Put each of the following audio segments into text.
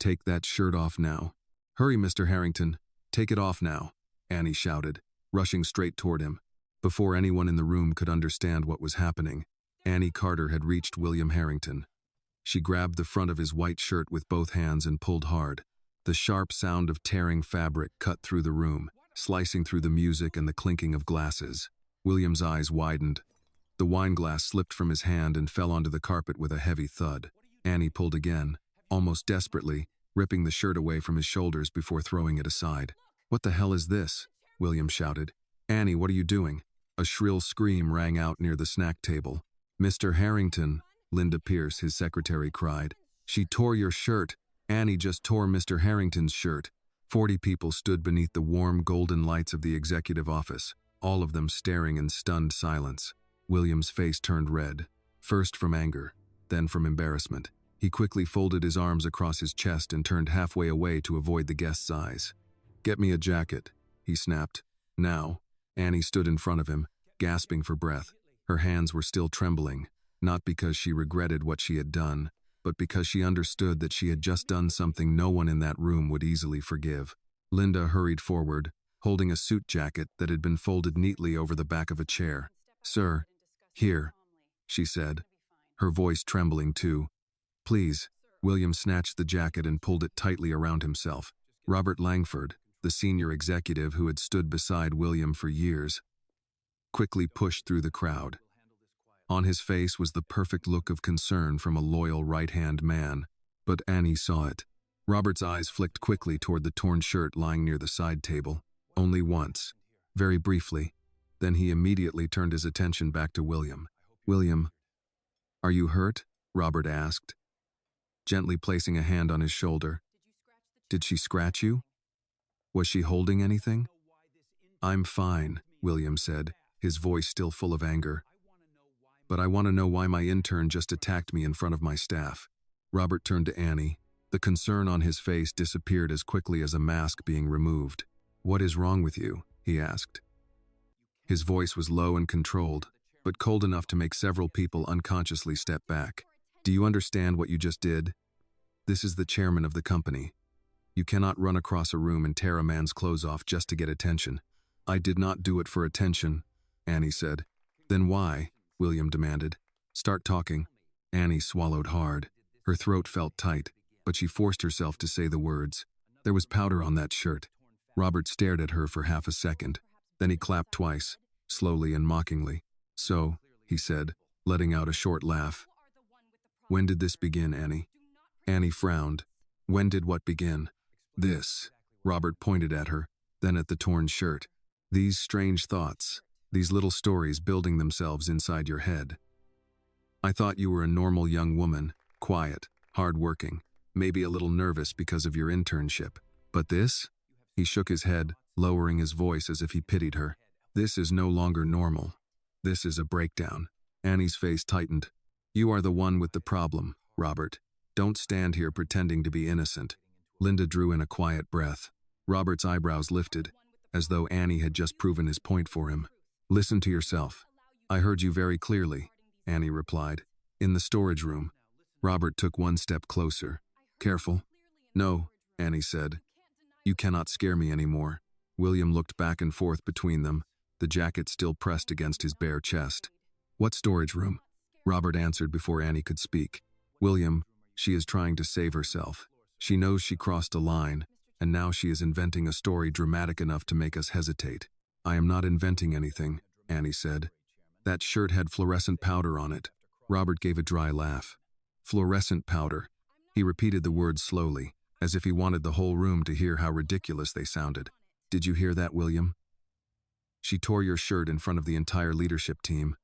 Take that shirt off now. Hurry, Mr. Harrington. Take it off now, Annie shouted, rushing straight toward him. Before anyone in the room could understand what was happening, Annie Carter had reached William Harrington. She grabbed the front of his white shirt with both hands and pulled hard. The sharp sound of tearing fabric cut through the room, slicing through the music and the clinking of glasses. William's eyes widened. The wine glass slipped from his hand and fell onto the carpet with a heavy thud. Annie pulled again, almost desperately, ripping the shirt away from his shoulders before throwing it aside. "What the hell is this?" William shouted. "Annie, what are you doing?" A shrill scream rang out near the snack table. "Mr. Harrington," Linda Pierce, his secretary, cried. "She tore your shirt. Annie just tore Mr. Harrington's shirt." 40 people stood beneath the warm golden lights of the executive office, all of them staring in stunned silence. William's face turned red, first from anger, then from embarrassment. He quickly folded his arms across his chest and turned halfway away to avoid the guests' eyes. "Get me a jacket," he snapped. "Now." Annie stood in front of him, gasping for breath. Her hands were still trembling, not because she regretted what she had done, but because she understood that she had just done something no one in that room would easily forgive. Linda hurried forward, holding a suit jacket that had been folded neatly over the back of a chair. "Sir, here," she said, her voice trembling too. "Please." William snatched the jacket and pulled it tightly around himself. Robert Langford, the senior executive who had stood beside William for years, quickly pushed through the crowd. On his face was the perfect look of concern from a loyal right-hand man, but Annie saw it. Robert's eyes flicked quickly toward the torn shirt lying near the side table, only once, very briefly. Then he immediately turned his attention back to William. "William, are you hurt?" Robert asked, gently placing a hand on his shoulder. "Did she scratch you? Was she holding anything?" "I'm fine," William said, his voice still full of anger. "But I want to know why my intern just attacked me in front of my staff." Robert turned to Annie. The concern on his face disappeared as quickly as a mask being removed. "What is wrong with you?" he asked. His voice was low and controlled, but cold enough to make several people unconsciously step back. "Do you understand what you just did? This is the chairman of the company. You cannot run across a room and tear a man's clothes off just to get attention." "I did not do it for attention," Annie said. "Then why?" William demanded. "Start talking." Annie swallowed hard. Her throat felt tight, but she forced herself to say the words. "There was powder on that shirt." Robert stared at her for half a second. Then he clapped twice, slowly and mockingly. "So," he said, letting out a short laugh. "When did this begin, Annie?" Annie frowned. "When did what begin?" "This." Robert pointed at her, then at the torn shirt. "These strange thoughts, these little stories building themselves inside your head. I thought you were a normal young woman, quiet, hard-working, maybe a little nervous because of your internship. But this?" He shook his head, lowering his voice as if he pitied her. "This is no longer normal. This is a breakdown." Annie's face tightened. "You are the one with the problem, Robert. Don't stand here pretending to be innocent." Linda drew in a quiet breath. Robert's eyebrows lifted, as though Annie had just proven his point for him. "Listen to yourself." "I heard you very clearly," Annie replied. "In the storage room." Robert took one step closer. "Careful." "No," Annie said. "You cannot scare me anymore." William looked back and forth between them, the jacket still pressed against his bare chest. "What storage room?" Robert answered before Annie could speak. "William, she is trying to save herself. She knows she crossed a line, and now she is inventing a story dramatic enough to make us hesitate." "I am not inventing anything," Annie said. "That shirt had fluorescent powder on it." Robert gave a dry laugh. "Fluorescent powder." He repeated the words slowly, as if he wanted the whole room to hear how ridiculous they sounded. "Did you hear that, William? She tore your shirt in front of the entire leadership team.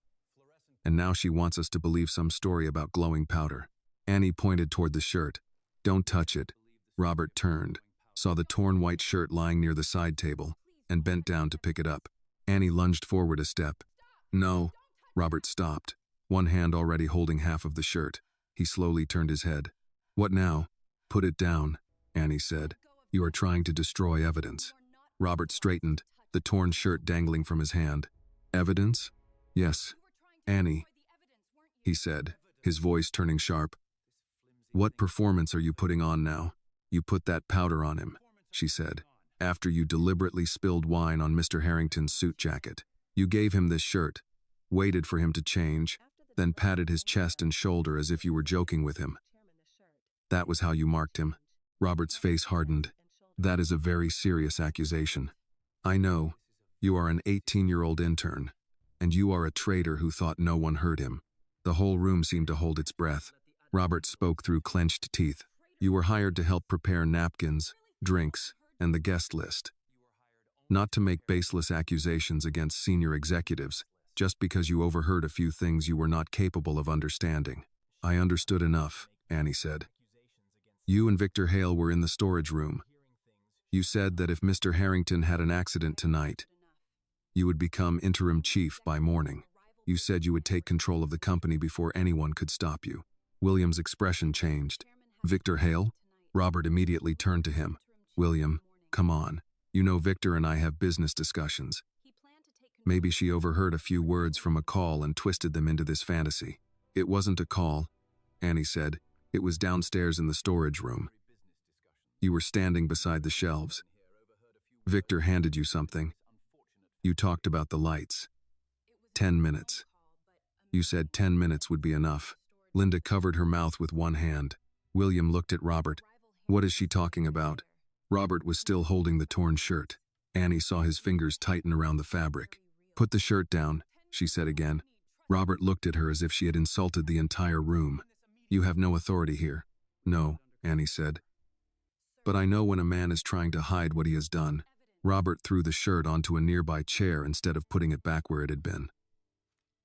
And now she wants us to believe some story about glowing powder." Annie pointed toward the shirt. "Don't touch it." Robert turned, saw the torn white shirt lying near the side table, and bent down to pick it up. Annie lunged forward a step. "No." Robert stopped, one hand already holding half of the shirt. He slowly turned his head. "What now?" "Put it down," Annie said. "You are trying to destroy evidence." Robert straightened, the torn shirt dangling from his hand. "Evidence?" "Yes." "Annie," he said, his voice turning sharp. "What performance are you putting on now?" You put that powder on him, she said, after you deliberately spilled wine on Mr. Harrington's suit jacket. You gave him this shirt, waited for him to change, then patted his chest and shoulder as if you were joking with him. That was how you marked him. Robert's face hardened. That is a very serious accusation. I know. You are an 18-year-old intern, and you are a traitor who thought no one heard him. The whole room seemed to hold its breath. Robert spoke through clenched teeth. You were hired to help prepare napkins, drinks, and the guest list. Not to make baseless accusations against senior executives, just because you overheard a few things you were not capable of understanding. I understood enough, Annie said. You and Victor Hale were in the storage room. You said that if Mr. Harrington had an accident tonight, you would become interim chief by morning. You said you would take control of the company before anyone could stop you. William's expression changed. Victor Hale? Robert immediately turned to him. William, come on. You know Victor and I have business discussions. Maybe she overheard a few words from a call and twisted them into this fantasy. It wasn't a call, Annie said. It was downstairs in the storage room. You were standing beside the shelves. Victor handed you something. You talked about the lights. 10 minutes. You said 10 minutes would be enough. Linda covered her mouth with one hand. William looked at Robert. What is she talking about? Robert was still holding the torn shirt. Annie saw his fingers tighten around the fabric. Put the shirt down, she said again. Robert looked at her as if she had insulted the entire room. You have no authority here. No, Annie said. But I know when a man is trying to hide what he has done. Robert threw the shirt onto a nearby chair instead of putting it back where it had been.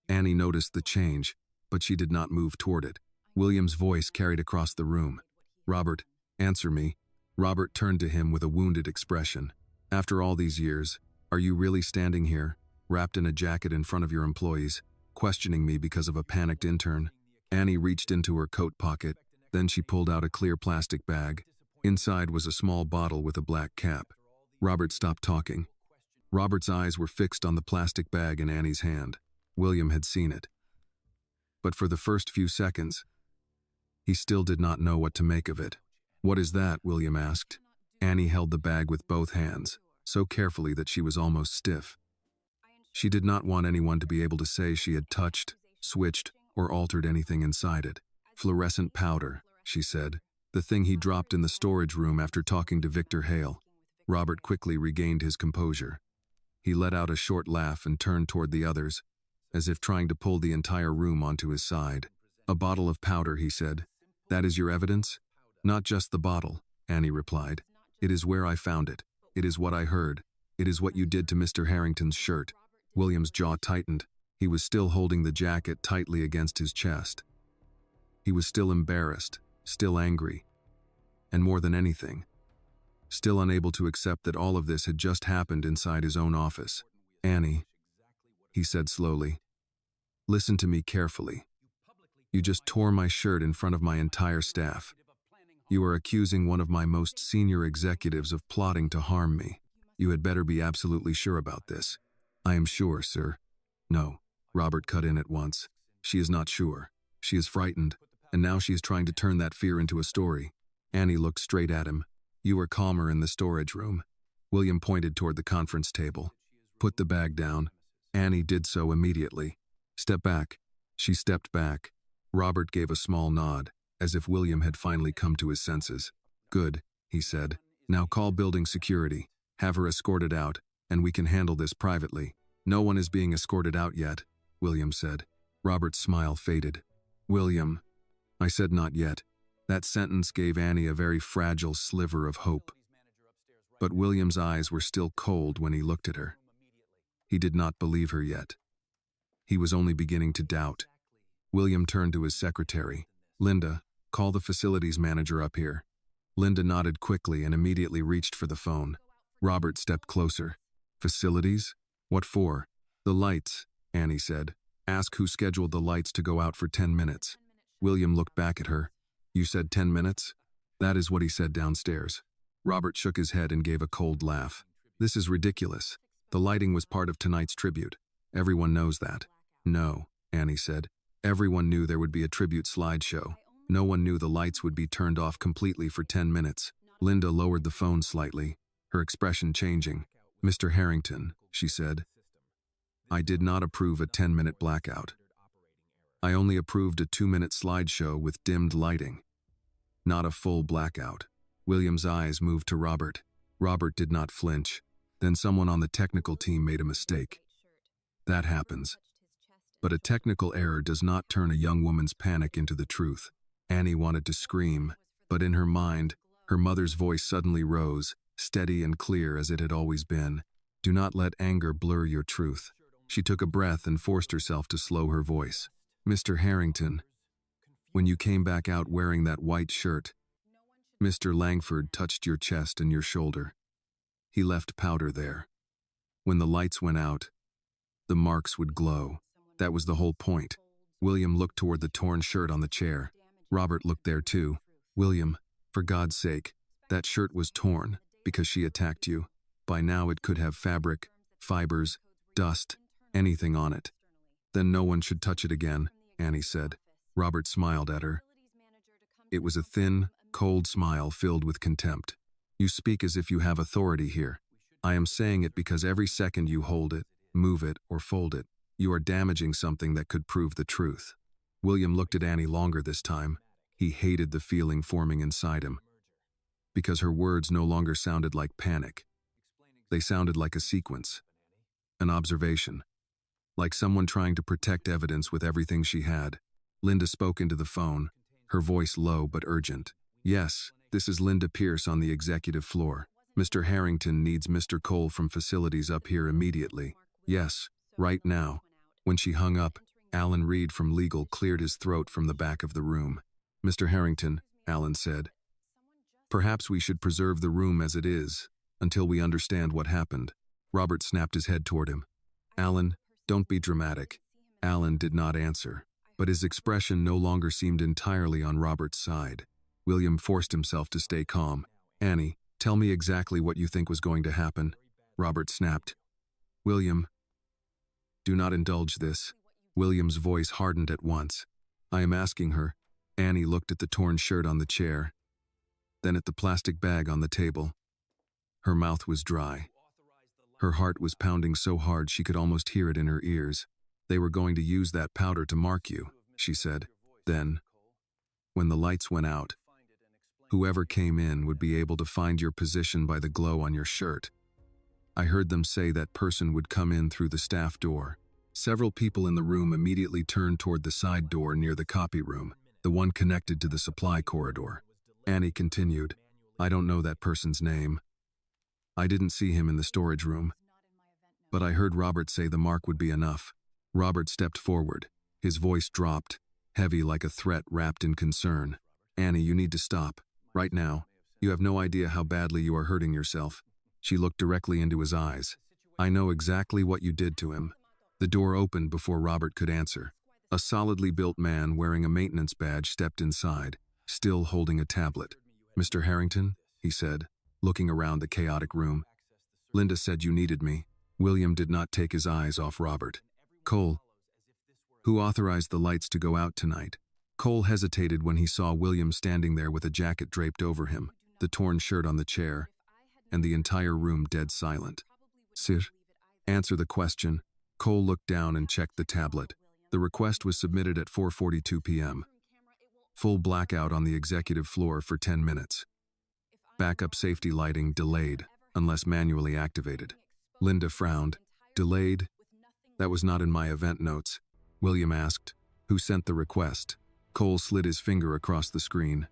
Annie noticed the change, but she did not move toward it. William's voice carried across the room. Robert, answer me. Robert turned to him with a wounded expression. After all these years, are you really standing here, wrapped in a jacket in front of your employees, questioning me because of a panicked intern? Annie reached into her coat pocket, then she pulled out a clear plastic bag. Inside was a small bottle with a black cap. Robert stopped talking. Robert's eyes were fixed on the plastic bag in Annie's hand. William had seen it. But for the first few seconds, he still did not know what to make of it. What is that? William asked. Annie held the bag with both hands, so carefully that she was almost stiff. She did not want anyone to be able to say she had touched, switched, or altered anything inside it. Fluorescent powder, she said, the thing he dropped in the storage room after talking to Victor Hale. Robert quickly regained his composure. He let out a short laugh and turned toward the others, as if trying to pull the entire room onto his side. A bottle of powder, he said. That is your evidence? Not just the bottle, Annie replied. It is where I found it. It is what I heard. It is what you did to Mr. Harrington's shirt. William's jaw tightened. He was still holding the jacket tightly against his chest. He was still embarrassed, still angry, and more than anything, still unable to accept that all of this had just happened inside his own office. Annie, he said slowly, listen to me carefully. You just tore my shirt in front of my entire staff. You are accusing one of my most senior executives of plotting to harm me. You had better be absolutely sure about this. I am sure, sir. No, Robert cut in at once. She is not sure. She is frightened, and now she is trying to turn that fear into a story. Annie looked straight at him. You were calmer in the storage room. William pointed toward the conference table. Put the bag down. Annie did so immediately. Step back. She stepped back. Robert gave a small nod, as if William had finally come to his senses. Good, he said. Now call building security. Have her escorted out, and we can handle this privately. No one is being escorted out yet, William said. Robert's smile faded. William, I said not yet. That sentence gave Annie a very fragile sliver of hope. But William's eyes were still cold when he looked at her. He did not believe her yet. He was only beginning to doubt. William turned to his secretary. Linda, call the facilities manager up here. Linda nodded quickly and immediately reached for the phone. Robert stepped closer. Facilities? What for? The lights, Annie said. Ask who scheduled the lights to go out for 10 minutes. William looked back at her. You said 10 minutes? That is what he said downstairs. Robert shook his head and gave a cold laugh. This is ridiculous. The lighting was part of tonight's tribute. Everyone knows that. No, Annie said. Everyone knew there would be a tribute slideshow. No one knew the lights would be turned off completely for 10 minutes. Linda lowered the phone slightly, her expression changing. "Mr. Harrington," she said, "I did not approve a 10-minute blackout. I only approved a 2-minute slideshow with dimmed lighting, not a full blackout." William's eyes moved to Robert. Robert did not flinch. Then someone on the technical team made a mistake. That happens. But a technical error does not turn a young woman's panic into the truth. Annie wanted to scream, but in her mind, her mother's voice suddenly rose, steady and clear as it had always been. "Do not let anger blur your truth." She took a breath and forced herself to slow her voice. "Mr. Harrington, when you came back out wearing that white shirt, Mr. Langford touched your chest and your shoulder. He left powder there. When the lights went out, the marks would glow. That was the whole point." William looked toward the torn shirt on the chair. Robert looked there too. "William, for God's sake, that shirt was torn because she attacked you. By now it could have fabric, fibers, dust, anything on it." "Then no one should touch it again," Annie said. Robert smiled at her. It was a thin, cold smile filled with contempt. "You speak as if you have authority here. I am saying it because every second you hold it, move it, or fold it, you are damaging something that could prove the truth." William looked at Annie longer this time. He hated the feeling forming inside him, because her words no longer sounded like panic. They sounded like a sequence, an observation, like someone trying to protect evidence with everything she had. Linda spoke into the phone, her voice low but urgent. "Yes, this is Linda Pierce on the executive floor. Mr. Harrington needs Mr. Cole from facilities up here immediately. Yes, right now." When she hung up, Alan Reed from legal cleared his throat from the back of the room. "Mr. Harrington," Alan said, "perhaps we should preserve the room as it is, until we understand what happened." Robert snapped his head toward him. "Alan, don't be dramatic." Alan did not answer, but his expression no longer seemed entirely on Robert's side. William forced himself to stay calm. "Annie, tell me exactly what you think was going to happen." Robert snapped. "William, do not indulge this." William's voice hardened at once. "I am asking her." Annie looked at the torn shirt on the chair, then at the plastic bag on the table. Her mouth was dry. Her heart was pounding so hard she could almost hear it in her ears. "They were going to use that powder to mark you," she said. "Then, when the lights went out, whoever came in would be able to find your position by the glow on your shirt. I heard them say that person would come in through the staff door." Several people in the room immediately turned toward the side door near the copy room, the one connected to the supply corridor. Annie continued, "I don't know that person's name. I didn't see him in the storage room. But I heard Robert say the mark would be enough." Robert stepped forward. His voice dropped, heavy like a threat wrapped in concern. "Annie, you need to stop. Right now. You have no idea how badly you are hurting yourself." She looked directly into his eyes. "I know exactly what you did to him." The door opened before Robert could answer. A solidly built man wearing a maintenance badge stepped inside, still holding a tablet. "Mr. Harrington," he said, looking around the chaotic room. "Linda said you needed me." William did not take his eyes off Robert. "Cole, who authorized the lights to go out tonight?" Cole hesitated when he saw William standing there with a jacket draped over him, the torn shirt on the chair, and the entire room dead silent. "Sir, answer the question." Cole looked down and checked the tablet. The request was submitted at 4:42 p.m. Full blackout on the executive floor for 10 minutes. Backup safety lighting delayed, unless manually activated. Linda frowned. "Delayed? That was not in my event notes." William asked, "Who sent the request?" Cole slid his finger across the screen.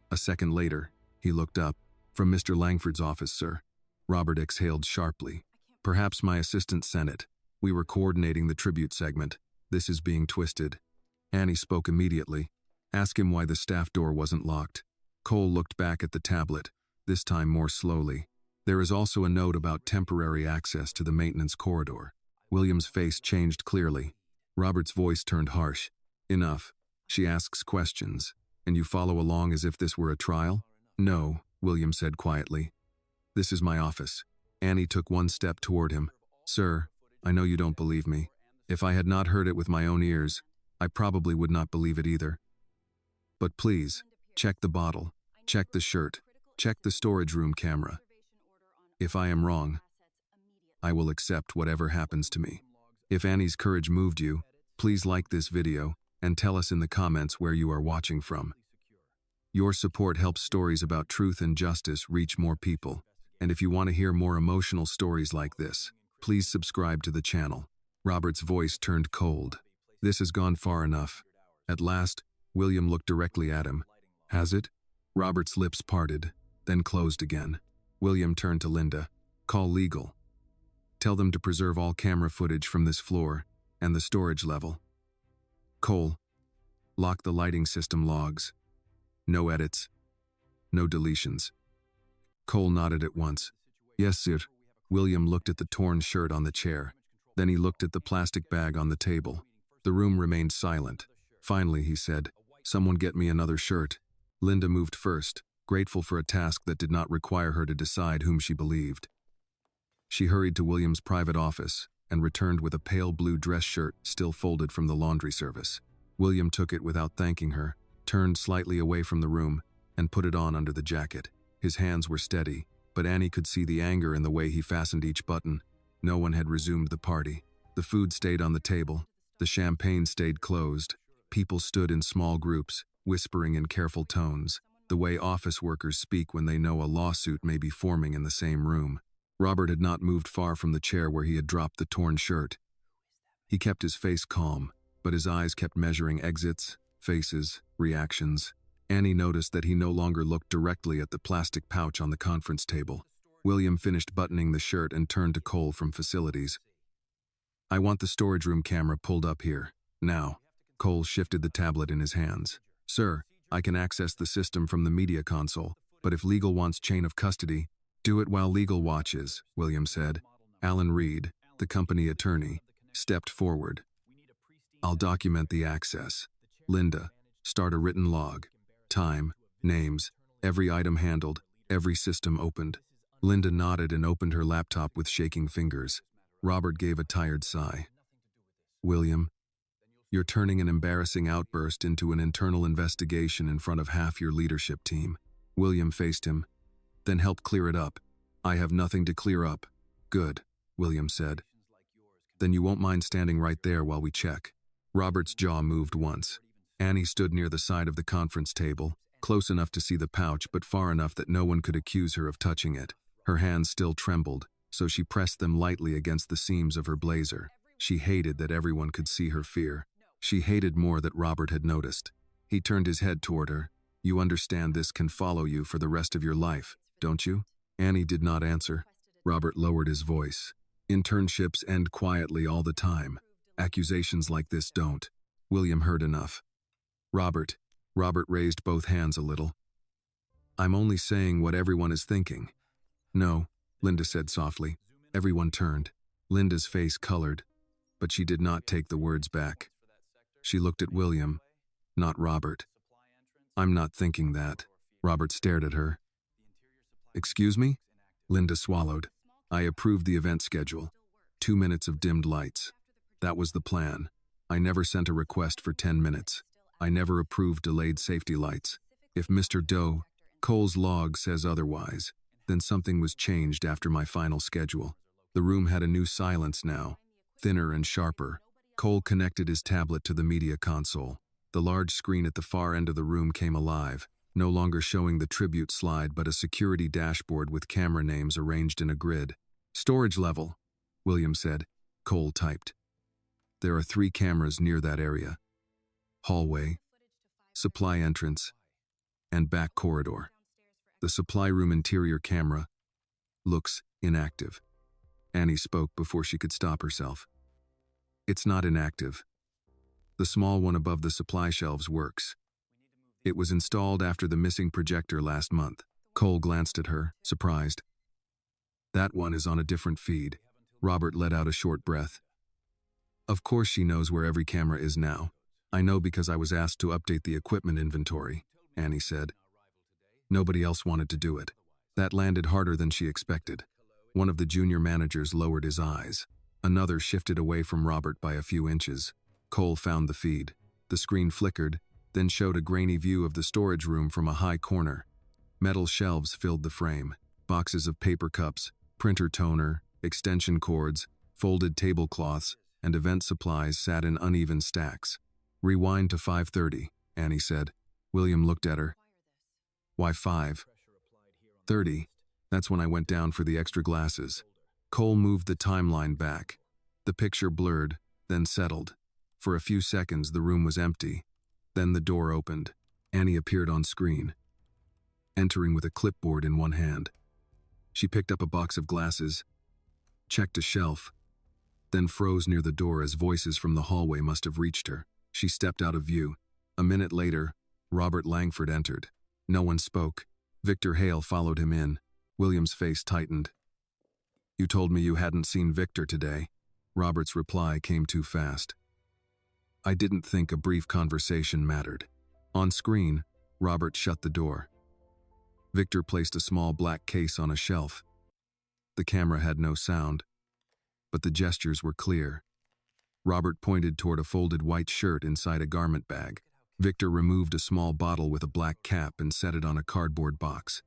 A second later, he looked up. "From Mr. Langford's office, sir." Robert exhaled sharply. "Perhaps my assistant sent it. We were coordinating the tribute segment. This is being twisted." Annie spoke immediately. "Ask him why the staff door wasn't locked." Cole looked back at the tablet, this time more slowly. "There is also a note about temporary access to the maintenance corridor." William's face changed clearly. Robert's voice turned harsh. "Enough. She asks questions, and you follow along as if this were a trial?" "No," William said quietly. "This is my office." Annie took one step toward him. "Sir, I know you don't believe me. If I had not heard it with my own ears, I probably would not believe it either. But please, check the bottle, check the shirt, Check the storage room camera. If I am wrong, I will accept whatever happens to me. If Annie's courage moved you, please like this video and tell us in the comments where you are watching from. Your support helps stories about truth and justice reach more people. And if you want to hear more emotional stories like this, please subscribe to the channel. Robert's voice turned cold. This has gone far enough. At last, William looked directly at him. Has it? Robert's lips parted, then closed again. William turned to Linda. Call legal. Tell them to preserve all camera footage from this floor and the storage level. Cole, lock the lighting system logs. No edits. No deletions. Cole nodded at once. Yes, sir. William looked at the torn shirt on the chair. Then he looked at the plastic bag on the table. The room remained silent. Finally, he said, Someone get me another shirt. Linda moved first, grateful for a task that did not require her to decide whom she believed. She hurried to William's private office and returned with a pale blue dress shirt still folded from the laundry service. William took it without thanking her, turned slightly away from the room, and put it on under the jacket. His hands were steady, but Annie could see the anger in the way he fastened each button. No one had resumed the party. The food stayed on the table. The champagne stayed closed. People stood in small groups, whispering in careful tones, the way office workers speak when they know a lawsuit may be forming in the same room. Robert had not moved far from the chair where he had dropped the torn shirt. He kept his face calm, but his eyes kept measuring exits, faces, reactions. Annie noticed that he no longer looked directly at the plastic pouch on the conference table. William finished buttoning the shirt and turned to Cole from facilities. I want the storage room camera pulled up here, now. Cole shifted the tablet in his hands. Sir, I can access the system from the media console, but if legal wants chain of custody, do it while legal watches, William said. Alan Reed, the company attorney, stepped forward. I'll document the access. Linda, start a written log. Time, names, every item handled, every system opened. Linda nodded and opened her laptop with shaking fingers. Robert gave a tired sigh. William, you're turning an embarrassing outburst into an internal investigation in front of half your leadership team. William faced him. Then help clear it up. I have nothing to clear up. Good, William said. Then you won't mind standing right there while we check. Robert's jaw moved once. Annie stood near the side of the conference table, close enough to see the pouch but far enough that no one could accuse her of touching it. Her hands still trembled, so she pressed them lightly against the seams of her blazer. She hated that everyone could see her fear. She hated more that Robert had noticed. He turned his head toward her. You understand this can follow you for the rest of your life, don't you? Annie did not answer. Robert lowered his voice. Internships end quietly all the time. Accusations like this don't. William heard enough. Robert raised both hands a little. I'm only saying what everyone is thinking. No, Linda said softly. Everyone turned. Linda's face colored, but she did not take the words back. She looked at William, not Robert. I'm not thinking that. Robert stared at her. Excuse me? Linda swallowed. I approved the event schedule. 2 minutes of dimmed lights. That was the plan. I never sent a request for 10 minutes. I never approved delayed safety lights. If Mr. Doe, Cole's log says otherwise, then something was changed after my final schedule. The room had a new silence now, thinner and sharper. Cole connected his tablet to the media console. The large screen at the far end of the room came alive, no longer showing the tribute slide but a security dashboard with camera names arranged in a grid. Storage level, William said. Cole typed. There are 3 cameras near that area. Hallway, supply entrance, and back corridor. The supply room interior camera looks inactive. Annie spoke before she could stop herself. It's not inactive. The small one above the supply shelves works. It was installed after the missing projector last month. Cole glanced at her, surprised. That one is on a different feed. Robert let out a short breath. Of course she knows where every camera is now. I know because I was asked to update the equipment inventory, Annie said. Nobody else wanted to do it. That landed harder than she expected. One of the junior managers lowered his eyes. Another shifted away from Robert by a few inches. Cole found the feed. The screen flickered, then showed a grainy view of the storage room from a high corner. Metal shelves filled the frame. Boxes of paper cups, printer toner, extension cords, folded tablecloths, and event supplies sat in uneven stacks. "Rewind to 5:30, Annie said. William looked at her. "Why 5:30? That's when I went down for the extra glasses." Cole moved the timeline back. The picture blurred, then settled. For a few seconds, the room was empty. Then the door opened. Annie appeared on screen, entering with a clipboard in one hand. She picked up a box of glasses, checked a shelf, then froze near the door as voices from the hallway must have reached her. She stepped out of view. A minute later, Robert Langford entered. No one spoke. Victor Hale followed him in. William's face tightened. "You told me you hadn't seen Victor today." Robert's reply came too fast. "I didn't think a brief conversation mattered." On screen, Robert shut the door. Victor placed a small black case on a shelf. The camera had no sound, but the gestures were clear. Robert pointed toward a folded white shirt inside a garment bag. Victor removed a small bottle with a black cap and set it on a cardboard box.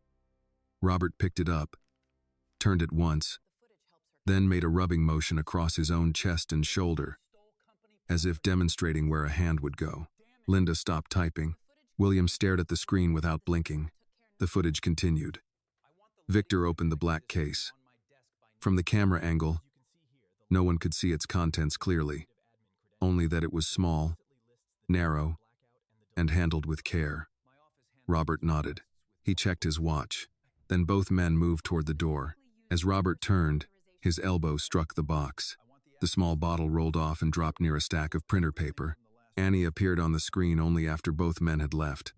Robert picked it up, turned it once, then made a rubbing motion across his own chest and shoulder, as if demonstrating where a hand would go. Linda stopped typing. William stared at the screen without blinking. The footage continued. Victor opened the black case. From the camera angle, no one could see its contents clearly, only that it was small, narrow, and handled with care. Robert nodded. He checked his watch. Then both men moved toward the door. As Robert turned, his elbow struck the box. The small bottle rolled off and dropped near a stack of printer paper. Annie appeared on the screen only after both men had left.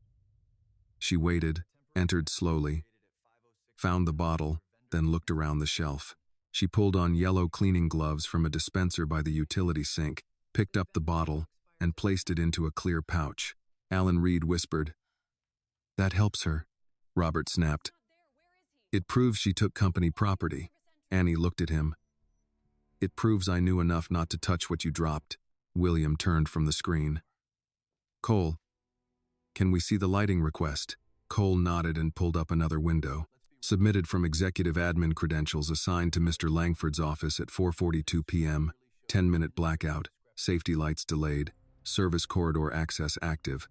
She waited, entered slowly, found the bottle, then looked around the shelf. She pulled on yellow cleaning gloves from a dispenser by the utility sink, picked up the bottle, and placed it into a clear pouch. Alan Reed whispered, "That helps her," Robert snapped. "It proves she took company property." Annie looked at him. "It proves I knew enough not to touch what you dropped." William turned from the screen. "Cole, can we see the lighting request?" Cole nodded and pulled up another window. "Submitted from executive admin credentials assigned to Mr. Langford's office at 4:42 p.m. 10-minute blackout. Safety lights delayed. Service corridor access active."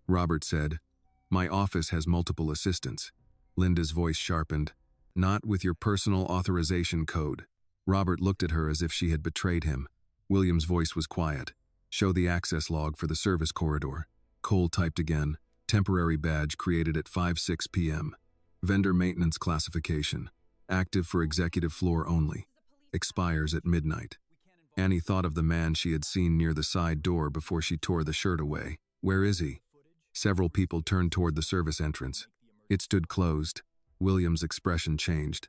Robert said, "My office has multiple assistants." Linda's voice sharpened. "Not with your personal authorization code." Robert looked at her as if she had betrayed him. William's voice was quiet. "Show the access log for the service corridor." Cole typed again. "Temporary badge created at 5:06 p.m. Vendor maintenance classification. Active for executive floor only. Expires at midnight." Annie thought of the man she had seen near the side door before she tore the shirt away. "Where is he?" Several people turned toward the service entrance. It stood closed. William's expression changed.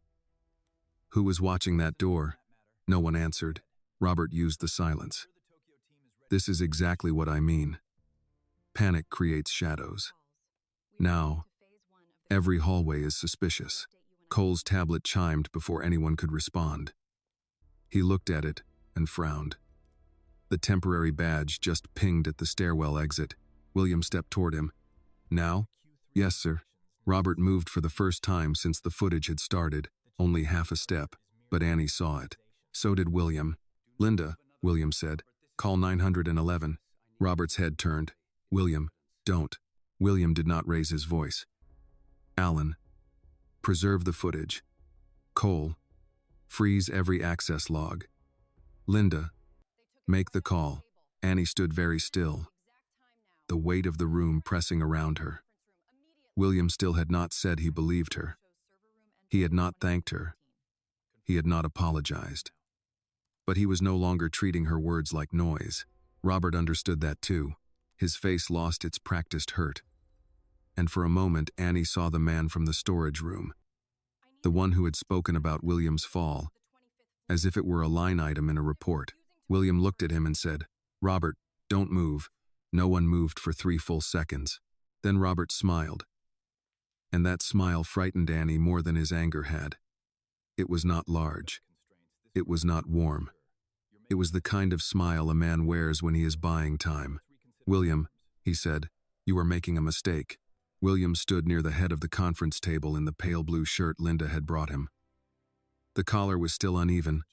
"Who was watching that door?" No one answered. Robert used the silence. "This is exactly what I mean. Panic creates shadows. Now, every hallway is suspicious." Cole's tablet chimed before anyone could respond. He looked at it and frowned. The temporary badge just pinged at the stairwell exit. William stepped toward him. "Now?" "Yes, sir." Robert moved for the first time since the footage had started, only half a step, but Annie saw it. So did William. "Linda," William said, "call 911. Robert's head turned. "William, don't." William did not raise his voice. "Alan, preserve the footage. Cole, freeze every access log. Linda, make the call." Annie stood very still, the weight of the room pressing around her. William still had not said he believed her. He had not thanked her. He had not apologized. But he was no longer treating her words like noise. Robert understood that too. His face lost its practiced hurt. And for a moment, Annie saw the man from the storage room, the one who had spoken about William's fall, as if it were a line item in a report. William looked at him and said, "Robert, don't move." No one moved for 3 full seconds. Then Robert smiled. And that smile frightened Annie more than his anger had. It was not large. It was not warm. It was the kind of smile a man wears when he is buying time. "William," he said, "you are making a mistake." William stood near the head of the conference table in the pale blue shirt Linda had brought him. The collar was still uneven,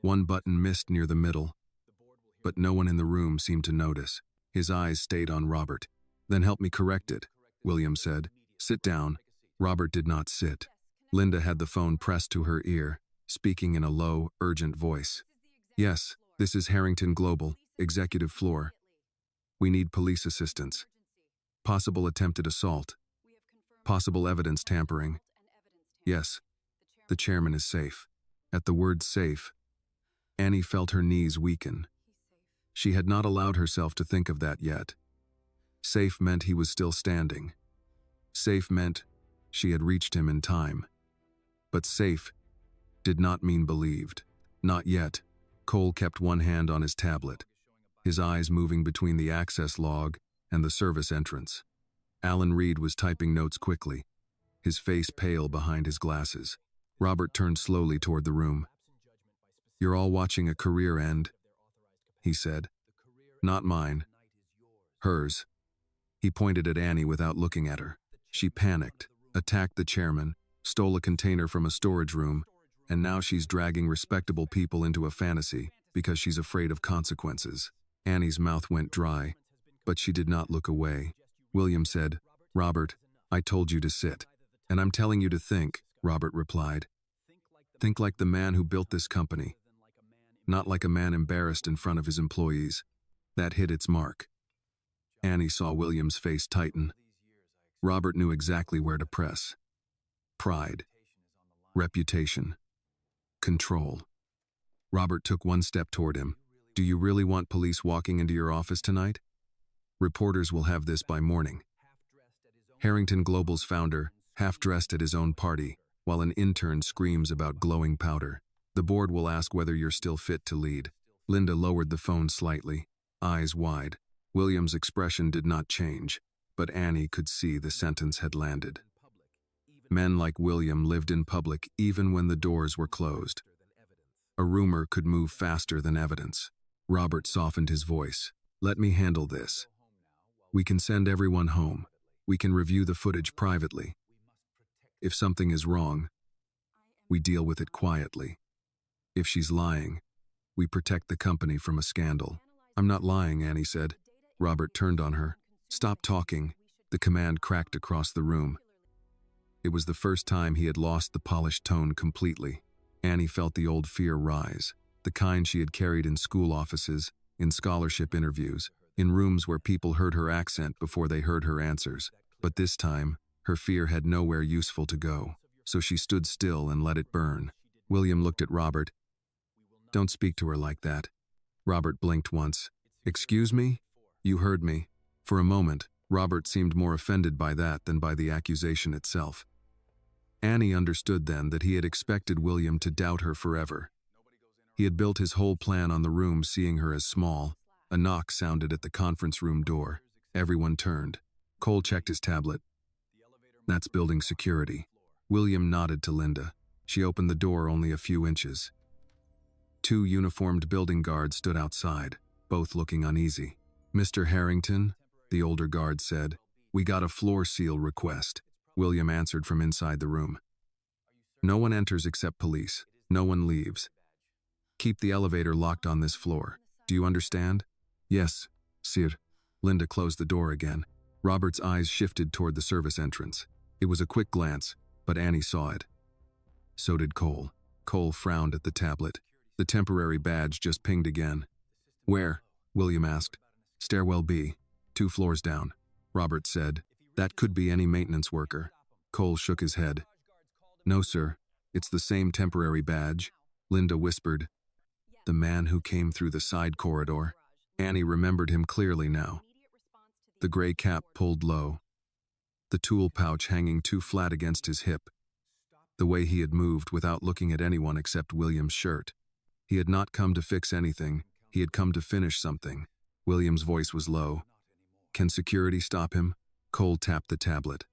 one button missed near the middle, but no one in the room seemed to notice. His eyes stayed on Robert. "Then help me correct it," William said. "Sit down." Robert did not sit. Linda had the phone pressed to her ear, speaking in a low, urgent voice. "Yes, this is Harrington Global, executive floor. We need police assistance. Possible attempted assault. Possible evidence tampering. Yes, the chairman is safe." At the word safe, Annie felt her knees weaken. She had not allowed herself to think of that yet. Safe meant he was still standing. Safe meant she had reached him in time. But safe did not mean believed. Not yet. Cole kept one hand on his tablet, his eyes moving between the access log and the service entrance. Alan Reed was typing notes quickly, his face pale behind his glasses. Robert turned slowly toward the room. "You're all watching a career end," he said. "Not mine. Hers." He pointed at Annie without looking at her. She panicked, attacked the chairman, stole a container from a storage room, and now she's dragging respectable people into a fantasy because she's afraid of consequences. Annie's mouth went dry, but she did not look away. William said, "Robert, I told you to sit. And I'm telling you to think," Robert replied. "Think like the man who built this company, not like a man embarrassed in front of his employees." That hit its mark. Annie saw William's face tighten. Robert knew exactly where to press. Pride. Reputation. Control. Robert took one step toward him. "Do you really want police walking into your office tonight? Reporters will have this by morning." Harrington Global's founder, half-dressed at his own party, while an intern screams about glowing powder. "The board will ask whether you're still fit to lead." Linda lowered the phone slightly, eyes wide. William's expression did not change, but Annie could see the sentence had landed. Men like William lived in public even when the doors were closed. A rumor could move faster than evidence. Robert softened his voice. "Let me handle this. We can send everyone home. We can review the footage privately. If something is wrong, we deal with it quietly. If she's lying, we protect the company from a scandal." "I'm not lying," Annie said. Robert turned on her. "Stop talking." The command cracked across the room. It was the first time he had lost the polished tone completely. Annie felt the old fear rise, the kind she had carried in school offices, in scholarship interviews, in rooms where people heard her accent before they heard her answers. But this time, her fear had nowhere useful to go, so she stood still and let it burn. William looked at Robert. "Don't speak to her like that." Robert blinked once. "Excuse me? You heard me." For a moment, Robert seemed more offended by that than by the accusation itself. Annie understood then that he had expected William to doubt her forever. He had built his whole plan on the room seeing her as small. A knock sounded at the conference room door. Everyone turned. Cole checked his tablet. "That's building security." William nodded to Linda. She opened the door only a few inches. Two uniformed building guards stood outside, both looking uneasy. "Mr. Harrington," the older guard said, "we got a floor seal request." William answered from inside the room. "No one enters except police. No one leaves. Keep the elevator locked on this floor. Do you understand?" "Yes, sir." Linda closed the door again. Robert's eyes shifted toward the service entrance. It was a quick glance, but Annie saw it. So did Cole. Cole frowned at the tablet. The temporary badge just pinged again. "Where?" William asked. "Stairwell B, 2 floors down," Robert said. "That could be any maintenance worker." Cole shook his head. "No, sir. It's the same temporary badge." Linda whispered. "The man who came through the side corridor." Annie remembered him clearly now. The gray cap pulled low, the tool pouch hanging too flat against his hip. The way he had moved without looking at anyone except William's shirt. He had not come to fix anything. He had come to finish something. William's voice was low. "Can security stop him?" Cole tapped the tablet.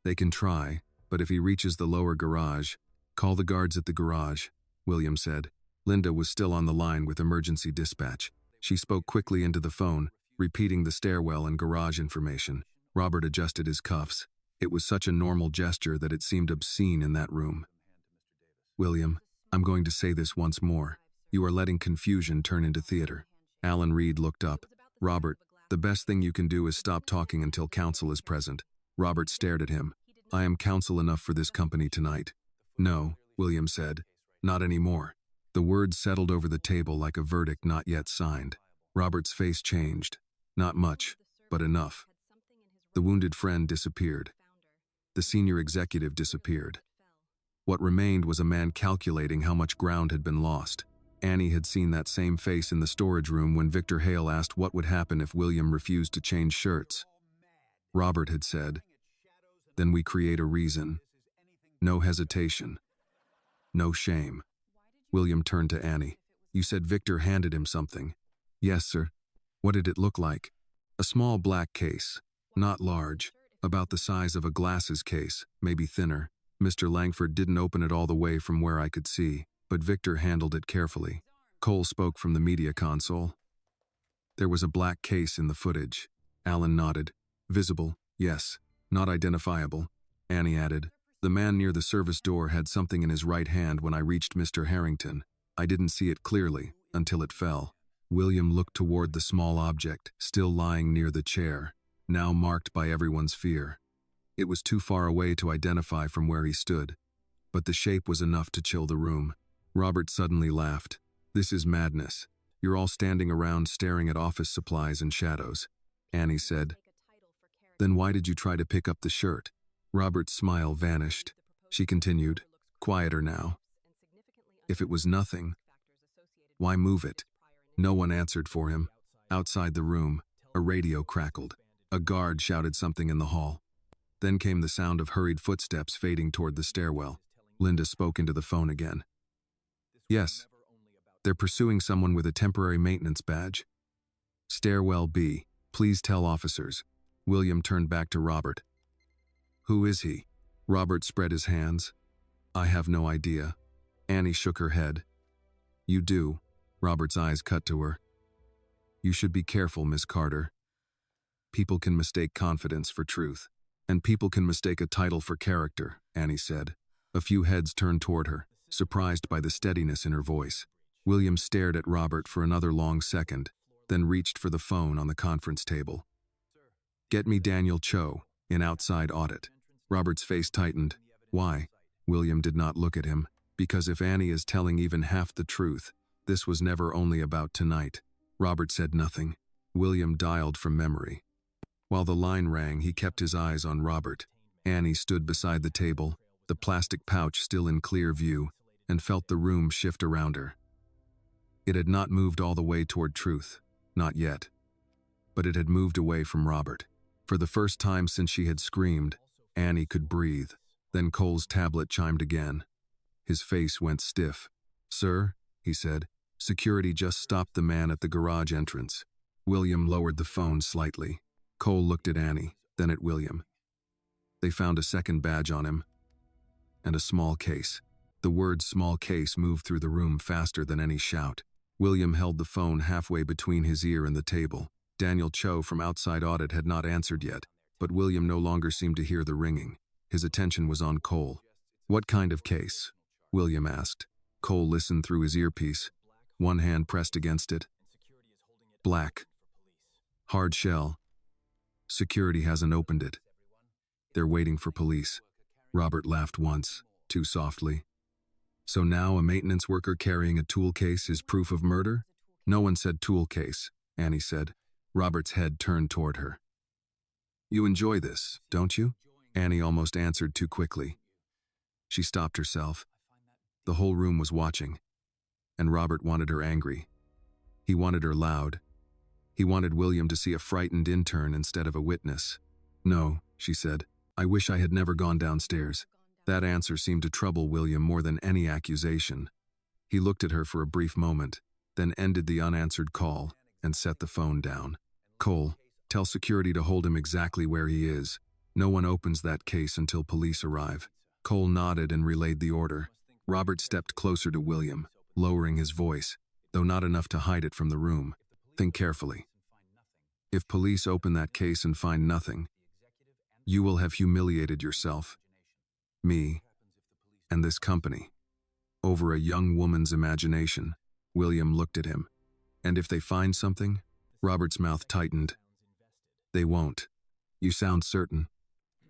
"They can try, but if he reaches the lower garage, call the guards at the garage," William said. Linda was still on the line with emergency dispatch. She spoke quickly into the phone, repeating the stairwell and garage information. Robert adjusted his cuffs. It was such a normal gesture that it seemed obscene in that room. William, I'm going to say this once more. You are letting confusion turn into theater. Alan Reed looked up. Robert, the best thing you can do is stop talking until counsel is present. Robert stared at him. I am counsel enough for this company tonight. No, William said. Not anymore. The words settled over the table like a verdict not yet signed. Robert's face changed. Not much, but enough. The wounded friend disappeared. The senior executive disappeared. What remained was a man calculating how much ground had been lost. Annie had seen that same face in the storage room when Victor Hale asked what would happen if William refused to change shirts. Robert had said, "Then we create a reason. No hesitation. No shame." William turned to Annie. You said Victor handed him something. Yes, sir. What did it look like? A small black case. Not large. About the size of a glasses case, maybe thinner. Mr. Langford didn't open it all the way from where I could see, but Victor handled it carefully. Cole spoke from the media console. There was a black case in the footage. Alan nodded. Visible, yes. Not identifiable. Annie added. The man near the service door had something in his right hand when I reached Mr. Harrington. I didn't see it clearly, until it fell. William looked toward the small object, still lying near the chair, now marked by everyone's fear. It was too far away to identify from where he stood, but the shape was enough to chill the room. Robert suddenly laughed. This is madness. You're all standing around staring at office supplies and shadows. Annie said. Then why did you try to pick up the shirt? Robert's smile vanished. She continued, quieter now. If it was nothing, why move it? No one answered for him. Outside the room, a radio crackled. A guard shouted something in the hall. Then came the sound of hurried footsteps fading toward the stairwell. Linda spoke into the phone again. Yes. They're pursuing someone with a temporary maintenance badge. Stairwell B. Please tell officers. William turned back to Robert. Who is he? Robert spread his hands. I have no idea. Annie shook her head. You do. Robert's eyes cut to her. You should be careful, Miss Carter. People can mistake confidence for truth. And people can mistake a title for character, Annie said. A few heads turned toward her, surprised by the steadiness in her voice. William stared at Robert for another long second, then reached for the phone on the conference table. Get me Daniel Cho, in outside audit. Robert's face tightened. Why? William did not look at him, because if Annie is telling even half the truth, this was never only about tonight. Robert said nothing. William dialed from memory. While the line rang, he kept his eyes on Robert. Annie stood beside the table, the plastic pouch still in clear view, and felt the room shift around her. It had not moved all the way toward truth, not yet. But it had moved away from Robert. For the first time since she had screamed, Annie could breathe. Then Cole's tablet chimed again. His face went stiff. Sir, he said, security just stopped the man at the garage entrance. William lowered the phone slightly. Cole looked at Annie, then at William. They found a second badge on him, and a small case. The word small case moved through the room faster than any shout. William held the phone halfway between his ear and the table. Daniel Cho from outside audit had not answered yet, but William no longer seemed to hear the ringing. His attention was on Cole. What kind of case? William asked. Cole listened through his earpiece, one hand pressed against it. Black. Hard shell. Security hasn't opened it. They're waiting for police. Robert laughed once, too softly. So now a maintenance worker carrying a tool case is proof of murder? No one said tool case, Annie said. Robert's head turned toward her. You enjoy this, don't you? Annie almost answered too quickly. She stopped herself. The whole room was watching, and Robert wanted her angry. He wanted her loud. He wanted William to see a frightened intern instead of a witness. No, she said. I wish I had never gone downstairs. That answer seemed to trouble William more than any accusation. He looked at her for a brief moment, then ended the unanswered call and set the phone down. Cole, tell security to hold him exactly where he is. No one opens that case until police arrive. Cole nodded and relayed the order. Robert stepped closer to William, lowering his voice, though not enough to hide it from the room. Think carefully. If police open that case and find nothing, You will have humiliated yourself, me, and this company, over a young woman's imagination. William looked at him. And if they find something? Robert's mouth tightened. They won't. You sound certain.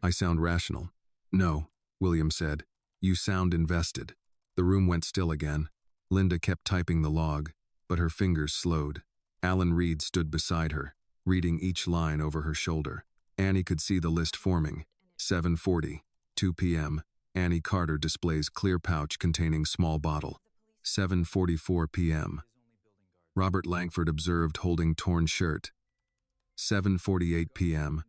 I sound rational. No, William said. You sound invested. The room went still again. Linda kept typing the log, but her fingers slowed. Alan Reed stood beside her, reading each line over her shoulder. Annie could see the list forming. 7:40, 2 p.m. Annie Carter displays clear pouch containing small bottle. 7:44 p.m. Robert Langford observed holding torn shirt. 7:48 p.m.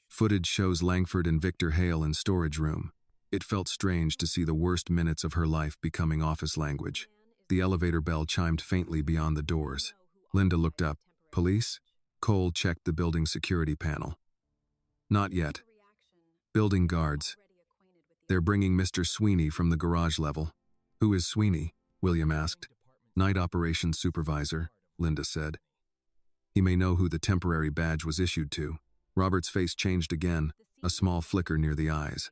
Footage shows Langford and Victor Hale in storage room. It felt strange to see the worst minutes of her life becoming office language. The elevator bell chimed faintly beyond the doors. Linda looked up. Police? Cole checked the building security panel. Not yet. Building guards. They're bringing Mr. Sweeney from the garage level. Who is Sweeney? William asked. Night operations supervisor, Linda said. He may know who the temporary badge was issued to. Robert's face changed again, a small flicker near the eyes.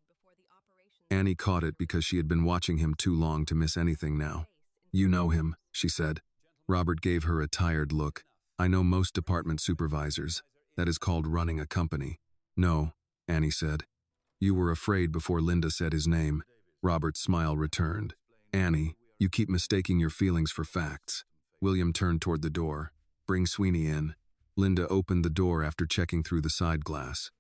Annie caught it because she had been watching him too long to miss anything now. You know him, she said. Robert gave her a tired look. I know most department supervisors. That is called running a company. No, Annie said. You were afraid before Linda said his name. Robert's smile returned. Annie, you keep mistaking your feelings for facts. William turned toward the door. Bring Sweeney in. Linda opened the door after checking through the side glass.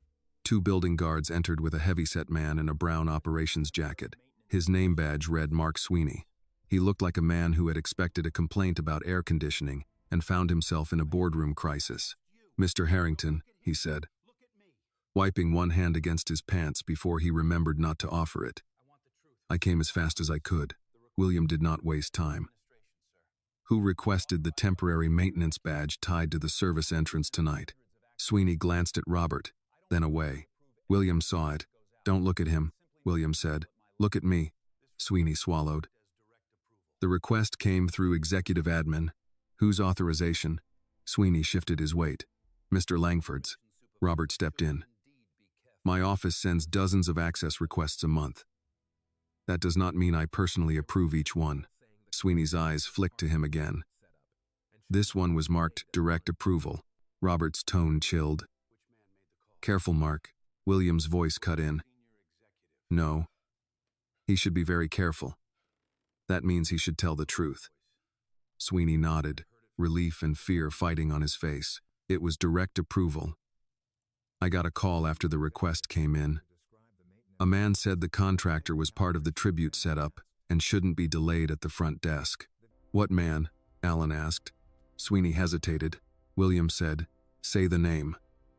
2 building guards entered with a heavyset man in a brown operations jacket. His name badge read Mark Sweeney. He looked like a man who had expected a complaint about air conditioning and found himself in a boardroom crisis. Mr. Harrington, he said, wiping one hand against his pants before he remembered not to offer it. I came as fast as I could. William did not waste time. Who requested the temporary maintenance badge tied to the service entrance tonight? Sweeney glanced at Robert, then away. William saw it. Don't look at him, William said. Look at me. Sweeney swallowed. The request came through executive admin. Whose authorization? Sweeney shifted his weight. Mr. Langford's. Robert stepped in. My office sends dozens of access requests a month. That does not mean I personally approve each one. Sweeney's eyes flicked to him again. This one was marked direct approval. Robert's tone chilled. Careful, Mark. William's voice cut in. No. He should be very careful. That means he should tell the truth. Sweeney nodded, relief and fear fighting on his face. It was direct approval. I got a call after the request came in. A man said the contractor was part of the tribute setup and shouldn't be delayed at the front desk. What man? Alan asked. Sweeney hesitated. William said, say the name.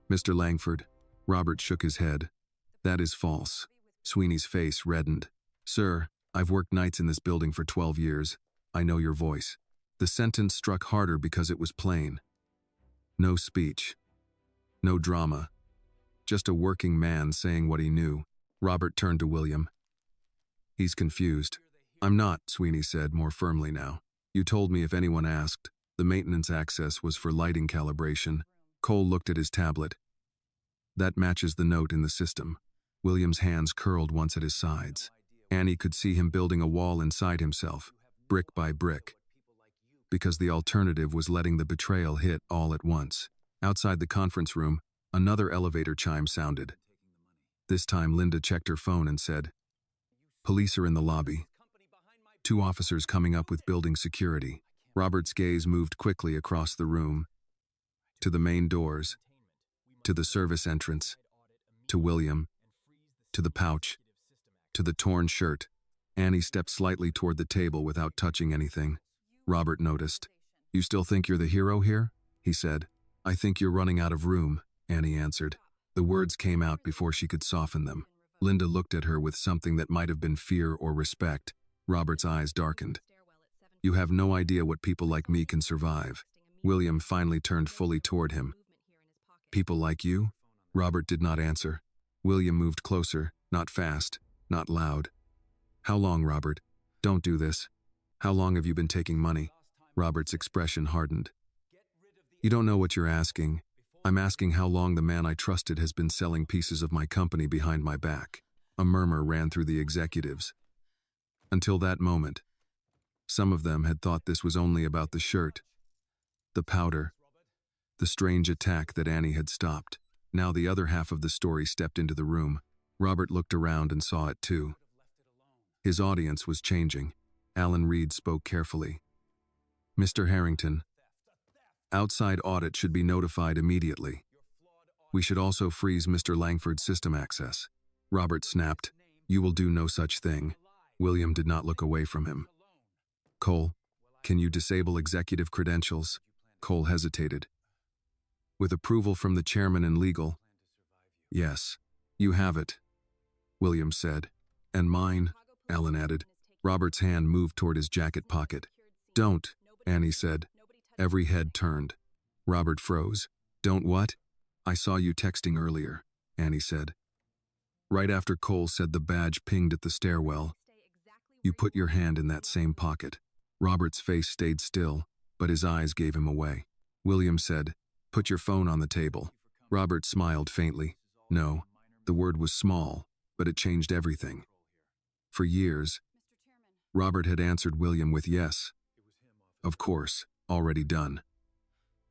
Mr. Langford. Robert shook his head. That is false. Sweeney's face reddened. Sir, I've worked nights in this building for 12 years. I know your voice. The sentence struck harder because it was plain. No speech. No drama. Just a working man saying what he knew. Robert turned to William. He's confused. I'm not, Sweeney said more firmly now. You told me if anyone asked, the maintenance access was for lighting calibration. Cole looked at his tablet. That matches the note in the system. William's hands curled once at his sides. Annie could see him building a wall inside himself, brick by brick. Because the alternative was letting the betrayal hit all at once. Outside the conference room, another elevator chime sounded. This time Linda checked her phone and said, Police are in the lobby. 2 officers coming up with building security. Robert's gaze moved quickly across the room. To the main doors. To the service entrance. To William. To the pouch. To the torn shirt. Annie stepped slightly toward the table without touching anything. Robert noticed. You still think you're the hero here? He said. I think you're running out of room, Annie answered. The words came out before she could soften them. Linda looked at her with something that might have been fear or respect. Robert's eyes darkened. You have no idea what people like me can survive. William finally turned fully toward him. People like you? Robert did not answer. William moved closer, not fast, not loud. How long, Robert? Don't do this. How long have you been taking money? Robert's expression hardened. You don't know what you're asking. I'm asking how long the man I trusted has been selling pieces of my company behind my back. A murmur ran through the executives. Until that moment, some of them had thought this was only about the shirt, the powder, the strange attack that Annie had stopped. Now the other half of the story stepped into the room. Robert looked around and saw it too. His audience was changing. Alan Reed spoke carefully. Mr. Harrington, outside audit should be notified immediately. We should also freeze Mr. Langford's system access. Robert snapped. You will do no such thing. William did not look away from him. Cole, can you disable executive credentials? Cole hesitated. With approval from the chairman and legal. Yes, you have it, William said. And mine, Alan added. Robert's hand moved toward his jacket pocket. Don't, Annie said. Every head turned. Robert froze. Don't what? I saw you texting earlier, Annie said. Right after Cole said the badge pinged at the stairwell. You put your hand in that same pocket. Robert's face stayed still, but his eyes gave him away. William said, Put your phone on the table. Robert smiled faintly. No, the word was small, but it changed everything. For years, Robert had answered William with yes. Of course, already done.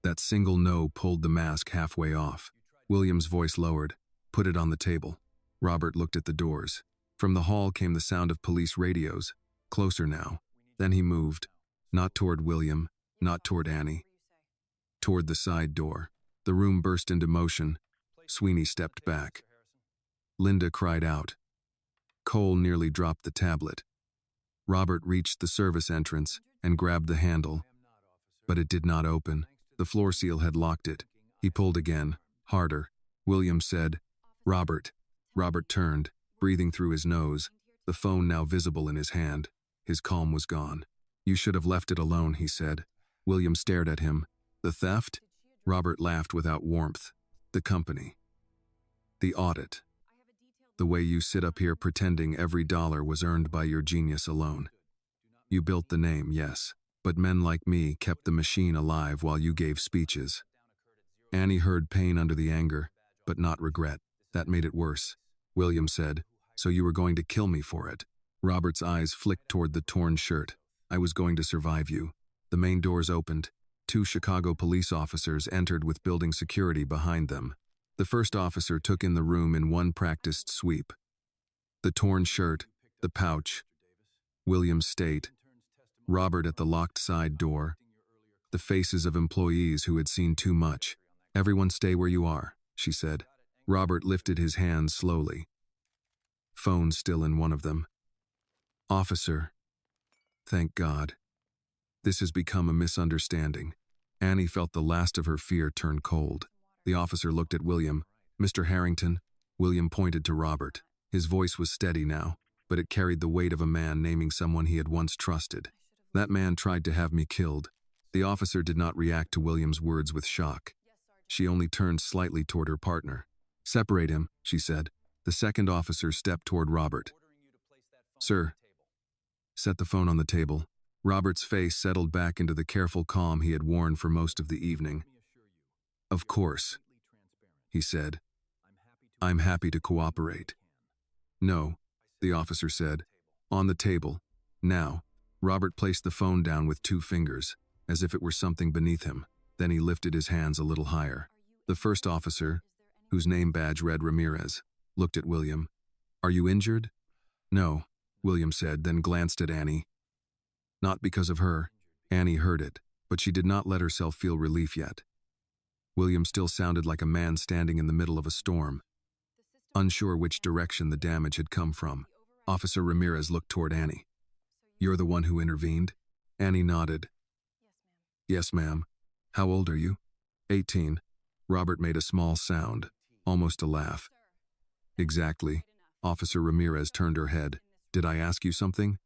That single no pulled the mask halfway off. William's voice lowered. Put it on the table. Robert looked at the doors. From the hall came the sound of police radios, closer now. Then he moved, not toward William, not toward Annie. Toward the side door. The room burst into motion. Sweeney stepped back. Linda cried out. Cole nearly dropped the tablet. Robert reached the service entrance and grabbed the handle, but it did not open. The floor seal had locked it. He pulled again, harder. William said, Robert. Robert turned, breathing through his nose, the phone now visible in his hand. His calm was gone. You should have left it alone, he said. William stared at him. The theft? Robert laughed without warmth. The company. The audit. The way you sit up here pretending every dollar was earned by your genius alone. You built the name, yes, but men like me kept the machine alive while you gave speeches. Annie heard pain under the anger, but not regret. That made it worse. William said, So you were going to kill me for it. Robert's eyes flicked toward the torn shirt. I was going to survive you. The main doors opened. 2 Chicago police officers entered with building security behind them. The first officer took in the room in one practiced sweep. The torn shirt, the pouch, William's state, Robert at the locked side door, the faces of employees who had seen too much. Everyone stay where you are, she said. Robert lifted his hands slowly. Phone still in one of them. Officer. Thank God. This has become a misunderstanding. Annie felt the last of her fear turn cold. The officer looked at William. Mr. Harrington. William pointed to Robert. His voice was steady now, but it carried the weight of a man naming someone he had once trusted. That man tried to have me killed. The officer did not react to William's words with shock. She only turned slightly toward her partner. Separate him, she said. The second officer stepped toward Robert. Sir. Set the phone on the table. Robert's face settled back into the careful calm he had worn for most of the evening. Of course, he said. I'm happy to cooperate. No, the officer said. On the table. Now. Robert placed the phone down with 2 fingers, as if it were something beneath him. Then he lifted his hands a little higher. The first officer, whose name badge read Ramirez, looked at William. Are you injured? No, William said, then glanced at Annie. Not because of her. Annie heard it, but she did not let herself feel relief yet. William still sounded like a man standing in the middle of a storm, unsure which direction the damage had come from. Officer Ramirez looked toward Annie. You're the one who intervened? Annie nodded. Yes, ma'am. How old are you? 18. Robert made a small sound, almost a laugh. Exactly. Officer Ramirez turned her head. Did I ask you something?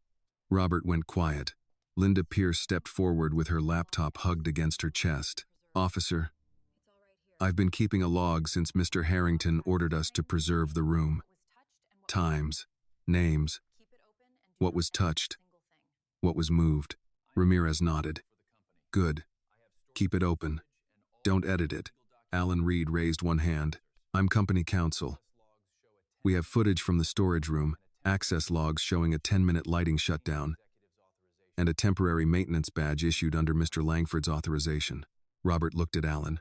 Robert went quiet. Linda Pierce stepped forward with her laptop hugged against her chest. Officer, I've been keeping a log since Mr. Harrington ordered us to preserve the room. Times, names, what was touched, what was moved. Ramirez nodded. Good. Keep it open. Don't edit it. Alan Reed raised one hand. I'm company counsel. We have footage from the storage room, access logs showing a 10-minute lighting shutdown, and a temporary maintenance badge issued under Mr. Langford's authorization. Robert looked at Alan.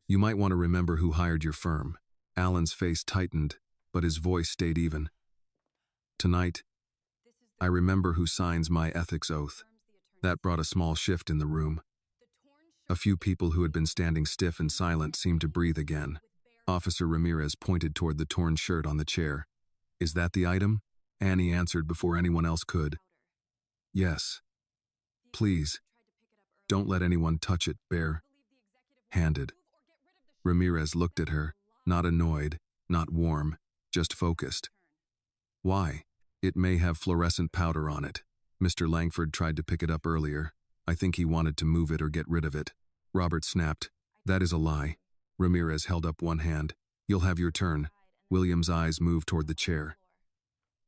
You might want to remember who hired your firm. Alan's face tightened, but his voice stayed even. Tonight, I remember who signs my ethics oath. That brought a small shift in the room. A few people who had been standing stiff and silent seemed to breathe again. Officer Ramirez pointed toward the torn shirt on the chair. Is that the item? Annie answered before anyone else could. Yes. Please, don't let anyone touch it, bare-handed. Ramirez looked at her, not annoyed, not warm, just focused. Why? It may have fluorescent powder on it. Mr. Langford tried to pick it up earlier. I think he wanted to move it or get rid of it. Robert snapped. That is a lie. Ramirez held up one hand. You'll have your turn. William's eyes moved toward the chair.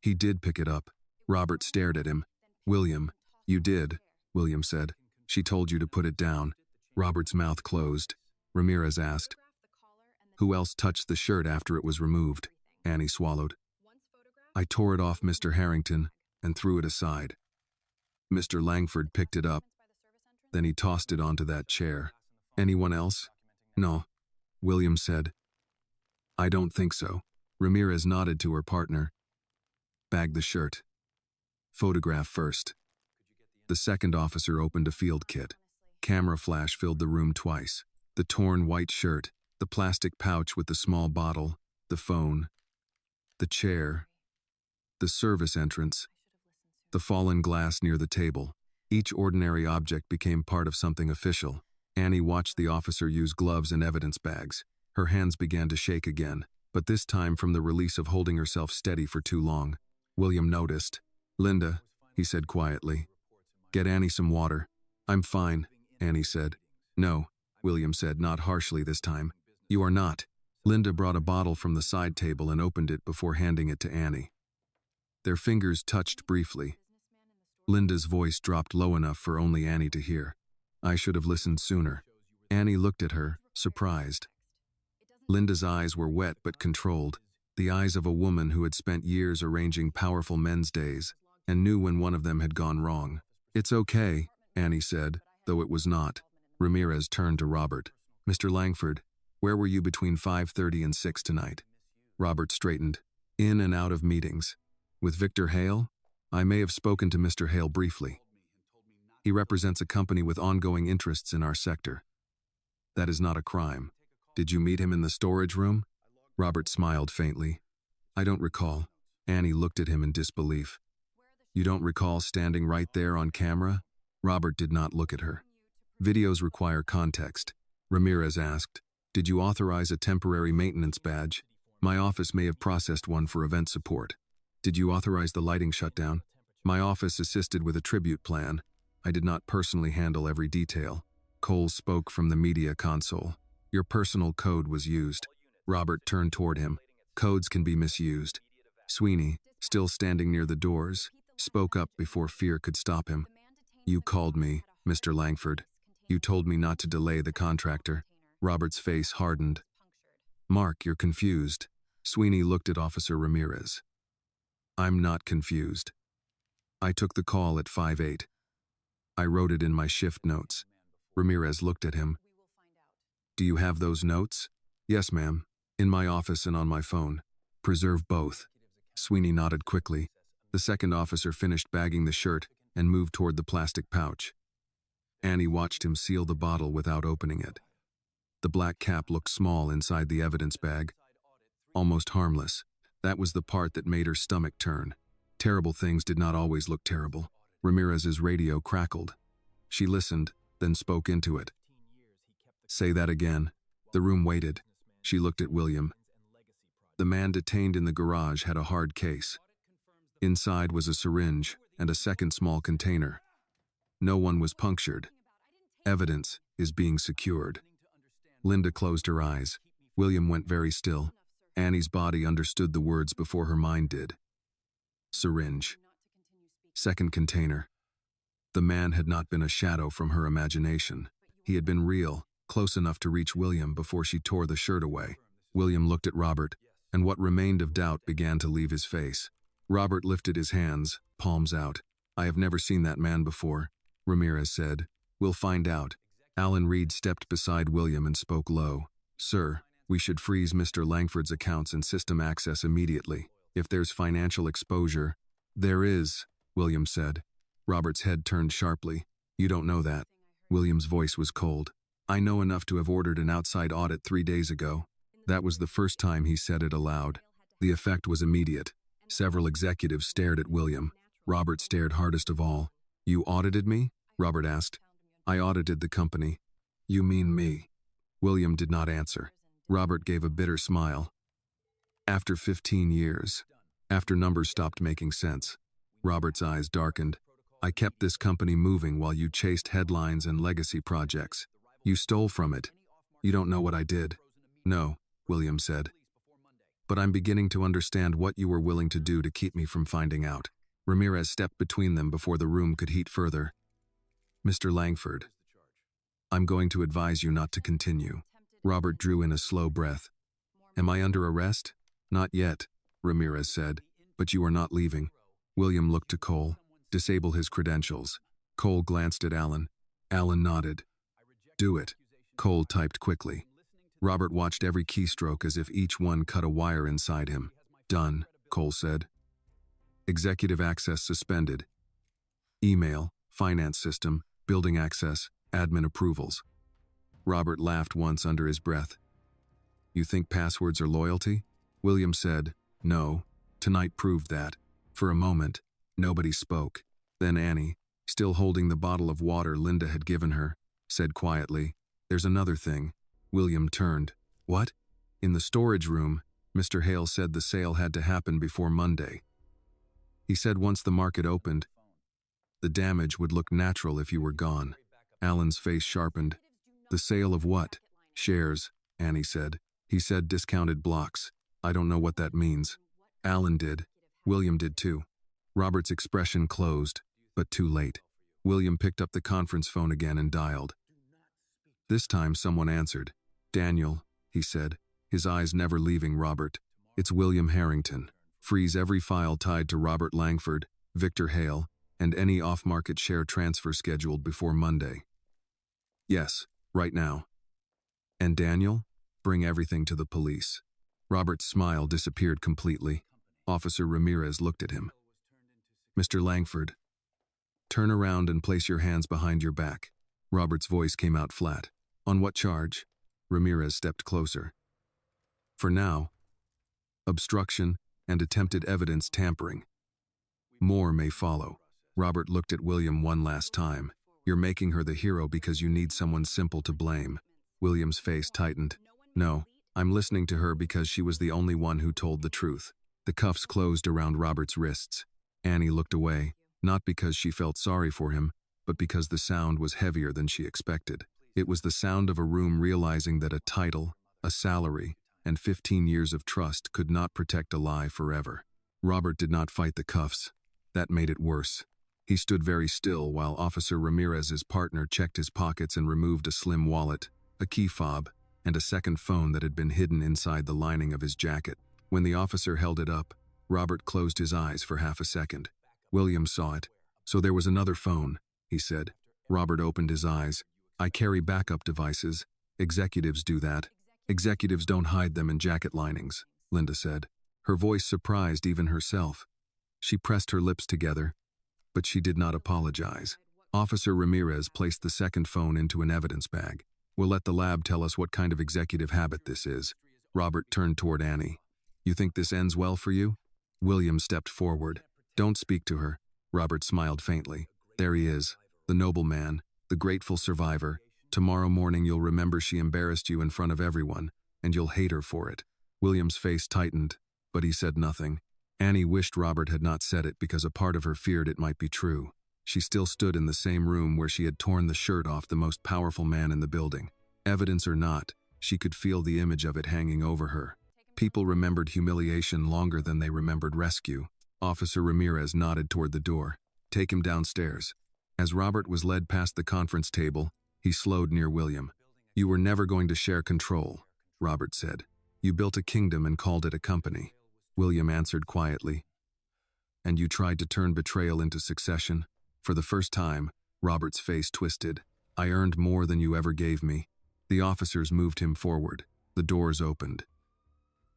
He did pick it up. Robert stared at him. William, you did, William said. She told you to put it down. Robert's mouth closed. Ramirez asked. Who else touched the shirt after it was removed? Annie swallowed. I tore it off Mr. Harrington and threw it aside. Mr. Langford picked it up. Then he tossed it onto that chair. Anyone else? No, William said. I don't think so. Ramirez nodded to her partner. Bag the shirt. Photograph first. The second officer opened a field kit. Camera flash filled the room twice. The torn white shirt, the plastic pouch with the small bottle, the phone, the chair, the service entrance, the fallen glass near the table. Each ordinary object became part of something official. Annie watched the officer use gloves and evidence bags. Her hands began to shake again, but this time from the release of holding herself steady for too long. William noticed. Linda, he said quietly. Get Annie some water. I'm fine, Annie said. No, William said, not harshly this time. You are not. Linda brought a bottle from the side table and opened it before handing it to Annie. Their fingers touched briefly. Linda's voice dropped low enough for only Annie to hear. I should have listened sooner. Annie looked at her, surprised. Linda's eyes were wet but controlled, the eyes of a woman who had spent years arranging powerful men's days and knew when one of them had gone wrong. It's okay, Annie said, though it was not. Ramirez turned to Robert. Mr. Langford, where were you between 5:30 and 6 tonight? Robert straightened. In and out of meetings. With Victor Hale? I may have spoken to Mr. Hale briefly. He represents a company with ongoing interests in our sector. That is not a crime. Did you meet him in the storage room? Robert smiled faintly. I don't recall. Annie looked at him in disbelief. You don't recall standing right there on camera? Robert did not look at her. Videos require context. Ramirez asked, did you authorize a temporary maintenance badge? My office may have processed one for event support. Did you authorize the lighting shutdown? My office assisted with a tribute plan. I did not personally handle every detail. Cole spoke from the media console. Your personal code was used. Robert turned toward him. Codes can be misused. Sweeney, still standing near the doors, spoke up before fear could stop him. You called me, Mr. Langford. You told me not to delay the contractor. Robert's face hardened. Mark, you're confused. Sweeney looked at Officer Ramirez. I'm not confused. I took the call at 5:08. I wrote it in my shift notes. Ramirez looked at him. Do you have those notes? Yes, ma'am. In my office and on my phone. Preserve both. Sweeney nodded quickly. The second officer finished bagging the shirt and moved toward the plastic pouch. Annie watched him seal the bottle without opening it. The black cap looked small inside the evidence bag. Almost harmless. That was the part that made her stomach turn. Terrible things did not always look terrible. Ramirez's radio crackled. She listened, then spoke into it. Say that again. The room waited. She looked at William. The man detained in the garage had a hard case. Inside was a syringe and a second small container. No one was punctured. Evidence is being secured. Linda closed her eyes. William went very still. Annie's body understood the words before her mind did. Syringe. Second container. The man had not been a shadow from her imagination. He had been real, close enough to reach William before she tore the shirt away. William looked at Robert, and what remained of doubt began to leave his face. Robert lifted his hands, palms out. "I have never seen that man before," Ramirez said. "We'll find out." Alan Reed stepped beside William and spoke low. "Sir, we should freeze Mr. Langford's accounts and system access immediately. If there's financial exposure—" "There is," William said. Robert's head turned sharply. "You don't know that." William's voice was cold. "I know enough to have ordered an outside audit 3 days ago." That was the first time he said it aloud. The effect was immediate. Several executives stared at William. Robert stared hardest of all. "You audited me?" Robert asked. "I audited the company." "You mean me?" William did not answer. Robert gave a bitter smile. "After 15 years. After numbers stopped making sense." Robert's eyes darkened. "I kept this company moving while you chased headlines and legacy projects. You stole from it. You don't know what I did." "No," William said. "But I'm beginning to understand what you were willing to do to keep me from finding out." Ramirez stepped between them before the room could heat further. "Mr. Langford, I'm going to advise you not to continue." Robert drew in a slow breath. "Am I under arrest?" "Not yet," Ramirez said, "but you are not leaving." William looked to Cole. "Disable his credentials." Cole glanced at Alan. Alan nodded. "Do it." Cole typed quickly. Robert watched every keystroke as if each one cut a wire inside him. "Done," Cole said. "Executive access suspended. Email, finance system, building access, admin approvals." Robert laughed once under his breath. "You think passwords are loyalty?" William said, "No. Tonight proved that." For a moment, nobody spoke. Then Annie, still holding the bottle of water Linda had given her, said quietly, "There's another thing." William turned. "What?" "In the storage room, Mr. Hale said the sale had to happen before Monday. He said once the market opened, the damage would look natural if you were gone." Alan's face sharpened. "The sale of what?" "Shares," Annie said. "He said discounted blocks. I don't know what that means." Alan did. William did too. Robert's expression closed, but too late. William picked up the conference phone again and dialed. This time someone answered. "Daniel," he said, his eyes never leaving Robert. "It's William Harrington. Freeze every file tied to Robert Langford, Victor Hale, and any off-market share transfer scheduled before Monday." "Yes, right now." "And Daniel, bring everything to the police." Robert's smile disappeared completely. Officer Ramirez looked at him. "Mr. Langford, turn around and place your hands behind your back." Robert's voice came out flat. "On what charge?" Ramirez stepped closer. "For now, obstruction and attempted evidence tampering. More may follow." Robert looked at William one last time. "You're making her the hero because you need someone simple to blame." William's face tightened. "No, I'm listening to her because she was the only one who told the truth." The cuffs closed around Robert's wrists. Annie looked away, not because she felt sorry for him, but because the sound was heavier than she expected. It was the sound of a room realizing that a title, a salary, and 15 years of trust could not protect a lie forever. Robert did not fight the cuffs. That made it worse. He stood very still while Officer Ramirez's partner checked his pockets and removed a slim wallet, a key fob, and a second phone that had been hidden inside the lining of his jacket. When the officer held it up, Robert closed his eyes for half a second. William saw it. "So there was another phone," he said. Robert opened his eyes. "I carry backup devices. Executives do that." "Executives don't hide them in jacket linings," Linda said. Her voice surprised even herself. She pressed her lips together, but she did not apologize. Officer Ramirez placed the second phone into an evidence bag. "We'll let the lab tell us what kind of executive habit this is." Robert turned toward Annie. "You think this ends well for you?" William stepped forward. "Don't speak to her." Robert smiled faintly. "There he is, the noble man, the grateful survivor. Tomorrow morning you'll remember she embarrassed you in front of everyone, and you'll hate her for it." William's face tightened, but he said nothing. Annie wished Robert had not said it because a part of her feared it might be true. She still stood in the same room where she had torn the shirt off the most powerful man in the building. Evidence or not, she could feel the image of it hanging over her. People remembered humiliation longer than they remembered rescue. Officer Ramirez nodded toward the door. "Take him downstairs." As Robert was led past the conference table, he slowed near William. You were never going to share control, Robert said. You built a kingdom and called it a company. William answered quietly. And you tried to turn betrayal into succession? For the first time, Robert's face twisted. I earned more than you ever gave me. The officers moved him forward. The doors opened.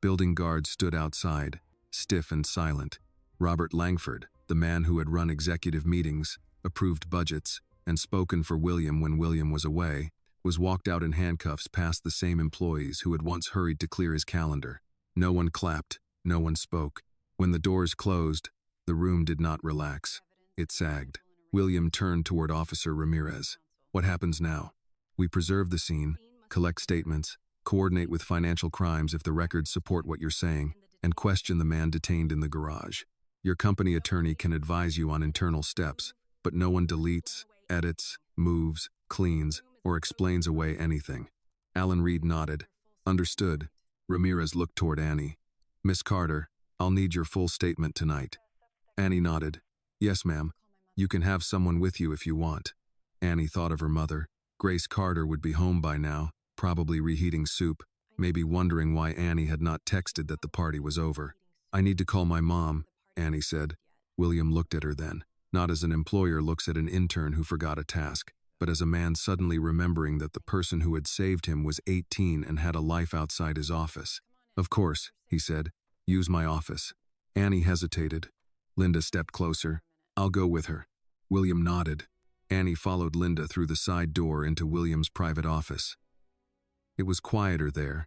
Building guards stood outside, stiff and silent. Robert Langford, the man who had run executive meetings, approved budgets, and spoken for William when William was away, was walked out in handcuffs past the same employees who had once hurried to clear his calendar. No one clapped, no one spoke. When the doors closed, the room did not relax. It sagged. William turned toward Officer Ramirez. What happens now? We preserve the scene, collect statements, coordinate with financial crimes if the records support what you're saying, and question the man detained in the garage. Your company attorney can advise you on internal steps, but no one deletes, edits, moves, cleans, or explains away anything. Alan Reed nodded. Understood. Ramirez looked toward Annie. Miss Carter, I'll need your full statement tonight. Annie nodded. Yes, ma'am. You can have someone with you if you want. Annie thought of her mother. Grace Carter would be home by now, probably reheating soup, maybe wondering why Annie had not texted that the party was over. I need to call my mom, Annie said. William looked at her then, not as an employer looks at an intern who forgot a task, but as a man suddenly remembering that the person who had saved him was 18 and had a life outside his office. Of course, he said. Use my office. Annie hesitated. Linda stepped closer. I'll go with her. William nodded. Annie followed Linda through the side door into William's private office. It was quieter there,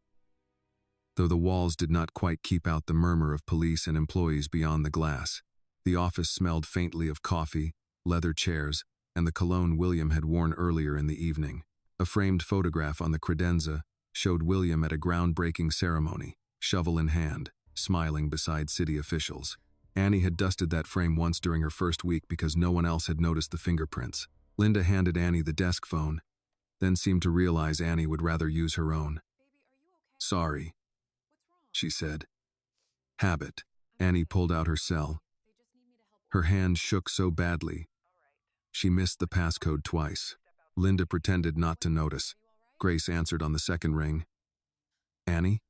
though the walls did not quite keep out the murmur of police and employees beyond the glass. The office smelled faintly of coffee, leather chairs, and the cologne William had worn earlier in the evening. A framed photograph on the credenza showed William at a groundbreaking ceremony, shovel in hand, smiling beside city officials. Annie had dusted that frame once during her first week because no one else had noticed the fingerprints. Linda handed Annie the desk phone, then seemed to realize Annie would rather use her own. Sorry, she said. Habit. Annie pulled out her cell. Her hand shook so badly, she missed the passcode twice. Linda pretended not to notice. Grace answered on the second ring. Annie?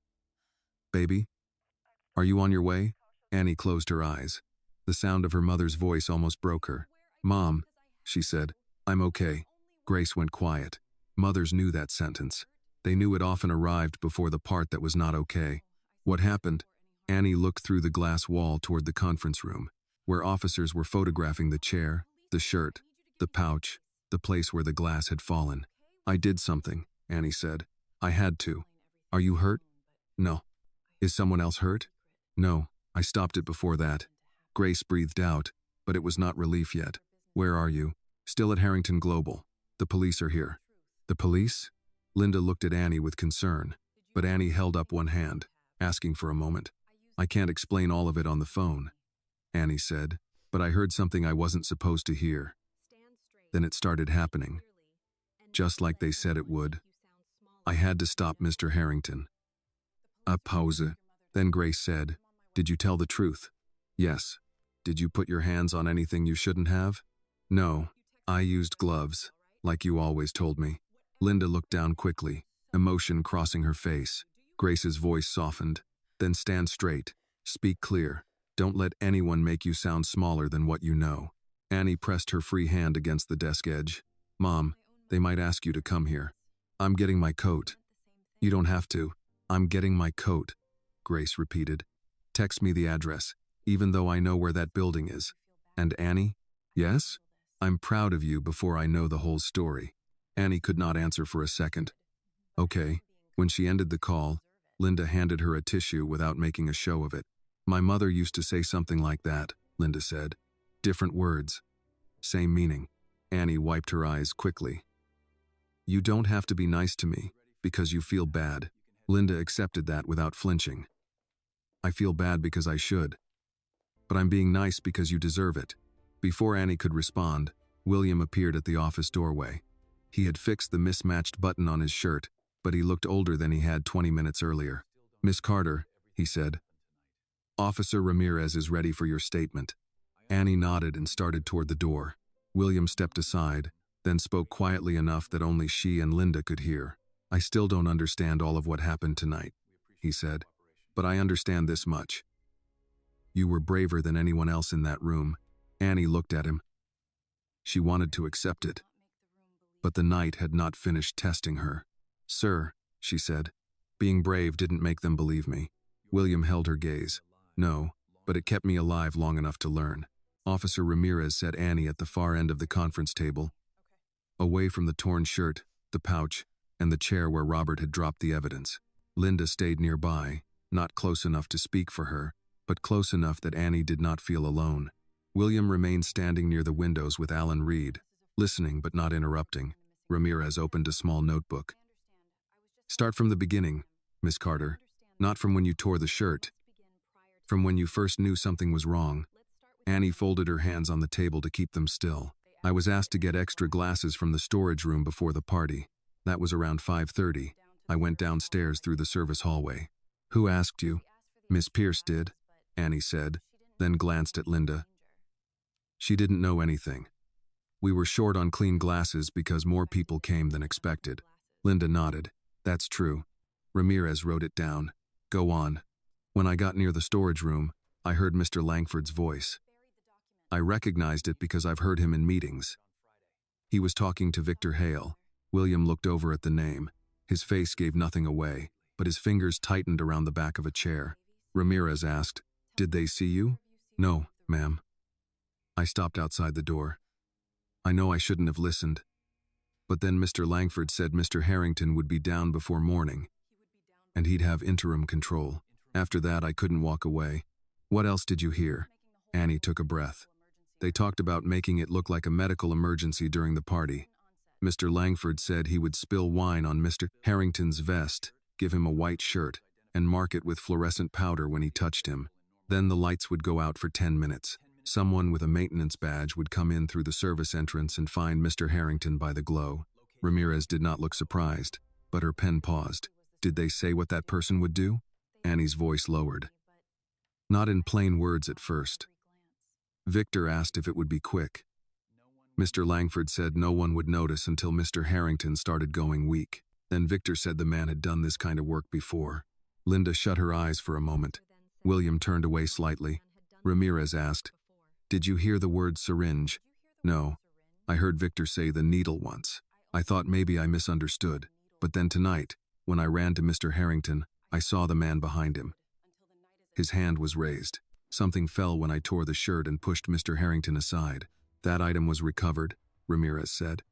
Baby? Are you on your way? Annie closed her eyes. The sound of her mother's voice almost broke her. Mom, she said, I'm okay. Grace went quiet. Mothers knew that sentence. They knew it often arrived before the part that was not okay. What happened? Annie looked through the glass wall toward the conference room, where officers were photographing the chair, the shirt, the pouch, the place where the glass had fallen. I did something, Annie said. I had to. Are you hurt? No. Is someone else hurt? No. I stopped it before that. Grace breathed out, but it was not relief yet. Where are you? Still at Harrington Global. The police are here. The police? Linda looked at Annie with concern, but Annie held up one hand, asking for a moment. I can't explain all of it on the phone, Annie said, but I heard something I wasn't supposed to hear. Then it started happening, just like they said it would. I had to stop Mr. Harrington. A pause. Then Grace said, Did you tell the truth? Yes. Did you put your hands on anything you shouldn't have? No. I used gloves, like you always told me. Linda looked down quickly, emotion crossing her face. Grace's voice softened. Then stand straight. Speak clear. Don't let anyone make you sound smaller than what you know. Annie pressed her free hand against the desk edge. Mom, they might ask you to come here. I'm getting my coat. You don't have to. I'm getting my coat, Grace repeated. Text me the address, even though I know where that building is. And Annie? Yes? I'm proud of you before I know the whole story. Annie could not answer for a second. Okay. When she ended the call, Linda handed her a tissue without making a show of it. My mother used to say something like that, Linda said. Different words. Same meaning. Annie wiped her eyes quickly. You don't have to be nice to me, because you feel bad. Linda accepted that without flinching. I feel bad because I should. But I'm being nice because you deserve it. Before Annie could respond, William appeared at the office doorway. He had fixed the mismatched button on his shirt, but he looked older than he had 20 minutes earlier. Miss Carter, he said. Officer Ramirez is ready for your statement. Annie nodded and started toward the door. William stepped aside, then spoke quietly enough that only she and Linda could hear. I still don't understand all of what happened tonight, he said, but I understand this much. You were braver than anyone else in that room. Annie looked at him. She wanted to accept it, but the night had not finished testing her. Sir, she said, being brave didn't make them believe me. William held her gaze. No, but it kept me alive long enough to learn. Officer Ramirez said Annie at the far end of the conference table, away from the torn shirt, the pouch, and the chair where Robert had dropped the evidence. Linda stayed nearby, not close enough to speak for her, but close enough that Annie did not feel alone. William remained standing near the windows with Alan Reed, listening but not interrupting. Ramirez opened a small notebook. Start from the beginning, Miss Carter, not from when you tore the shirt. From when you first knew something was wrong. Annie folded her hands on the table to keep them still. I was asked to get extra glasses from the storage room before the party. That was around 5:30. I went downstairs through the service hallway. Who asked you? Miss Pierce did, Annie said, then glanced at Linda. She didn't know anything. We were short on clean glasses because more people came than expected. Linda nodded. That's true. Ramirez wrote it down. Go on. When I got near the storage room, I heard Mr. Langford's voice. I recognized it because I've heard him in meetings. He was talking to Victor Hale. William looked over at the name. His face gave nothing away, but his fingers tightened around the back of a chair. Ramirez asked, Did they see you? No, ma'am. I stopped outside the door. I know I shouldn't have listened. But then Mr. Langford said Mr. Harrington would be down before morning, and he'd have interim control. After that, I couldn't walk away. What else did you hear? Annie took a breath. They talked about making it look like a medical emergency during the party. Mr. Langford said he would spill wine on Mr. Harrington's vest, give him a white shirt, and mark it with fluorescent powder when he touched him. Then the lights would go out for 10 minutes. Someone with a maintenance badge would come in through the service entrance and find Mr. Harrington by the glow. Ramirez did not look surprised, but her pen paused. Did they say what that person would do? Annie's voice lowered. Not in plain words at first. Victor asked if it would be quick. Mr. Langford said no one would notice until Mr. Harrington started going weak. Then Victor said the man had done this kind of work before. Linda shut her eyes for a moment. William turned away slightly. Ramirez asked, Did you hear the word syringe? No. I heard Victor say the needle once. I thought maybe I misunderstood. But then tonight, when I ran to Mr. Harrington, I saw the man behind him. His hand was raised. Something fell when I tore the shirt and pushed Mr. Harrington aside. That item was recovered, Ramirez said.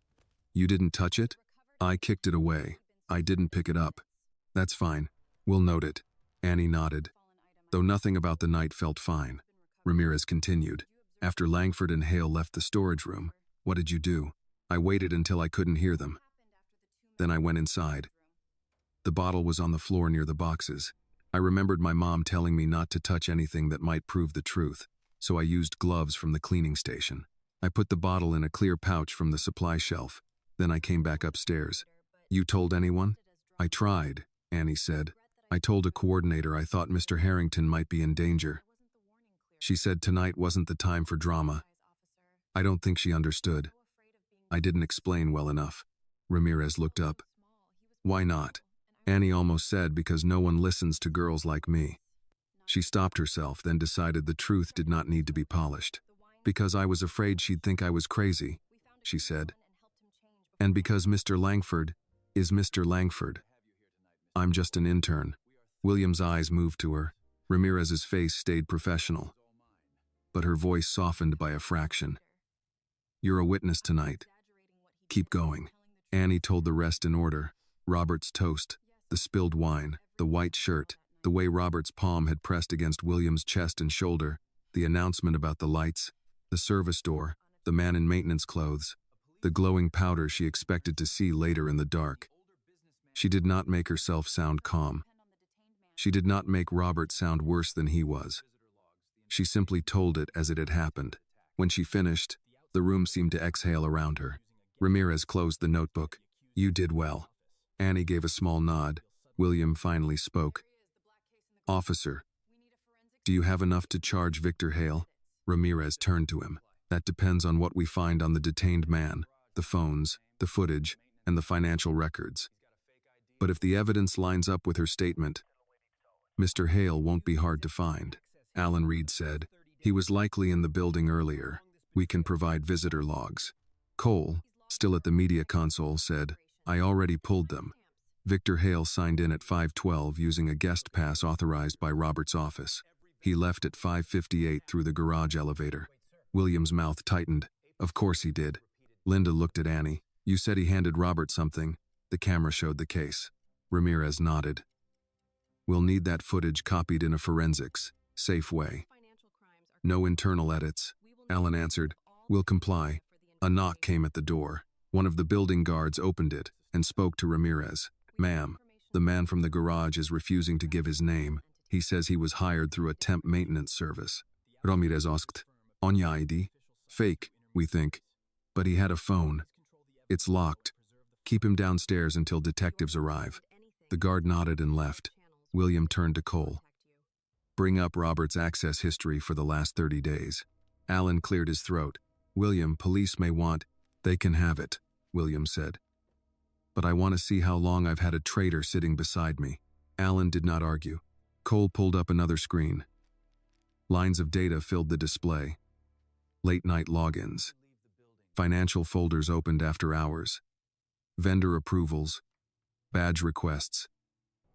You didn't touch it? I kicked it away. I didn't pick it up. That's fine. We'll note it. Annie nodded. Though nothing about the night felt fine. Ramirez continued. After Langford and Hale left the storage room, what did you do? I waited until I couldn't hear them. Then I went inside. The bottle was on the floor near the boxes. I remembered my mom telling me not to touch anything that might prove the truth, so I used gloves from the cleaning station. I put the bottle in a clear pouch from the supply shelf. Then I came back upstairs. You told anyone? I tried, Annie said. I told a coordinator I thought Mr. Harrington might be in danger. She said tonight wasn't the time for drama. I don't think she understood. I didn't explain well enough. Ramirez looked up. Why not? Annie almost said because no one listens to girls like me. She stopped herself, then decided the truth did not need to be polished. Because I was afraid she'd think I was crazy, she said. And because Mr. Langford is Mr. Langford. I'm just an intern. William's eyes moved to her. Ramirez's face stayed professional, but her voice softened by a fraction. You're a witness tonight. Keep going. Annie told the rest in order. Robert's toast, the spilled wine, the white shirt, the way Robert's palm had pressed against William's chest and shoulder, the announcement about the lights, the service door, the man in maintenance clothes, the glowing powder she expected to see later in the dark. She did not make herself sound calm. She did not make Robert sound worse than he was. She simply told it as it had happened. When she finished, the room seemed to exhale around her. Ramirez closed the notebook. You did well. Annie gave a small nod. William finally spoke. Officer, do you have enough to charge Victor Hale? Ramirez turned to him. That depends on what we find on the detained man, the phones, the footage, and the financial records. But if the evidence lines up with her statement, Mr. Hale won't be hard to find, Alan Reed said. He was likely in the building earlier. We can provide visitor logs. Cole, still at the media console, said, I already pulled them. Victor Hale signed in at 5:12 using a guest pass authorized by Robert's office. He left at 5:58 through the garage elevator. William's mouth tightened. Of course he did. Linda looked at Annie. You said he handed Robert something. The camera showed the case. Ramirez nodded. We'll need that footage copied in a forensics, safe way. No internal edits, Alan answered. We'll comply. A knock came at the door. One of the building guards opened it and spoke to Ramirez. Ma'am, the man from the garage is refusing to give his name. He says he was hired through a temp maintenance service. Ramirez asked, Onya ID? Fake, we think. But he had a phone. It's locked. Keep him downstairs until detectives arrive. The guard nodded and left. William turned to Cole. Bring up Robert's access history for the last 30 days. Alan cleared his throat. William, police may want. They can have it, William said. But I want to see how long I've had a traitor sitting beside me. Alan did not argue. Cole pulled up another screen. Lines of data filled the display. Late-night logins. Financial folders opened after hours. Vendor approvals. Badge requests.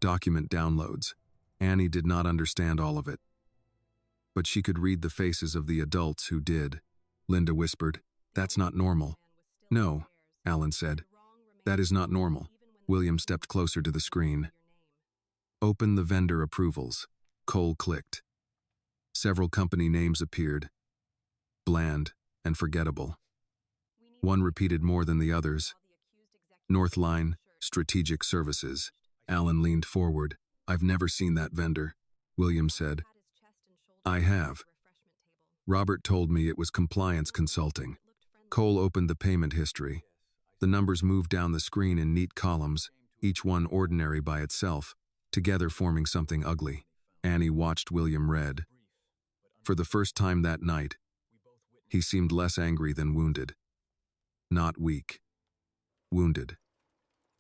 Document downloads. Annie did not understand all of it. But she could read the faces of the adults who did. Linda whispered, That's not normal. No, Alan said. That is not normal. William stepped closer to the screen. Open the vendor approvals. Cole clicked. Several company names appeared. Bland and forgettable. One repeated more than the others. Northline, Strategic Services. Alan leaned forward. I've never seen that vendor, William said. I have. Robert told me it was compliance consulting. Cole opened the payment history. The numbers moved down the screen in neat columns, each one ordinary by itself, together forming something ugly. Annie watched William read. For the first time that night, he seemed less angry than wounded. Not weak. Wounded.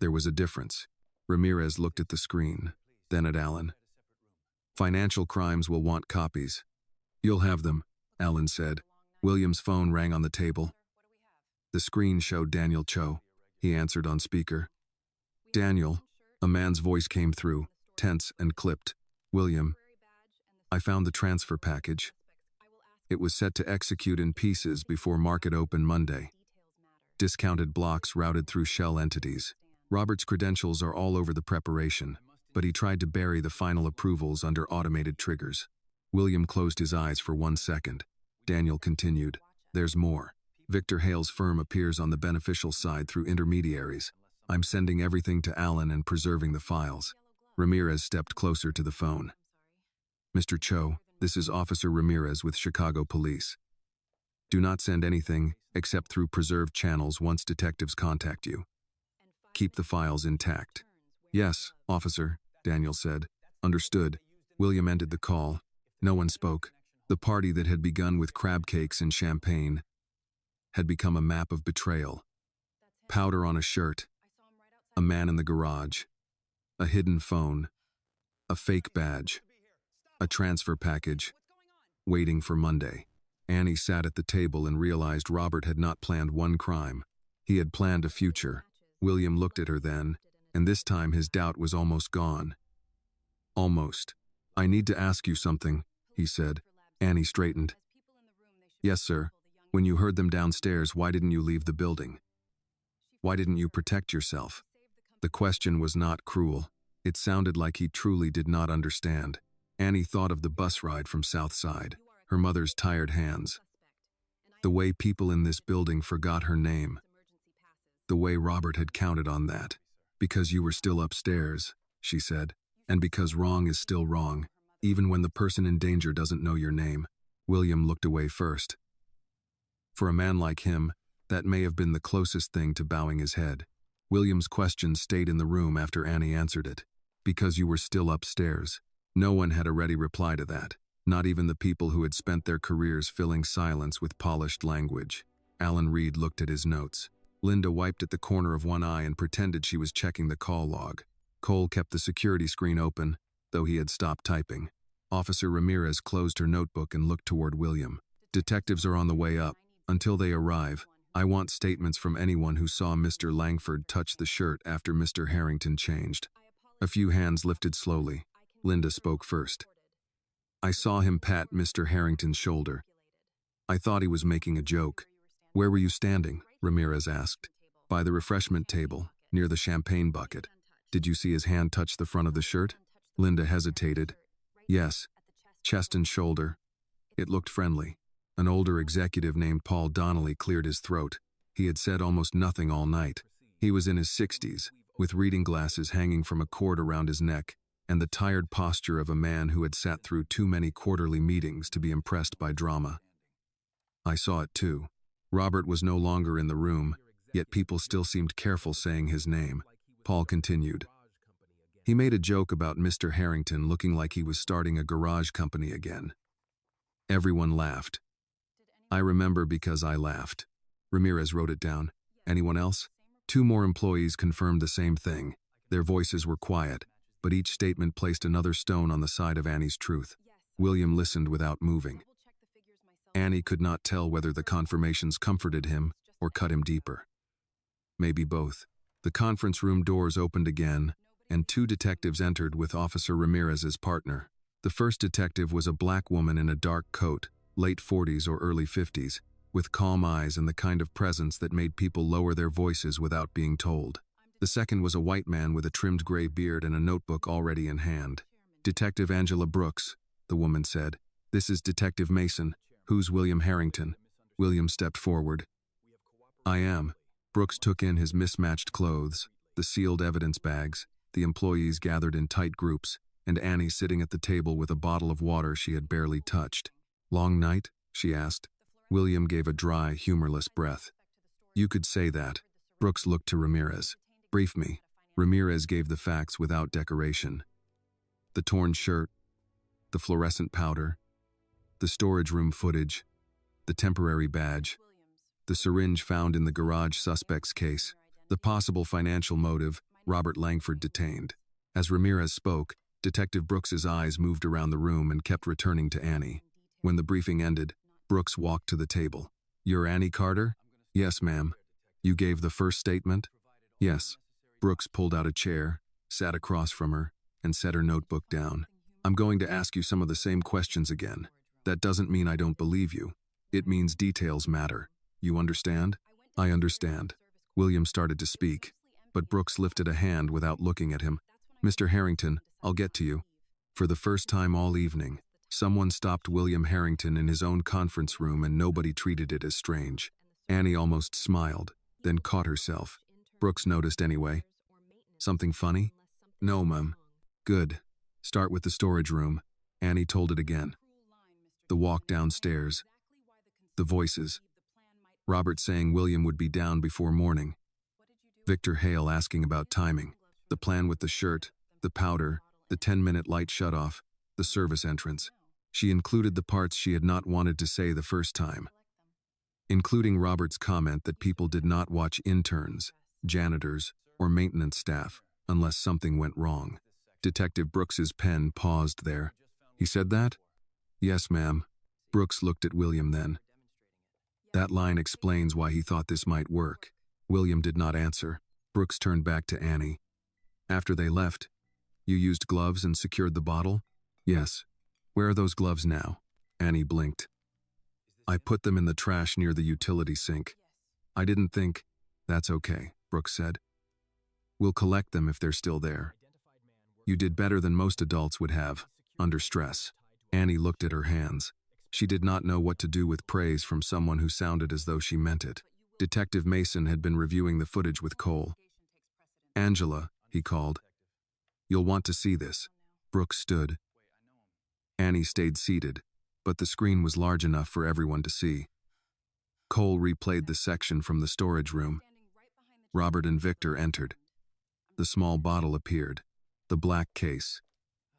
There was a difference. Ramirez looked at the screen, then at Alan. Financial crimes will want copies. You'll have them, Alan said. William's phone rang on the table. The screen showed Daniel Cho. He answered on speaker. Daniel, a man's voice came through, tense and clipped. William, I found the transfer package. It was set to execute in pieces before market open Monday. Discounted blocks routed through shell entities. Robert's credentials are all over the preparation, but he tried to bury the final approvals under automated triggers. William closed his eyes for 1 second. Daniel continued, There's more. Victor Hale's firm appears on the beneficial side through intermediaries. I'm sending everything to Alan and preserving the files. Ramirez stepped closer to the phone. Mr. Cho, this is Officer Ramirez with Chicago Police. Do not send anything except through preserved channels once detectives contact you. Keep the files intact. Yes, officer, Daniel said. Understood. William ended the call. No one spoke. The party that had begun with crab cakes and champagne had become a map of betrayal. Powder on a shirt, a man in the garage, a hidden phone, a fake badge, a transfer package, waiting for Monday. Annie sat at the table and realized Robert had not planned one crime. He had planned a future. William looked at her then, and this time his doubt was almost gone. Almost. I need to ask you something, he said. Annie straightened. Yes, sir. When you heard them downstairs, why didn't you leave the building? Why didn't you protect yourself? The question was not cruel. It sounded like he truly did not understand. Annie thought of the bus ride from South Side, her mother's tired hands. The way people in this building forgot her name. The way Robert had counted on that. Because you were still upstairs, she said, and because wrong is still wrong, even when the person in danger doesn't know your name. William looked away first. For a man like him, that may have been the closest thing to bowing his head. William's question stayed in the room after Annie answered it. Because you were still upstairs. No one had a ready reply to that, not even the people who had spent their careers filling silence with polished language. Alan Reed looked at his notes. Linda wiped at the corner of one eye and pretended she was checking the call log. Cole kept the security screen open, though he had stopped typing. Officer Ramirez closed her notebook and looked toward William. Detectives are on the way up. Until they arrive, I want statements from anyone who saw Mr. Langford touch the shirt after Mr. Harrington changed. A few hands lifted slowly. Linda spoke first. I saw him pat Mr. Harrington's shoulder. I thought he was making a joke. Where were you standing? Ramirez asked. By the refreshment table, near the champagne bucket. Did you see his hand touch the front of the shirt? Linda hesitated. Yes. Chest and shoulder. It looked friendly. An older executive named Paul Donnelly cleared his throat. He had said almost nothing all night. He was in his 60s, with reading glasses hanging from a cord around his neck, and the tired posture of a man who had sat through too many quarterly meetings to be impressed by drama. I saw it too. Robert was no longer in the room, yet people still seemed careful saying his name. Paul continued. He made a joke about Mr. Harrington looking like he was starting a garage company again. Everyone laughed. I remember because I laughed. Ramirez wrote it down. Anyone else? 2 more employees confirmed the same thing. Their voices were quiet, but each statement placed another stone on the side of Annie's truth. William listened without moving. Annie could not tell whether the confirmations comforted him or cut him deeper. Maybe both. The conference room doors opened again, and 2 detectives entered with Officer Ramirez as partner. The first detective was a black woman in a dark coat, late 40s or early 50s, with calm eyes and the kind of presence that made people lower their voices without being told. The second was a white man with a trimmed gray beard and a notebook already in hand. Detective Angela Brooks, the woman said. This is Detective Mason. Who's William Harrington? William stepped forward. I am. Brooks took in his mismatched clothes, the sealed evidence bags, the employees gathered in tight groups, and Annie sitting at the table with a bottle of water she had barely touched. Long night? She asked. William gave a dry, humorless breath. You could say that. Brooks looked to Ramirez. Brief me. Ramirez gave the facts without decoration. The torn shirt, the fluorescent powder, the storage room footage, the temporary badge, the syringe found in the garage suspect's case, the possible financial motive, Robert Langford detained. As Ramirez spoke, Detective Brooks's eyes moved around the room and kept returning to Annie. When the briefing ended, Brooks walked to the table. You're Annie Carter? Yes, ma'am. You gave the first statement? Yes. Brooks pulled out a chair, sat across from her, and set her notebook down. I'm going to ask you some of the same questions again. That doesn't mean I don't believe you. It means details matter. You understand? I understand. William started to speak, but Brooks lifted a hand without looking at him. Mr. Harrington, I'll get to you. For the first time all evening, someone stopped William Harrington in his own conference room and nobody treated it as strange. Annie almost smiled, then caught herself. Brooks noticed anyway. Something funny? No, Mum. Good. Start with the storage room. Annie told it again. The walk downstairs. The voices. Robert saying William would be down before morning. Victor Hale asking about timing. The plan with the shirt, the powder, the 10-minute light shutoff, the service entrance. She included the parts she had not wanted to say the first time, including Robert's comment that people did not watch interns, janitors, or maintenance staff unless something went wrong. Detective Brooks's pen paused there. He said that? Yes, ma'am. Brooks looked at William then. That line explains why he thought this might work. William did not answer. Brooks turned back to Annie. After they left, you used gloves and secured the bottle? Yes. Where are those gloves now? Annie blinked. I put them in the trash near the utility sink. I didn't think. That's okay, Brooks said. We'll collect them if they're still there. You did better than most adults would have, under stress. Annie looked at her hands. She did not know what to do with praise from someone who sounded as though she meant it. Detective Mason had been reviewing the footage with Cole. Angela, he called. You'll want to see this. Brooks stood. Annie stayed seated, but the screen was large enough for everyone to see. Cole replayed the section from the storage room. Robert and Victor entered. The small bottle appeared. The black case.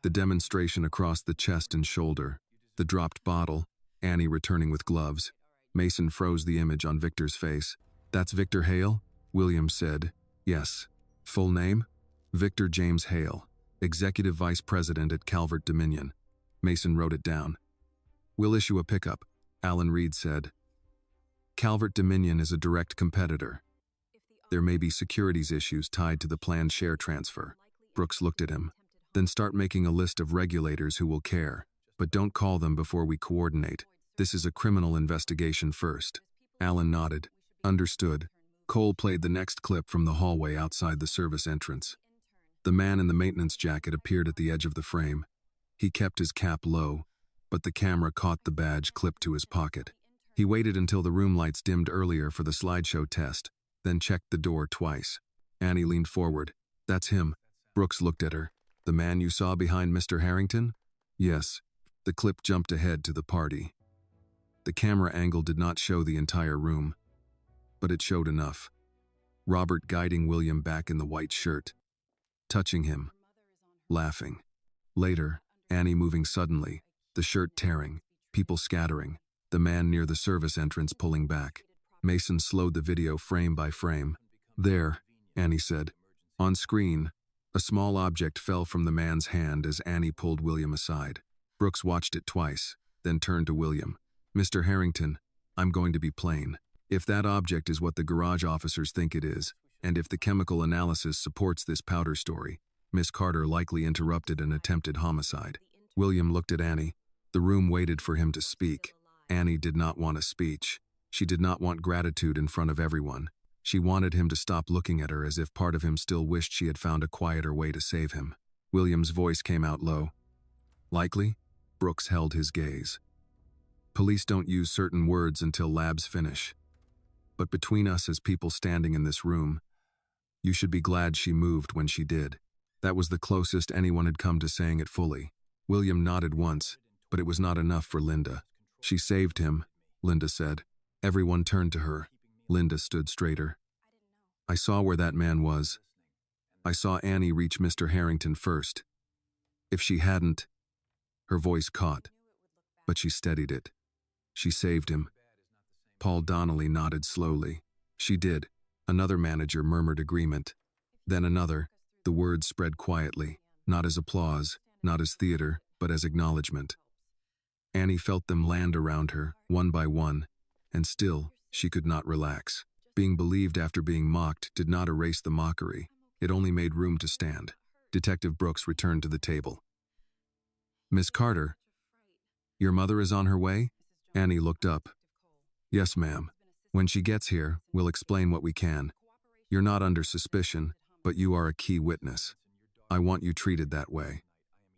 The demonstration across the chest and shoulder. The dropped bottle. Annie returning with gloves. Mason froze the image on Victor's face. That's Victor Hale? William said. Yes. Full name? Victor James Hale, Executive Vice President at Calvert Dominion. Mason wrote it down. We'll issue a pickup, Alan Reed said. Calvert Dominion is a direct competitor. There may be securities issues tied to the planned share transfer. Brooks looked at him. Then start making a list of regulators who will care, but don't call them before we coordinate. This is a criminal investigation first. Alan nodded. Understood. Cole played the next clip from the hallway outside the service entrance. The man in the maintenance jacket appeared at the edge of the frame. He kept his cap low, but the camera caught the badge clipped to his pocket. He waited until the room lights dimmed earlier for the slideshow test, then checked the door twice. Annie leaned forward. That's him. Brooks looked at her. The man you saw behind Mr. Harrington? Yes. The clip jumped ahead to the party. The camera angle did not show the entire room, but it showed enough. Robert guiding William back in the white shirt, touching him, laughing. Later, Annie moving suddenly, the shirt tearing, people scattering, the man near the service entrance pulling back. Mason slowed the video frame by frame. There, Annie said. On screen, a small object fell from the man's hand as Annie pulled William aside. Brooks watched it twice, then turned to William. Mr. Harrington, I'm going to be plain. If that object is what the garage officers think it is, and if the chemical analysis supports this powder story, Miss Carter likely interrupted an attempted homicide. William looked at Annie. The room waited for him to speak. Annie did not want a speech. She did not want gratitude in front of everyone. She wanted him to stop looking at her as if part of him still wished she had found a quieter way to save him. William's voice came out low. Likely? Brooks held his gaze. Police don't use certain words until labs finish. But between us as people standing in this room, you should be glad she moved when she did. That was the closest anyone had come to saying it fully. William nodded once, but it was not enough for Linda. She saved him, Linda said. Everyone turned to her. Linda stood straighter. I saw where that man was. I saw Annie reach Mr. Harrington first. If she hadn't, her voice caught, but she steadied it. She saved him. Paul Donnelly nodded slowly. She did. Another manager murmured agreement. Then another. The words spread quietly, not as applause, not as theater, but as acknowledgement. Annie felt them land around her, one by one, and still, she could not relax. Being believed after being mocked did not erase the mockery. It only made room to stand. Detective Brooks returned to the table. Miss Carter, your mother is on her way? Annie looked up. Yes, ma'am. When she gets here, we'll explain what we can. You're not under suspicion, but you are a key witness. I want you treated that way.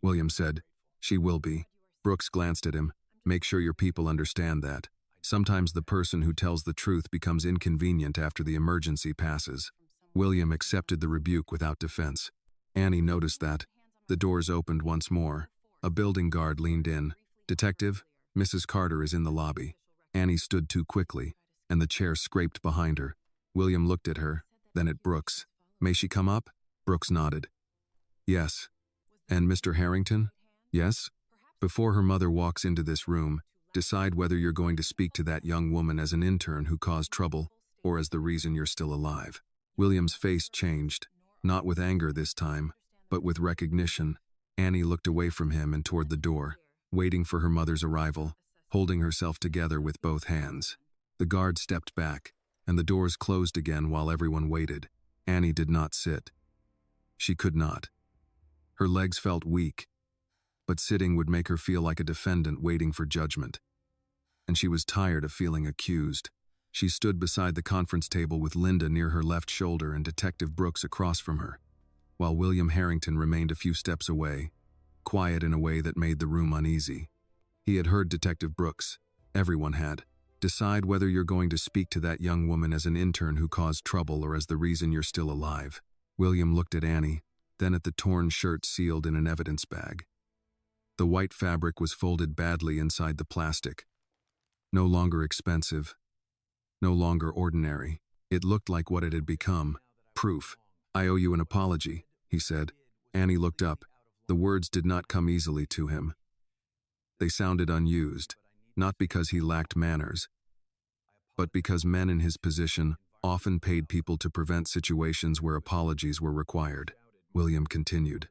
William said, She will be. Brooks glanced at him. Make sure your people understand that. Sometimes the person who tells the truth becomes inconvenient after the emergency passes. William accepted the rebuke without defense. Annie noticed that. The doors opened once more. A building guard leaned in. Detective, Mrs. Carter is in the lobby. Annie stood too quickly, and the chair scraped behind her. William looked at her, then at Brooks. May she come up? Brooks nodded. Yes. And Mr. Harrington? Yes? Before her mother walks into this room, decide whether you're going to speak to that young woman as an intern who caused trouble, or as the reason you're still alive. William's face changed, not with anger this time, but with recognition. Annie looked away from him and toward the door, waiting for her mother's arrival, holding herself together with both hands. The guard stepped back, and the doors closed again while everyone waited. Annie did not sit. She could not. Her legs felt weak, but sitting would make her feel like a defendant waiting for judgment. And she was tired of feeling accused. She stood beside the conference table with Linda near her left shoulder and Detective Brooks across from her, while William Harrington remained a few steps away, quiet in a way that made the room uneasy. He had heard Detective Brooks. Everyone had. Decide whether you're going to speak to that young woman as an intern who caused trouble or as the reason you're still alive. William looked at Annie, then at the torn shirt sealed in an evidence bag. The white fabric was folded badly inside the plastic. No longer expensive. No longer ordinary. It looked like what it had become. Proof. I owe you an apology, he said. Annie looked up. The words did not come easily to him. They sounded unused, not because he lacked manners, but because men in his position often paid people to prevent situations where apologies were required. William continued.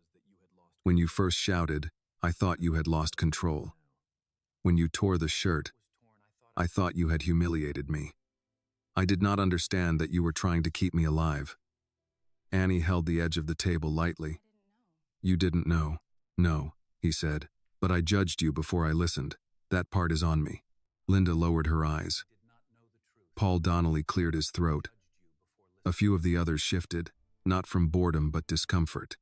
When you first shouted, I thought you had lost control. When you tore the shirt, I thought you had humiliated me. I did not understand that you were trying to keep me alive. Annie held the edge of the table lightly. You didn't know. No, he said, but I judged you before I listened. That part is on me. Linda lowered her eyes. Paul Donnelly cleared his throat. A few of the others shifted, not from boredom but discomfort.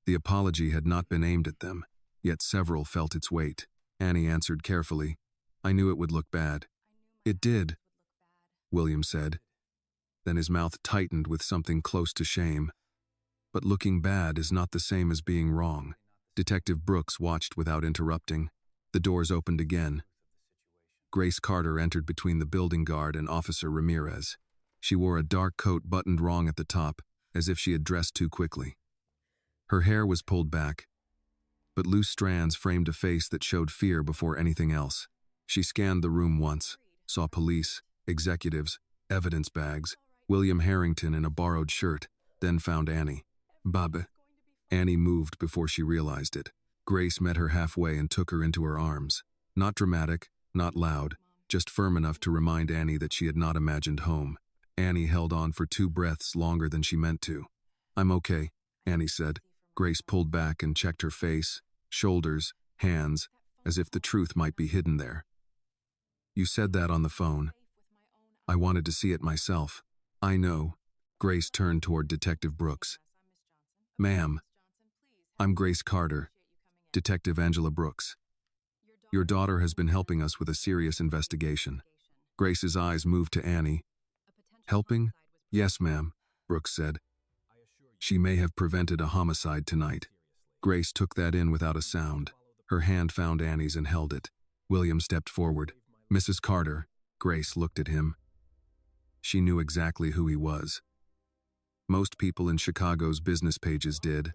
The apology had not been aimed at them, yet several felt its weight. Annie answered carefully, I knew it would look bad. It did, William said. Then his mouth tightened with something close to shame. But looking bad is not the same as being wrong. Detective Brooks watched without interrupting. The doors opened again. Grace Carter entered between the building guard and Officer Ramirez. She wore a dark coat buttoned wrong at the top, as if she had dressed too quickly. Her hair was pulled back, but loose strands framed a face that showed fear before anything else. She scanned the room once, saw police, executives, evidence bags, William Harrington in a borrowed shirt, then found Annie. Baba. Annie moved before she realized it. Grace met her halfway and took her into her arms. Not dramatic, not loud, just firm enough to remind Annie that she had not imagined home. Annie held on for 2 breaths longer than she meant to. I'm okay, Annie said. Grace pulled back and checked her face, shoulders, hands, as if the truth might be hidden there. You said that on the phone. I wanted to see it myself. I know. Grace turned toward Detective Brooks. Ma'am, I'm Grace Carter, Detective Angela Brooks. Your daughter has been helping us with a serious investigation. Grace's eyes moved to Annie. Helping? Yes, ma'am, Brooks said. She may have prevented a homicide tonight. Grace took that in without a sound. Her hand found Annie's and held it. William stepped forward. Mrs. Carter. Grace looked at him. She knew exactly who he was. Most people in Chicago's business pages did,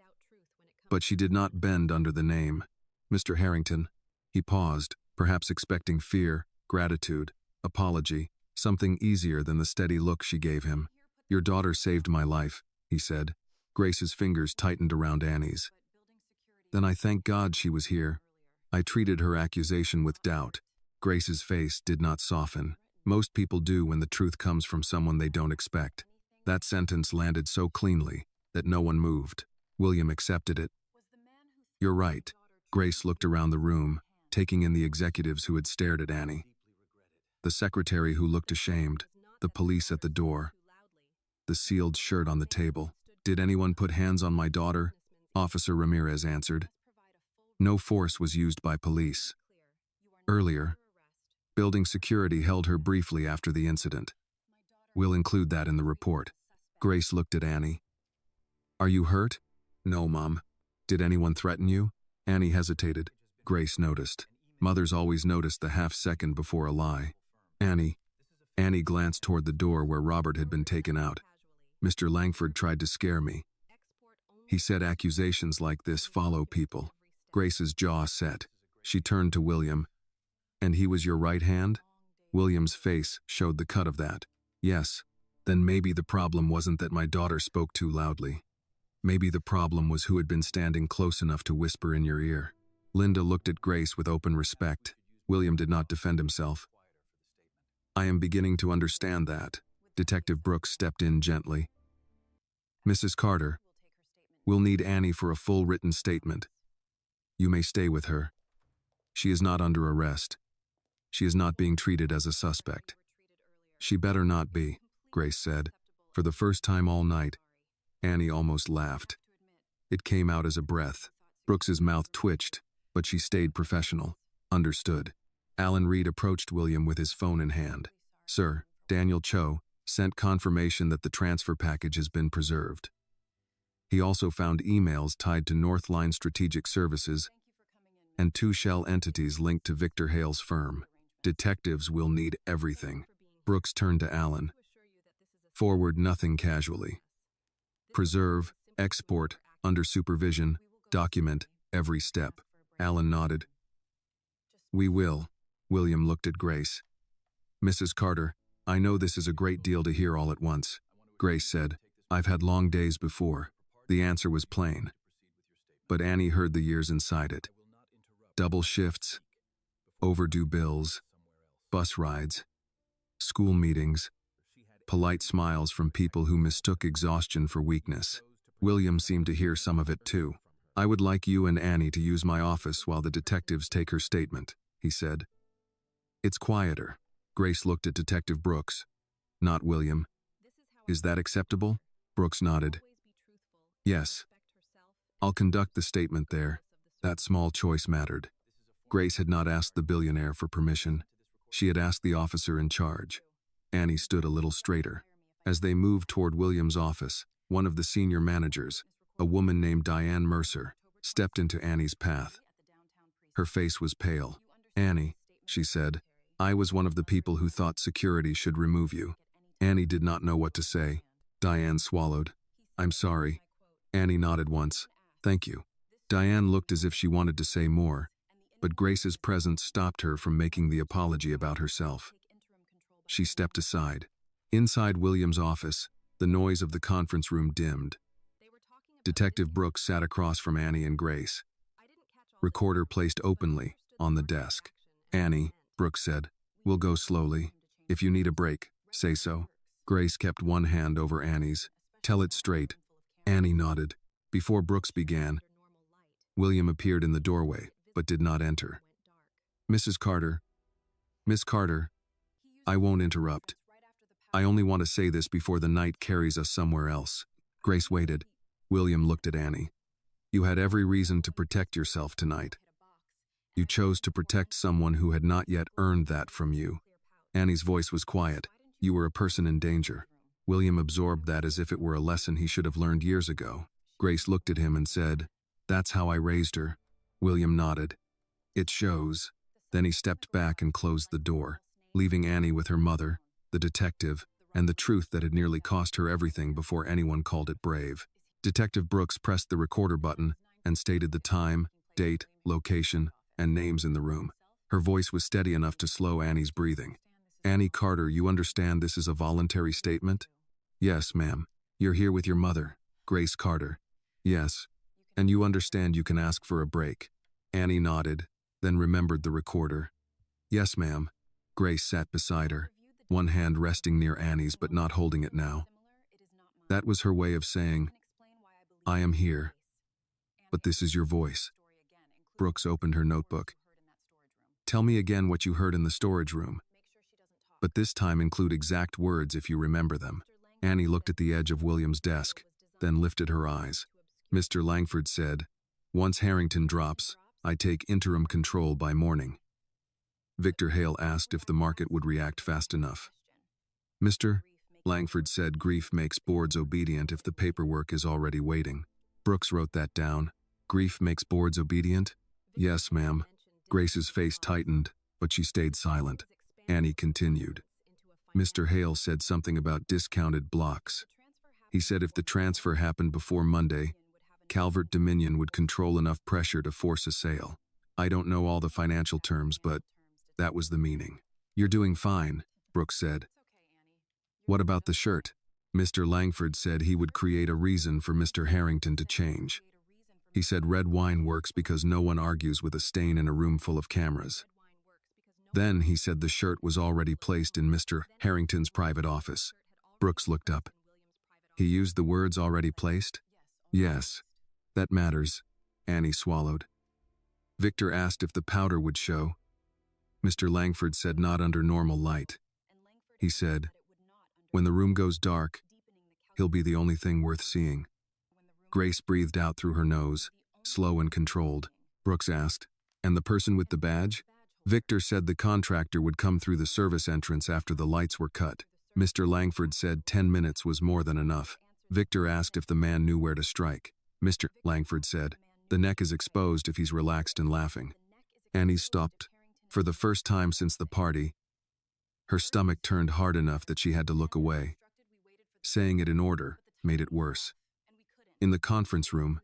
but she did not bend under the name. Mr. Harrington. He paused, perhaps expecting fear, gratitude, apology, something easier than the steady look she gave him. Your daughter saved my life, he said. Grace's fingers tightened around Annie's. Then I thank God she was here. I treated her accusation with doubt. Grace's face did not soften. Most people do when the truth comes from someone they don't expect. That sentence landed so cleanly that no one moved. William accepted it. You're right. Grace looked around the room, taking in the executives who had stared at Annie. The secretary who looked ashamed, the police at the door, the sealed shirt on the table. Did anyone put hands on my daughter? Officer Ramirez answered. No force was used by police. Earlier, building security held her briefly after the incident. We'll include that in the report. Grace looked at Annie. Are you hurt? No, Mom. Did anyone threaten you? Annie hesitated. Grace noticed. Mothers always noticed the half-second before a lie. Annie glanced toward the door where Robert had been taken out. Mr. Langford tried to scare me. He said accusations like this follow people. Grace's jaw set. She turned to William. And he was your right hand? William's face showed the cut of that. Yes. Then maybe the problem wasn't that my daughter spoke too loudly. Maybe the problem was who had been standing close enough to whisper in your ear. Linda looked at Grace with open respect. William did not defend himself. I am beginning to understand that. Detective Brooks stepped in gently. Mrs. Carter, we'll need Annie for a full written statement. You may stay with her. She is not under arrest. She is not being treated as a suspect. She better not be, Grace said. For the first time all night, Annie almost laughed. It came out as a breath. Brooks's mouth twitched, but she stayed professional. Understood. Alan Reed approached William with his phone in hand. Sir, Daniel Cho sent confirmation that the transfer package has been preserved. He also found emails tied to Northline Strategic Services and 2 shell entities linked to Victor Hale's firm. Detectives will need everything. Brooks turned to Alan. Forward nothing casually. Preserve, export, under supervision, document, every step. Alan nodded. We will. William looked at Grace. Mrs. Carter, I know this is a great deal to hear all at once. Grace said, I've had long days before. The answer was plain, but Annie heard the years inside it. Double shifts, overdue bills, bus rides, school meetings, polite smiles from people who mistook exhaustion for weakness. William seemed to hear some of it too. "I would like you and Annie to use my office while the detectives take her statement," he said. "It's quieter." Grace looked at Detective Brooks, not William. "Is that acceptable?" Brooks nodded. "Yes. I'll conduct the statement there." That small choice mattered. Grace had not asked the billionaire for permission. She had asked the officer in charge. Annie stood a little straighter. As they moved toward William's office, one of the senior managers, a woman named Diane Mercer, stepped into Annie's path. Her face was pale. "Annie," she said, "I was one of the people who thought security should remove you." Annie did not know what to say. Diane swallowed. "I'm sorry." Annie nodded once. "Thank you." Diane looked as if she wanted to say more, but Grace's presence stopped her from making the apology about herself. She stepped aside. Inside William's office, the noise of the conference room dimmed. Detective Brooks sat across from Annie and Grace. Recorder placed openly on the desk. "Annie," Brooks said, "we'll go slowly. If you need a break, say so." Grace kept one hand over Annie's. "Tell it straight." Annie nodded. Before Brooks began, William appeared in the doorway, but did not enter. "Mrs. Carter, Miss Carter, I won't interrupt. I only want to say this before the night carries us somewhere else." Grace waited. William looked at Annie. "You had every reason to protect yourself tonight. You chose to protect someone who had not yet earned that from you." Annie's voice was quiet. "You were a person in danger." William absorbed that as if it were a lesson he should have learned years ago. Grace looked at him and said, "That's how I raised her." William nodded. "It shows." Then he stepped back and closed the door, leaving Annie with her mother, the detective, and the truth that had nearly cost her everything before anyone called it brave. Detective Brooks pressed the recorder button and stated the time, date, location, and names in the room. Her voice was steady enough to slow Annie's breathing. "Annie Carter, you understand this is a voluntary statement?" "Yes, ma'am." "You're here with your mother, Grace Carter?" "Yes." "And you understand you can ask for a break?" Annie nodded, then remembered the recorder. "Yes, ma'am." Grace sat beside her, one hand resting near Annie's but not holding it now. That was her way of saying, "I am here, but this is your voice." Brooks opened her notebook. "Tell me again what you heard in the storage room, but this time include exact words if you remember them." Annie looked at the edge of William's desk, then lifted her eyes. Mr. Langford said, "Once Harrington drops, I take interim control by morning." Victor Hale asked if the market would react fast enough. "Mr. Langford said grief makes boards obedient if the paperwork is already waiting." Brooks wrote that down. "Grief makes boards obedient?" "Yes, ma'am." Grace's face tightened, but she stayed silent. Annie continued. "Mr. Hale said something about discounted blocks. He said if the transfer happened before Monday, Calvert Dominion would control enough pressure to force a sale. I don't know all the financial terms, but that was the meaning." "You're doing fine," Brooks said. "What about the shirt?" Mr. Langford said he would create a reason for Mr. Harrington to change. He said red wine works because no one argues with a stain in a room full of cameras. Then he said the shirt was already placed in Mr. Harrington's private office. Brooks looked up. "He used the words already placed?" "Yes. That matters." Annie swallowed. Victor asked if the powder would show. Mr. Langford said not under normal light. He said, "When the room goes dark, he'll be the only thing worth seeing." Grace breathed out through her nose, slow and controlled. Brooks asked, "And the person with the badge?" Victor said the contractor would come through the service entrance after the lights were cut. Mr. Langford said 10 minutes was more than enough. Victor asked if the man knew where to strike. Mr. Langford said, "The neck is exposed if he's relaxed and laughing." Annie stopped. For the first time since the party, her stomach turned hard enough that she had to look away. Saying it in order made it worse. In the conference room,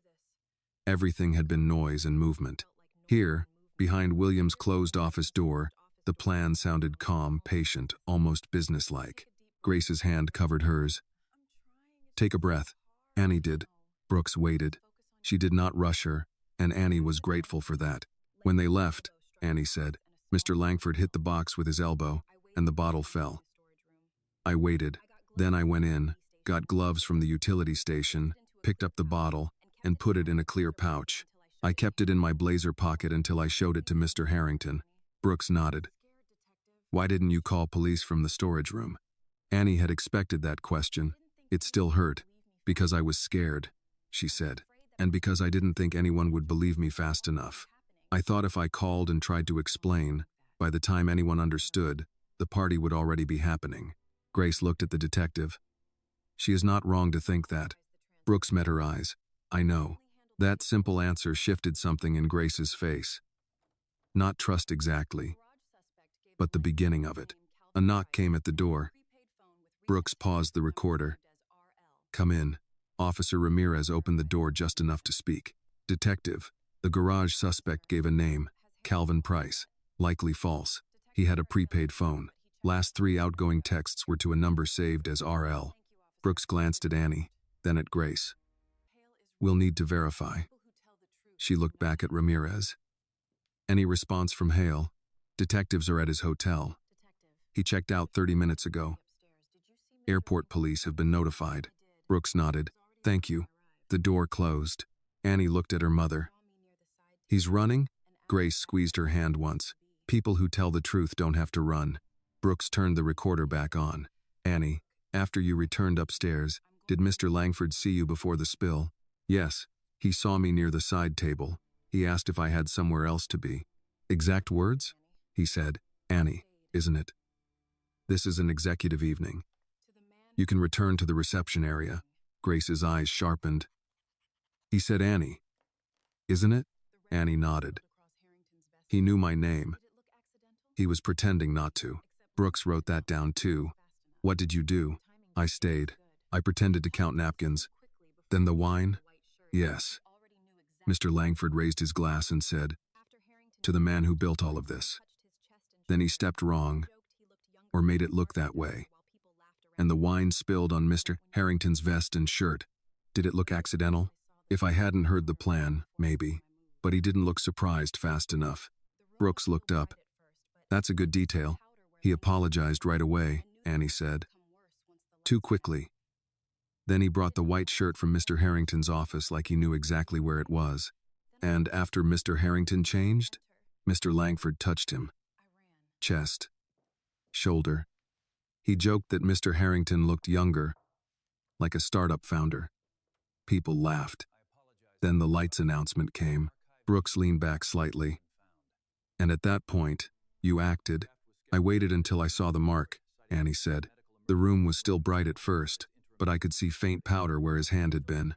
everything had been noise and movement. Here, behind William's closed office door, the plan sounded calm, patient, almost businesslike. Grace's hand covered hers. "Take a breath." Annie did. Brooks waited. She did not rush her, and Annie was grateful for that. When they left, Annie said, Mr. Langford hit the box with his elbow, and the bottle fell. I waited. Then I went in, got gloves from the utility station, picked up the bottle, and put it in a clear pouch. I kept it in my blazer pocket until I showed it to Mr. Harrington. Brooks nodded. Why didn't you call police from the storage room? Annie had expected that question. It still hurt. Because I was scared, she said, and because I didn't think anyone would believe me fast enough. I thought if I called and tried to explain, by the time anyone understood, the party would already be happening. Grace looked at the detective. She is not wrong to think that. Brooks met her eyes. I know. That simple answer shifted something in Grace's face. Not trust exactly, but the beginning of it. A knock came at the door. Brooks paused the recorder. Come in. Officer Ramirez opened the door just enough to speak. Detective. The garage suspect gave a name, Calvin Price. Likely false. He had a prepaid phone. Last 3 outgoing texts were to a number saved as RL. Brooks glanced at Annie, then at Grace. We'll need to verify. She looked back at Ramirez. Any response from Hale? Detectives are at his hotel. He checked out 30 minutes ago. Airport police have been notified. Brooks nodded. Thank you. The door closed. Annie looked at her mother. He's running? Grace squeezed her hand once. People who tell the truth don't have to run. Brooks turned the recorder back on. Annie, after you returned upstairs, did Mr. Langford see you before the spill? Yes. He saw me near the side table. He asked if I had somewhere else to be. Exact words? He said, Annie, isn't it? This is an executive evening. You can return to the reception area. Grace's eyes sharpened. He said Annie. Isn't it? Annie nodded. He knew my name. He was pretending not to. Brooks wrote that down too. What did you do? I stayed. I pretended to count napkins. Then the wine? Yes. Mr. Langford raised his glass and said, to the man who built all of this. Then he stepped wrong, or made it look that way. And the wine spilled on Mr. Harrington's vest and shirt. Did it look accidental? If I hadn't heard the plan, maybe. But he didn't look surprised fast enough. Brooks looked up. That's a good detail. He apologized right away, Annie said. Too quickly. Then he brought the white shirt from Mr. Harrington's office like he knew exactly where it was. And after Mr. Harrington changed, Mr. Langford touched him. Chest. Shoulder. He joked that Mr. Harrington looked younger, like a startup founder. People laughed. Then the lights announcement came. Brooks leaned back slightly. And at that point, you acted. I waited until I saw the mark, Annie said. The room was still bright at first, but I could see faint powder where his hand had been.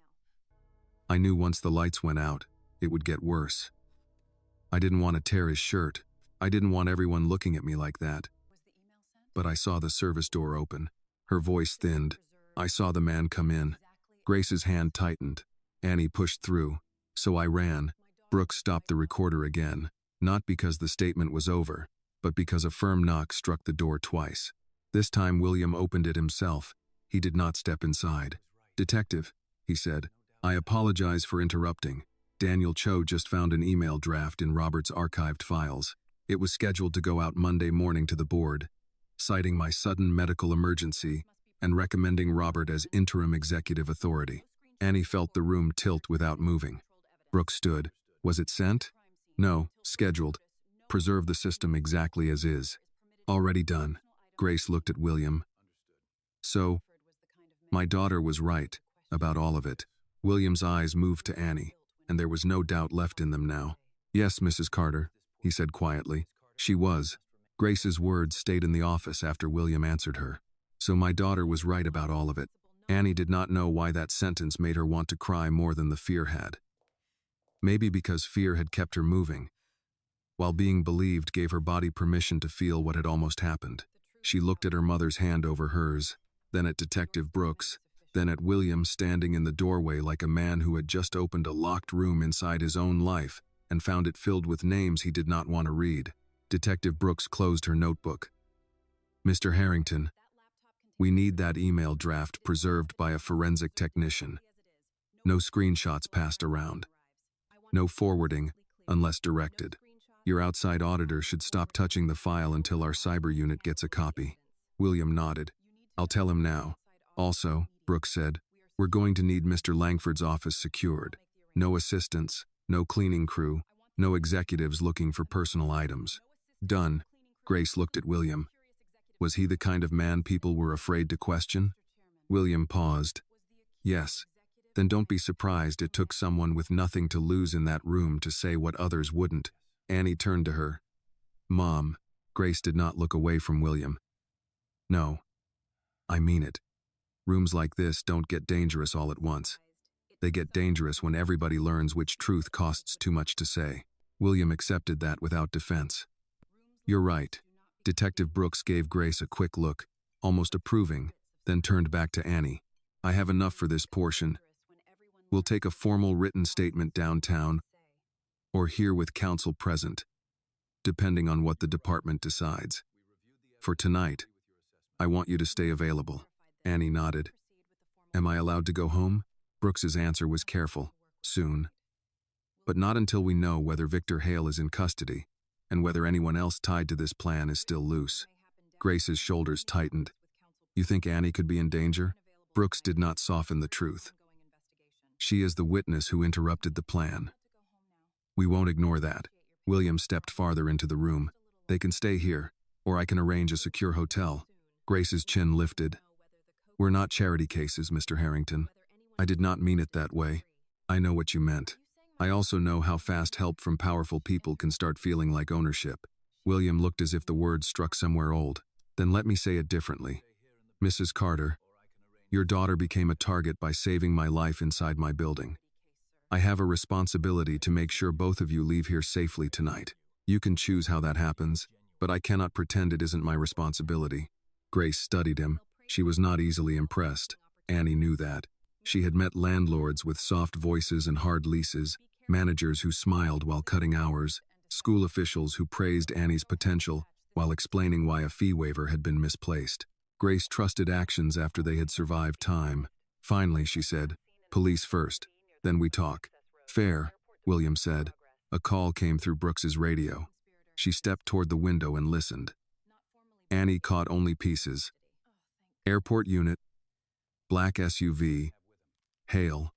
I knew once the lights went out, it would get worse. I didn't want to tear his shirt. I didn't want everyone looking at me like that. But I saw the service door open. Her voice thinned. I saw the man come in. Grace's hand tightened. Annie pushed through. So I ran. Brooks stopped the recorder again, not because the statement was over, but because a firm knock struck the door twice. This time William opened it himself. He did not step inside. Detective, he said, I apologize for interrupting. Daniel Cho just found an email draft in Robert's archived files. It was scheduled to go out Monday morning to the board, citing my sudden medical emergency and recommending Robert as interim executive authority. Annie felt the room tilt without moving. Brooks stood. Was it sent? No, scheduled. Preserve the system exactly as is. Already done. Grace looked at William. So, my daughter was right about all of it. William's eyes moved to Annie, and there was no doubt left in them now. Yes, Mrs. Carter, he said quietly. She was. Grace's words stayed in the office after William answered her. So my daughter was right about all of it. Annie did not know why that sentence made her want to cry more than the fear had. Maybe because fear had kept her moving, while being believed gave her body permission to feel what had almost happened. She looked at her mother's hand over hers, then at Detective Brooks, then at William standing in the doorway like a man who had just opened a locked room inside his own life and found it filled with names he did not want to read. Detective Brooks closed her notebook. Mr. Harrington, we need that email draft preserved by a forensic technician. No screenshots passed around. No forwarding, unless directed. Your outside auditor should stop touching the file until our cyber unit gets a copy. William nodded. I'll tell him now. Also, Brooks said, we're going to need Mr. Langford's office secured. No assistants, no cleaning crew, no executives looking for personal items. Done. Grace looked at William. Was he the kind of man people were afraid to question? William paused. Yes. Then don't be surprised it took someone with nothing to lose in that room to say what others wouldn't. Annie turned to her. Mom. Grace did not look away from William. No. I mean it. Rooms like this don't get dangerous all at once. They get dangerous when everybody learns which truth costs too much to say. William accepted that without defense. You're right. Detective Brooks gave Grace a quick look, almost approving, then turned back to Annie. I have enough for this portion. We'll take a formal written statement downtown, or here with counsel present, depending on what the department decides. For tonight, I want you to stay available. Annie nodded. Am I allowed to go home? Brooks's answer was careful. Soon. But not until we know whether Victor Hale is in custody, and whether anyone else tied to this plan is still loose. Grace's shoulders tightened. You think Annie could be in danger? Brooks did not soften the truth. She is the witness who interrupted the plan. We won't ignore that. William stepped farther into the room. They can stay here, or I can arrange a secure hotel. Grace's chin lifted. We're not charity cases, Mr. Harrington. I did not mean it that way. I know what you meant. I also know how fast help from powerful people can start feeling like ownership. William looked as if the words struck somewhere old. Then let me say it differently. Mrs. Carter, your daughter became a target by saving my life inside my building. I have a responsibility to make sure both of you leave here safely tonight. You can choose how that happens, but I cannot pretend it isn't my responsibility. Grace studied him. She was not easily impressed. Annie knew that. She had met landlords with soft voices and hard leases, managers who smiled while cutting hours, school officials who praised Annie's potential while explaining why a fee waiver had been misplaced. Grace trusted actions after they had survived time. Finally, she said, police first, then we talk. Fair, William said. A call came through Brooks's radio. She stepped toward the window and listened. Annie caught only pieces. Airport unit, black SUV, Hale,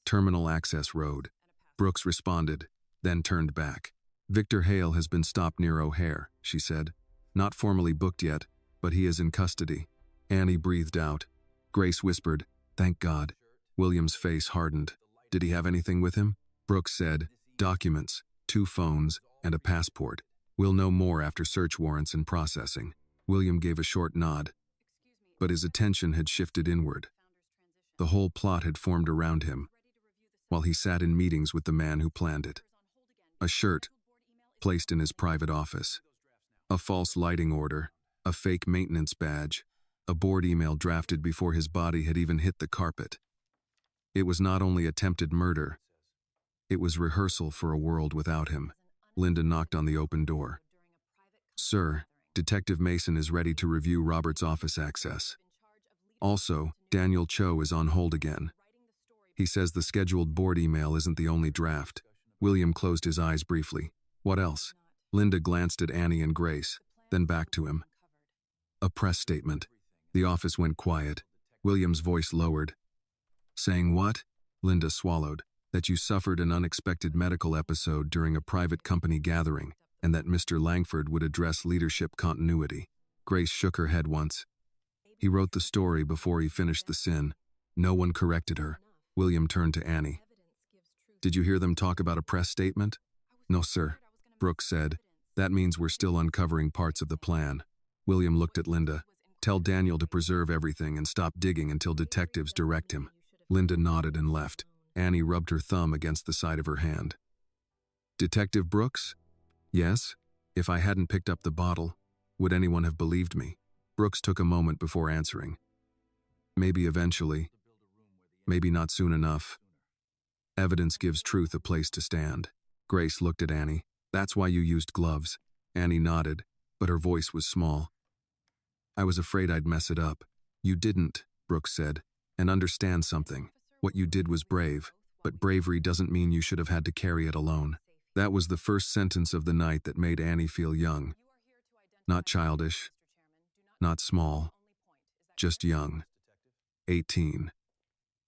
Terminal Access Road. Brooks responded, then turned back. Victor Hale has been stopped near O'Hare, she said. Not formally booked yet, but he is in custody. Annie breathed out. Grace whispered, thank God. William's face hardened. Did he have anything with him? Brooks said, documents, 2 phones, and a passport. We'll know more after search warrants and processing. William gave a short nod. But his attention had shifted inward. The whole plot had formed around him, while he sat in meetings with the man who planned it. A shirt, placed in his private office. A false lighting order, a fake maintenance badge, a board email drafted before his body had even hit the carpet. It was not only attempted murder, it was rehearsal for a world without him. Linda knocked on the open door. Sir, Detective Mason is ready to review Robert's office access. Also, Daniel Cho is on hold again. He says the scheduled board email isn't the only draft. William closed his eyes briefly. What else? Linda glanced at Annie and Grace, then back to him. A press statement. The office went quiet. William's voice lowered. Saying what? Linda swallowed. That you suffered an unexpected medical episode during a private company gathering, and that Mr. Langford would address leadership continuity. Grace shook her head once. He wrote the story before he finished the sin. No one corrected her. William turned to Annie. Did you hear them talk about a press statement? No, sir. Brooks said. That means we're still uncovering parts of the plan. William looked at Linda. Tell Daniel to preserve everything and stop digging until detectives direct him. Linda nodded and left. Annie rubbed her thumb against the side of her hand. Detective Brooks? Yes. If I hadn't picked up the bottle, would anyone have believed me? Brooks took a moment before answering. Maybe eventually. Maybe not soon enough. Evidence gives truth a place to stand. Grace looked at Annie. That's why you used gloves. Annie nodded, but her voice was small. I was afraid I'd mess it up. You didn't, Brooks said. And understand something. What you did was brave, but bravery doesn't mean you should have had to carry it alone. That was the first sentence of the night that made Annie feel young. Not childish, not small, just young. 18.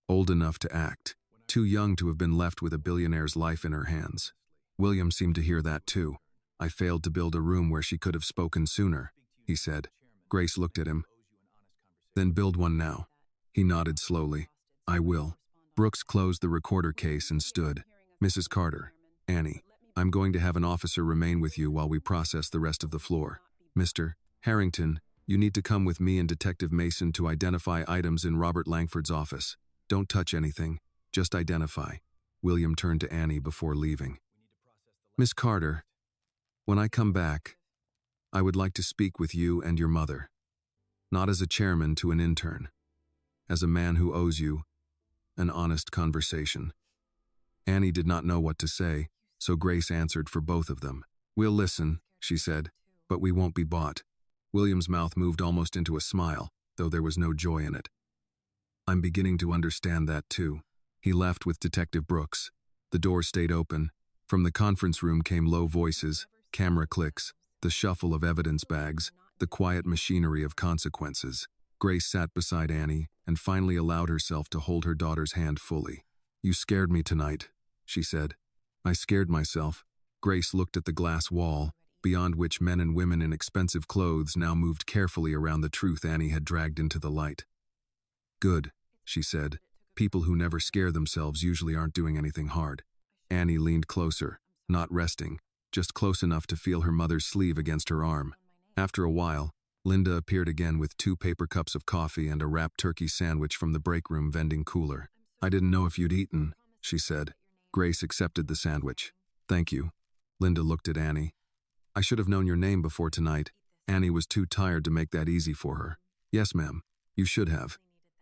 Old enough to act, too young to have been left with a billionaire's life in her hands. William seemed to hear that too. I failed to build a room where she could have spoken sooner, he said. Grace looked at him. Then build one now. He nodded slowly. I will. Brooks closed the recorder case and stood. Mrs. Carter, Annie, I'm going to have an officer remain with you while we process the rest of the floor. Mr. Harrington, you need to come with me and Detective Mason to identify items in Robert Langford's office. Don't touch anything, just identify. William turned to Annie before leaving. Miss Carter, when I come back, I would like to speak with you and your mother. Not as a chairman to an intern. As a man who owes you an honest conversation. Annie did not know what to say, so Grace answered for both of them. We'll listen, she said, but we won't be bought. William's mouth moved almost into a smile, though there was no joy in it. I'm beginning to understand that too. He left with Detective Brooks. The door stayed open. From the conference room came low voices, camera clicks, the shuffle of evidence bags, the quiet machinery of consequences. Grace sat beside Annie and finally allowed herself to hold her daughter's hand fully. You scared me tonight, she said. I scared myself. Grace looked at the glass wall, beyond which men and women in expensive clothes now moved carefully around the truth Annie had dragged into the light. Good, she said. People who never scare themselves usually aren't doing anything hard. Annie leaned closer, not resting, just close enough to feel her mother's sleeve against her arm. After a while, Linda appeared again with 2 paper cups of coffee and a wrapped turkey sandwich from the break room vending cooler. I didn't know if you'd eaten, she said. Grace accepted the sandwich. Thank you. Linda looked at Annie. I should have known your name before tonight. Annie was too tired to make that easy for her. Yes, ma'am. You should have.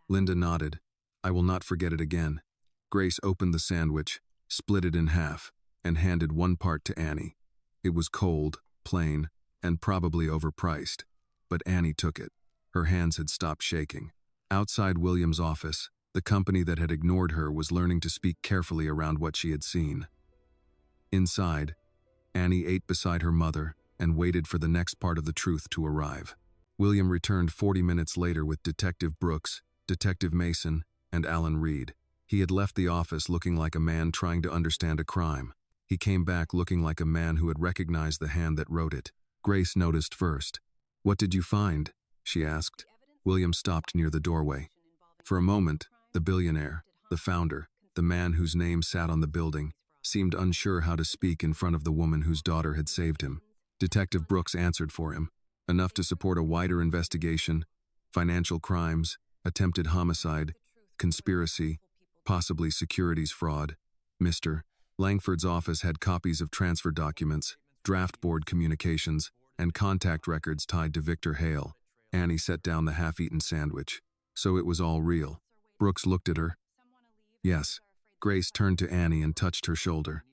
Linda nodded. I will not forget it again. Grace opened the sandwich, split it in half, and handed one part to Annie. It was cold, plain, and probably overpriced. But Annie took it. Her hands had stopped shaking. Outside William's office, the company that had ignored her was learning to speak carefully around what she had seen. Inside, Annie ate beside her mother and waited for the next part of the truth to arrive. William returned 40 minutes later with Detective Brooks, Detective Mason, and Alan Reed. He had left the office looking like a man trying to understand a crime. He came back looking like a man who had recognized the hand that wrote it. Grace noticed first. What did you find? She asked. William stopped near the doorway. For a moment, the billionaire, the founder, the man whose name sat on the building, seemed unsure how to speak in front of the woman whose daughter had saved him. Detective Brooks answered for him, enough to support a wider investigation, financial crimes, attempted homicide, conspiracy, possibly securities fraud. Mr. Langford's office had copies of transfer documents, draft board communications, and contact records tied to Victor Hale. Annie set down the half-eaten sandwich. So it was all real. Brooks looked at her. Yes. Grace turned to Annie and touched her shoulder.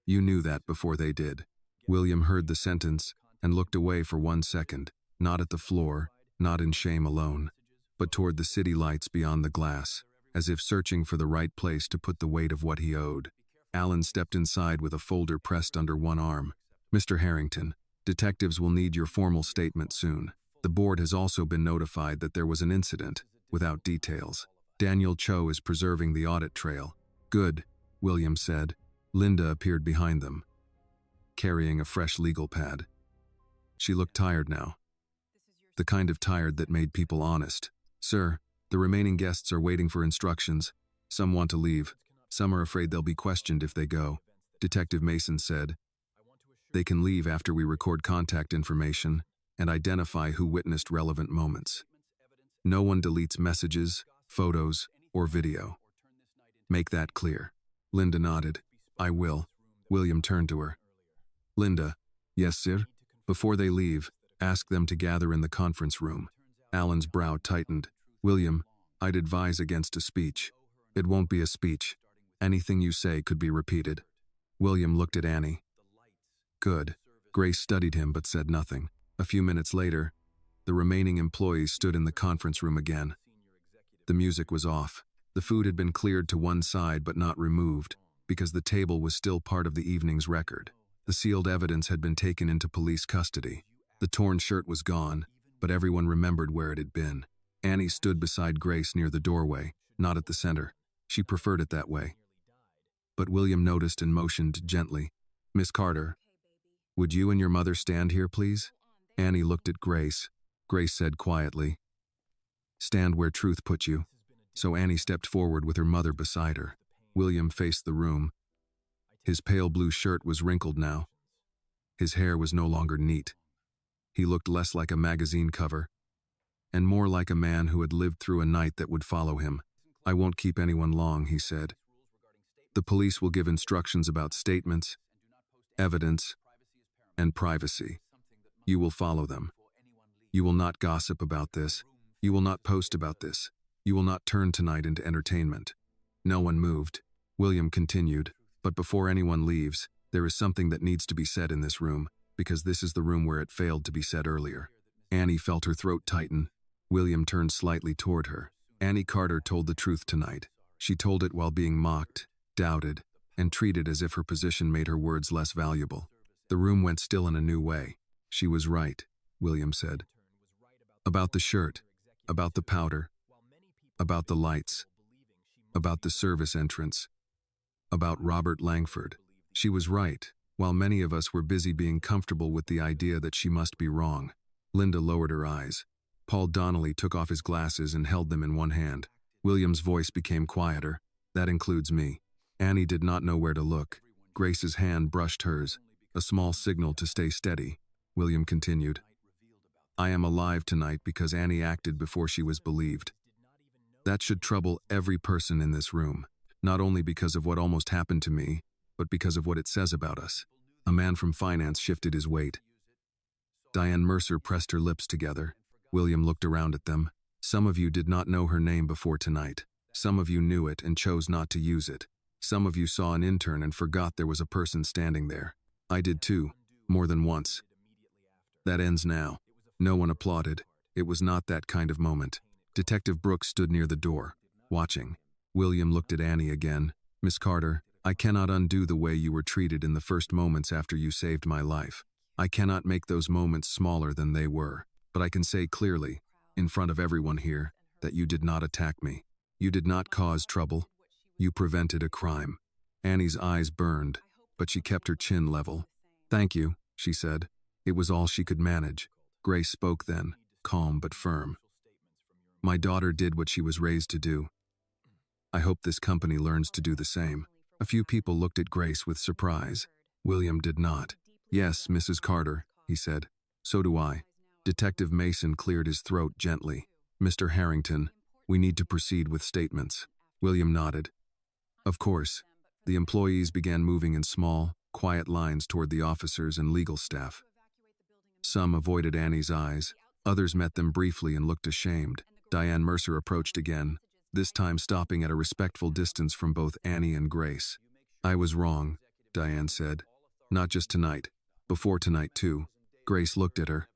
You knew that before they did. William heard the sentence and looked away for 1 second, not at the floor, not in shame alone, but toward the city lights beyond the glass, as if searching for the right place to put the weight of what he owed. Alan stepped inside with a folder pressed under one arm. Mr. Harrington, detectives will need your formal statement soon. The board has also been notified that there was an incident, without details. Daniel Cho is preserving the audit trail. Good, William said. Linda appeared behind them, carrying a fresh legal pad. She looked tired now. The kind of tired that made people honest. Sir, the remaining guests are waiting for instructions. Some want to leave. Some are afraid they'll be questioned if they go. Detective Mason said. They can leave after we record contact information and identify who witnessed relevant moments. No one deletes messages, photos, or video. Make that clear. Linda nodded. I will. William turned to her. Linda. Yes, sir? Before they leave, ask them to gather in the conference room. Alan's brow tightened. William, I'd advise against a speech. It won't be a speech. Anything you say could be repeated. William looked at Annie. Good. Grace studied him but said nothing. A few minutes later, the remaining employees stood in the conference room again. The music was off. The food had been cleared to one side but not removed, because the table was still part of the evening's record. The sealed evidence had been taken into police custody. The torn shirt was gone, but everyone remembered where it had been. Annie stood beside Grace near the doorway, not at the center. She preferred it that way. But William noticed and motioned gently. "Miss Carter, would you and your mother stand here, please?" Annie looked at Grace. Grace said quietly, "Stand where truth put you." So Annie stepped forward with her mother beside her. William faced the room. His pale blue shirt was wrinkled now. His hair was no longer neat. He looked less like a magazine cover, and more like a man who had lived through a night that would follow him. "I won't keep anyone long," he said. "The police will give instructions about statements, evidence, and privacy. You will follow them. You will not gossip about this. You will not post about this. You will not turn tonight into entertainment." No one moved. William continued, "But before anyone leaves, there is something that needs to be said in this room, because this is the room where it failed to be said earlier." Annie felt her throat tighten. William turned slightly toward her. Annie Carter told the truth tonight. She told it while being mocked, doubted, and treated as if her position made her words less valuable. The room went still in a new way. "She was right," William said. "About the shirt, about the powder, about the lights, about the service entrance, about Robert Langford. She was right, while many of us were busy being comfortable with the idea that she must be wrong." Linda lowered her eyes. Paul Donnelly took off his glasses and held them in one hand. William's voice became quieter. "That includes me." Annie did not know where to look. Grace's hand brushed hers, a small signal to stay steady. William continued, "I am alive tonight because Annie acted before she was believed. That should trouble every person in this room, not only because of what almost happened to me, but because of what it says about us." A man from finance shifted his weight. Diane Mercer pressed her lips together. William looked around at them. "Some of you did not know her name before tonight. Some of you knew it and chose not to use it. Some of you saw an intern and forgot there was a person standing there. I did too, more than once. That ends now." No one applauded. It was not that kind of moment. Detective Brooks stood near the door, watching. William looked at Annie again. "Miss Carter, I cannot undo the way you were treated in the first moments after you saved my life. I cannot make those moments smaller than they were, but I can say clearly, in front of everyone here, that you did not attack me. You did not cause trouble. You prevented a crime." Annie's eyes burned, but she kept her chin level. "Thank you," she said. It was all she could manage. Grace spoke then, calm but firm. "My daughter did what she was raised to do. I hope this company learns to do the same." A few people looked at Grace with surprise. William did not. "Yes, Mrs. Carter," he said. "So do I." Detective Mason cleared his throat gently. "Mr. Harrington, we need to proceed with statements." William nodded. "Of course." The employees began moving in small, quiet lines toward the officers and legal staff. Some avoided Annie's eyes. Others met them briefly and looked ashamed. Diane Mercer approached again, this time stopping at a respectful distance from both Annie and Grace. "I was wrong," Diane said. "Not just tonight. Before tonight, too." Grace looked at her.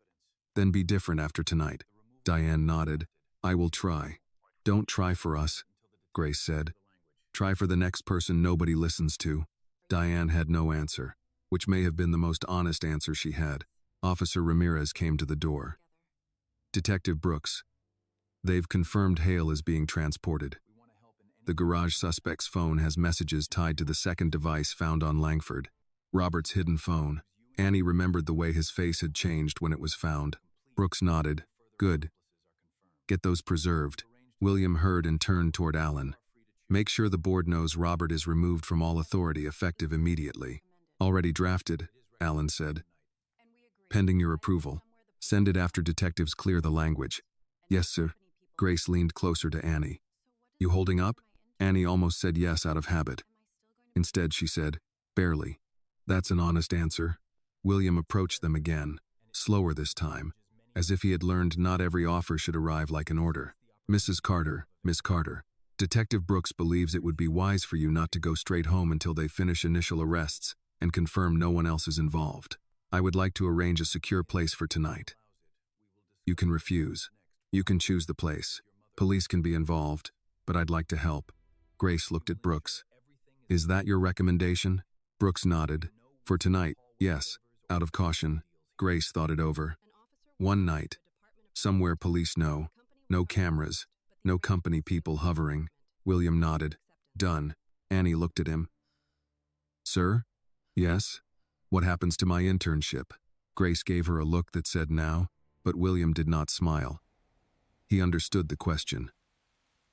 "Then be different after tonight." Diane nodded. "I will try." "Don't try for us," Grace said. "Try for the next person nobody listens to." Diane had no answer, which may have been the most honest answer she had. Officer Ramirez came to the door. "Detective Brooks, they've confirmed Hale is being transported. The garage suspect's phone has messages tied to the second device found on Langford, Robert's hidden phone." Annie remembered the way his face had changed when it was found. Brooks nodded. "Good. Get those preserved." William heard and turned toward Alan. "Make sure the board knows Robert is removed from all authority effective immediately." "Already drafted," Alan said. "Pending your approval. Send it after detectives clear the language." "Yes, sir." Grace leaned closer to Annie. "You holding up?" Annie almost said yes out of habit. Instead, she said, "Barely." "That's an honest answer." William approached them again, slower this time, as if he had learned not every offer should arrive like an order. "Mrs. Carter, Miss Carter, Detective Brooks believes it would be wise for you not to go straight home until they finish initial arrests and confirm no one else is involved. I would like to arrange a secure place for tonight. You can refuse. You can choose the place. Police can be involved. but I'd like to help." Grace looked at Brooks. "Is that your recommendation?" Brooks nodded. "For tonight, yes." Out of caution, Grace thought it over. One night, somewhere police know, no cameras, no company people hovering. William nodded. "Done." Annie looked at him. "Sir?" "Yes?" "What happens to my internship?" Grace gave her a look that said now, but William did not smile. He understood the question.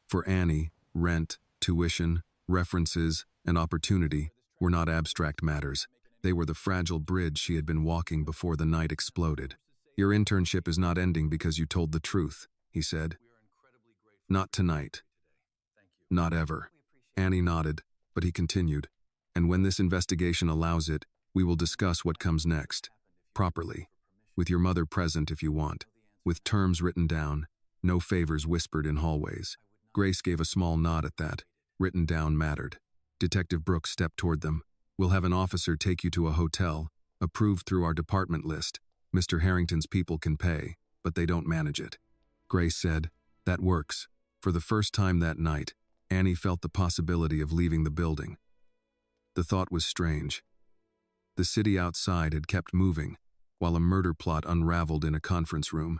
For Annie, rent, tuition, references, and opportunity were not abstract matters. They were the fragile bridge she had been walking before the night exploded. "Your internship is not ending because you told the truth," he said. "Not tonight. Not ever." Annie nodded, but he continued. "And when this investigation allows it, we will discuss what comes next. Properly. With your mother present if you want. With terms written down, no favors whispered in hallways." Grace gave a small nod at that. Written down mattered. Detective Brooks stepped toward them. "We'll have an officer take you to a hotel, approved through our department list. Mr. Harrington's people can pay, but they don't manage it." Grace said, "That works." For the first time that night, Annie felt the possibility of leaving the building. The thought was strange. The city outside had kept moving, while a murder plot unraveled in a conference room.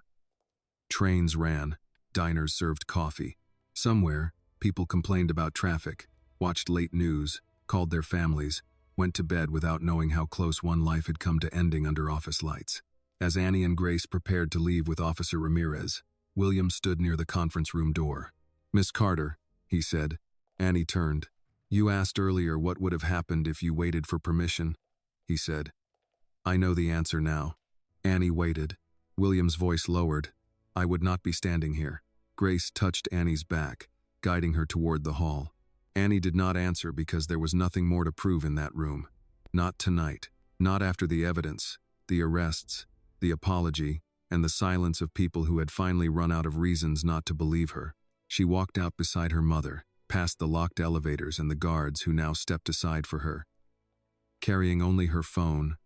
Trains ran, diners served coffee. Somewhere, people complained about traffic, watched late news, called their families, went to bed without knowing how close one life had come to ending under office lights. As Annie and Grace prepared to leave with Officer Ramirez, William stood near the conference room door. "Miss Carter," he said. Annie turned. "You asked earlier what would have happened if you waited for permission," he said. "I know the answer now." Annie waited. William's voice lowered. "I would not be standing here." Grace touched Annie's back, guiding her toward the hall. Annie did not answer because there was nothing more to prove in that room. Not tonight. Not after the evidence, the arrests, the apology, and the silence of people who had finally run out of reasons not to believe her. She walked out beside her mother, past the locked elevators and the guards who now stepped aside for her. Carrying only her phone,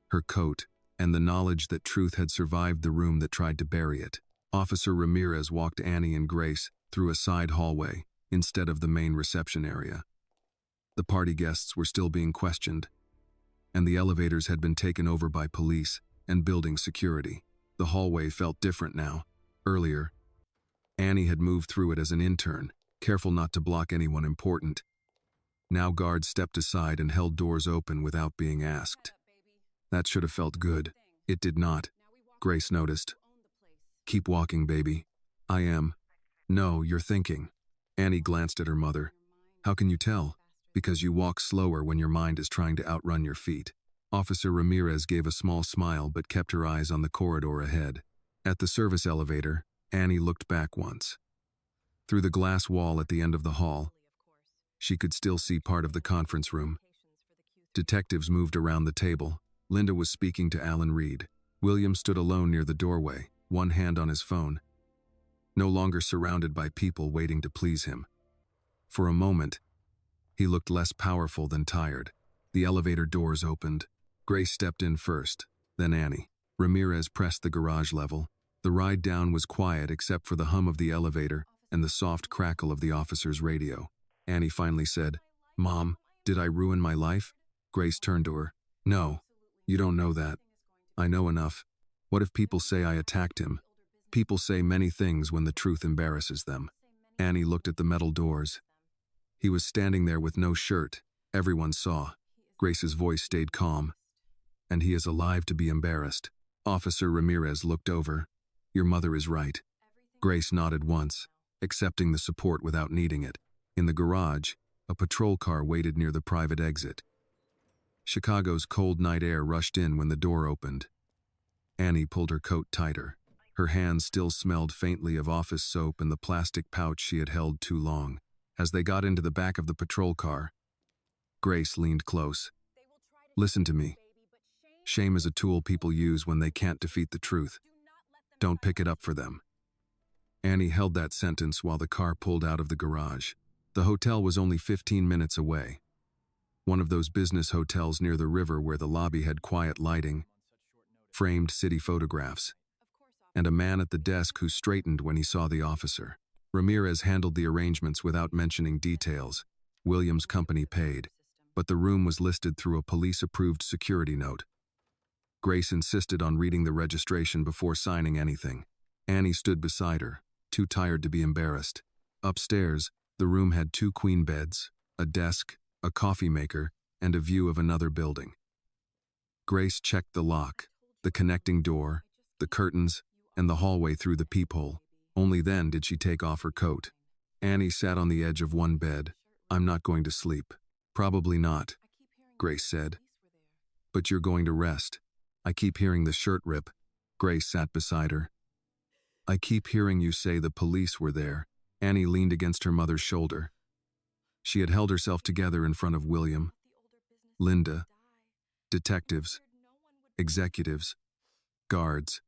her coat, and the knowledge that truth had survived the room that tried to bury it. Officer Ramirez walked Annie and Grace through a side hallway instead of the main reception area. The party guests were still being questioned, and the elevators had been taken over by police and building security. The hallway felt different now. Earlier, Annie had moved through it as an intern, careful not to block anyone important. Now guards stepped aside and held doors open without being asked. That should have felt good. It did not. Grace noticed. "Keep walking, baby." "I am." "No, you're thinking." Annie glanced at her mother. "How can you tell?" "Because you walk slower when your mind is trying to outrun your feet." Officer Ramirez gave a small smile but kept her eyes on the corridor ahead. At the service elevator, Annie looked back once. Through the glass wall at the end of the hall, she could still see part of the conference room. Detectives moved around the table. Linda was speaking to Alan Reed. William stood alone near the doorway, one hand on his phone, no longer surrounded by people waiting to please him. For a moment, he looked less powerful than tired. The elevator doors opened. Grace stepped in first, then Annie. Ramirez pressed the garage level. The ride down was quiet except for the hum of the elevator and the soft crackle of the officer's radio. Annie finally said, "Mom, did I ruin my life?" Grace turned to her. "No, you don't know that. I know enough. What if people say I attacked him?" "People say many things when the truth embarrasses them." Annie looked at the metal doors. He was standing there with no shirt. Everyone saw. Grace's voice stayed calm. "And he is alive to be embarrassed." Officer Ramirez looked over. "Your mother is right." Grace nodded once, accepting the support without needing it. In the garage, a patrol car waited near the private exit. Chicago's cold night air rushed in when the door opened. Annie pulled her coat tighter. Her hands still smelled faintly of office soap and the plastic pouch she had held too long. As they got into the back of the patrol car, Grace leaned close. "Listen to me. Shame is a tool people use when they can't defeat the truth. Don't pick it up for them." Annie held that sentence while the car pulled out of the garage. The hotel was only 15 minutes away. One of those business hotels near the river where the lobby had quiet lighting, framed city photographs, and a man at the desk who straightened when he saw the officer. Ramirez handled the arrangements without mentioning details. William's company paid, but the room was listed through a police-approved security note. Grace insisted on reading the registration before signing anything. Annie stood beside her, too tired to be embarrassed. Upstairs, the room had 2 queen beds, a desk, a coffee maker, and a view of another building. Grace checked the lock, the connecting door, the curtains, and the hallway through the peephole. Only then did she take off her coat. Annie sat on the edge of one bed. "I'm not going to sleep." "Probably not," Grace said. "But you're going to rest." "I keep hearing the shirt rip." Grace sat beside her. "I keep hearing you say the police were there." Annie leaned against her mother's shoulder. She had held herself together in front of William, Linda, detectives, executives, guards,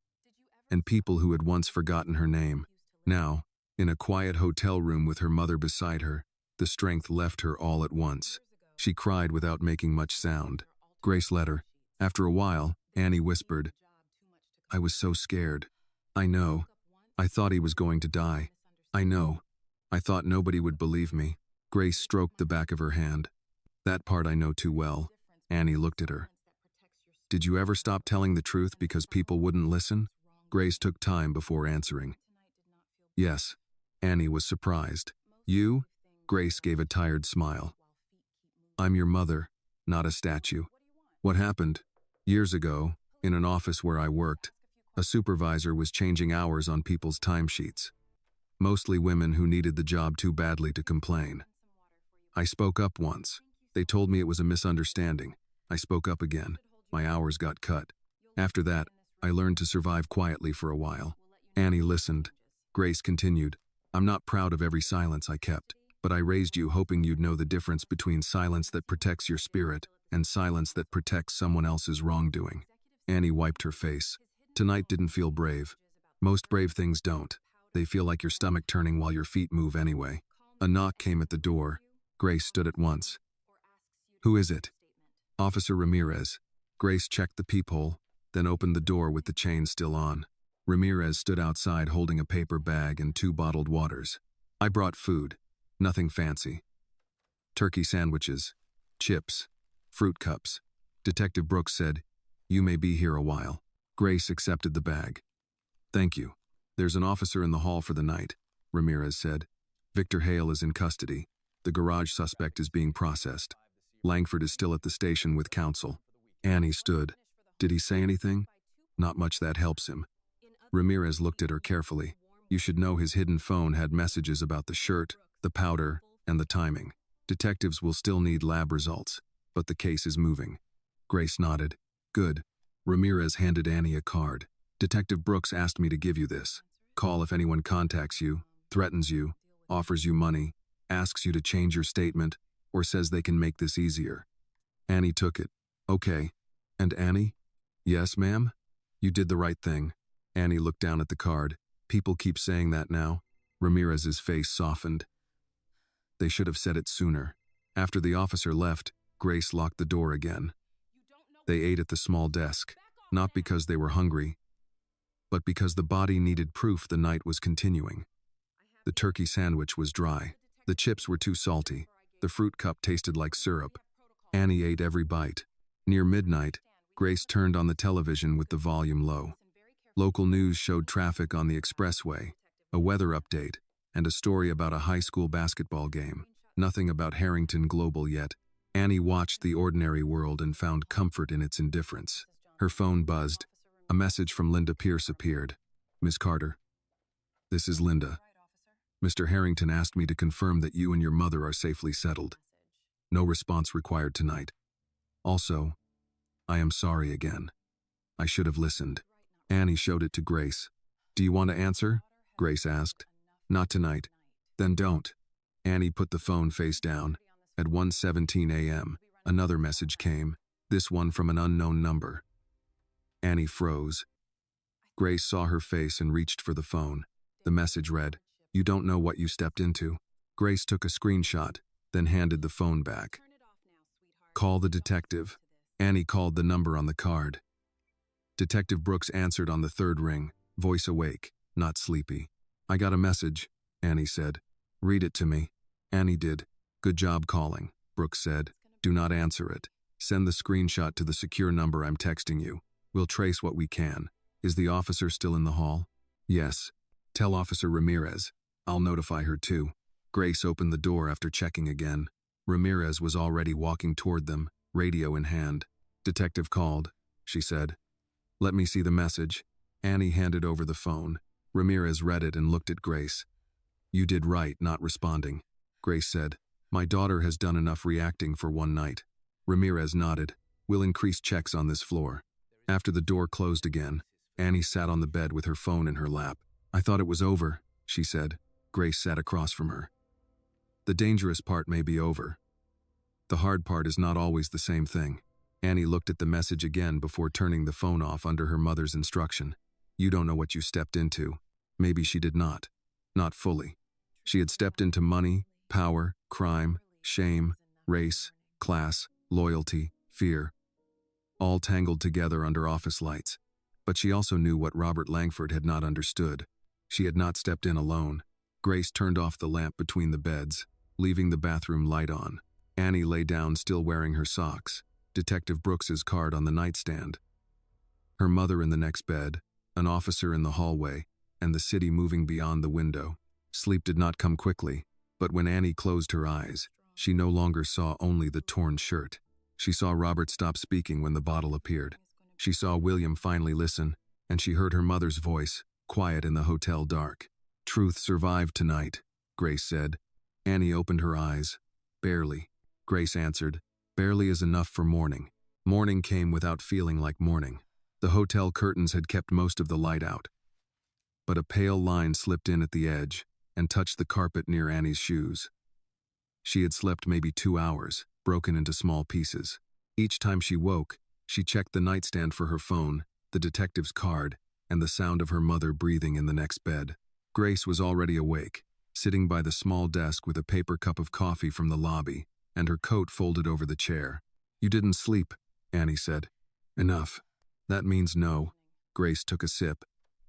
and people who had once forgotten her name. Now, in a quiet hotel room with her mother beside her, the strength left her all at once. She cried without making much sound. Grace let her. After a while, Annie whispered, "I was so scared. I know. I thought he was going to die. I know. I thought nobody would believe me." Grace stroked the back of her hand. "That part I know too well." Annie looked at her. "Did you ever stop telling the truth because people wouldn't listen?" Grace took time before answering. "Yes." Annie was surprised. "You?" Grace gave a tired smile. "I'm your mother, not a statue." "What happened?" "Years ago, in an office where I worked, a supervisor was changing hours on people's timesheets. Mostly women who needed the job too badly to complain. I spoke up once. They told me it was a misunderstanding. I spoke up again. My hours got cut. After that, I learned to survive quietly for a while." Annie listened. Grace continued, "I'm not proud of every silence I kept, but I raised you hoping you'd know the difference between silence that protects your spirit and silence that protects someone else's wrongdoing." Annie wiped her face. "Tonight didn't feel brave. Most brave things don't. They feel like your stomach turning while your feet move anyway." A knock came at the door. Grace stood at once. "Who is it?" "Officer Ramirez." Grace checked the peephole, then opened the door with the chain still on. Ramirez stood outside holding a paper bag and 2 bottled waters. "I brought food. Nothing fancy. Turkey sandwiches, chips, fruit cups." Detective Brooks said, "You may be here a while." Grace accepted the bag. "Thank you. There's an officer in the hall for the night," Ramirez said. "Victor Hale is in custody. The garage suspect is being processed. Langford is still at the station with counsel." Annie stood. "Did he say anything?" "Not much that helps him." Ramirez looked at her carefully. "You should know his hidden phone had messages about the shirt, the powder, and the timing. Detectives will still need lab results, but the case is moving." Grace nodded. "Good." Ramirez handed Annie a card. "Detective Brooks asked me to give you this. Call if anyone contacts you, threatens you, offers you money, asks you to change your statement, or says they can make this easier." Annie took it. "Okay. And Annie?" "Yes, ma'am?" "You did the right thing." Annie looked down at the card. "People keep saying that now." Ramirez's face softened. "They should have said it sooner." After the officer left, Grace locked the door again. They ate at the small desk, not because they were hungry, but because the body needed proof the night was continuing. The turkey sandwich was dry. The chips were too salty. The fruit cup tasted like syrup. Annie ate every bite. Near midnight, Grace turned on the television with the volume low. Local news showed traffic on the expressway, a weather update, and a story about a high school basketball game. Nothing about Harrington Global yet. Annie watched the ordinary world and found comfort in its indifference. Her phone buzzed. A message from Linda Pierce appeared. "Miss Carter, this is Linda. Mr. Harrington asked me to confirm that you and your mother are safely settled. No response required tonight. Also, I am sorry again. I should have listened." Annie showed it to Grace. "Do you want to answer?" Grace asked. "Not tonight." "Then don't." Annie put the phone face down. At 1:17 a.m., another message came, this one from an unknown number. Annie froze. Grace saw her face and reached for the phone. The message read, "You don't know what you stepped into." Grace took a screenshot, then handed the phone back. "Call the detective." Annie called the number on the card. Detective Brooks answered on the 3rd ring, voice awake, not sleepy. "I got a message. Annie said. Read it to me. Annie did. Good job calling, Brooks said. Do not answer it. Send the screenshot to the secure number I'm texting you. We'll trace what we can. Is the officer still in the hall? Yes. Tell Officer Ramirez. I'll notify her too. Grace opened the door after checking again. Ramirez was already walking toward them, radio in hand. Detective called, she said. Let me see the message. Annie handed over the phone. Ramirez read it and looked at Grace. You did right not responding, Grace said. My daughter has done enough reacting for one night. Ramirez nodded. We'll increase checks on this floor. After the door closed again, Annie sat on the bed with her phone in her lap. I thought it was over, she said. Grace sat across from her. The dangerous part may be over. The hard part is not always the same thing. Annie looked at the message again before turning the phone off under her mother's instruction. You don't know what you stepped into. Maybe she did not. Not fully. She had stepped into money, power, crime, shame, race, class, loyalty, fear, all tangled together under office lights. But she also knew what Robert Langford had not understood. She had not stepped in alone. Grace turned off the lamp between the beds, leaving the bathroom light on. Annie lay down still wearing her socks, Detective Brooks's card on the nightstand. Her mother in the next bed, an officer in the hallway, and the city moving beyond the window. Sleep did not come quickly, but when Annie closed her eyes, she no longer saw only the torn shirt. She saw Robert stop speaking when the bottle appeared. She saw William finally listen, and she heard her mother's voice, quiet in the hotel dark. Truth survived tonight, Grace said. Annie opened her eyes. Barely. Grace answered. Barely is enough for morning. Morning came without feeling like morning. The hotel curtains had kept most of the light out. But a pale line slipped in at the edge and touched the carpet near Annie's shoes. She had slept maybe 2 hours, broken into small pieces. Each time she woke, she checked the nightstand for her phone, the detective's card, and the sound of her mother breathing in the next bed. Grace was already awake, sitting by the small desk with a paper cup of coffee from the lobby, and her coat folded over the chair. You didn't sleep, Annie said. Enough. That means no. Grace took a sip.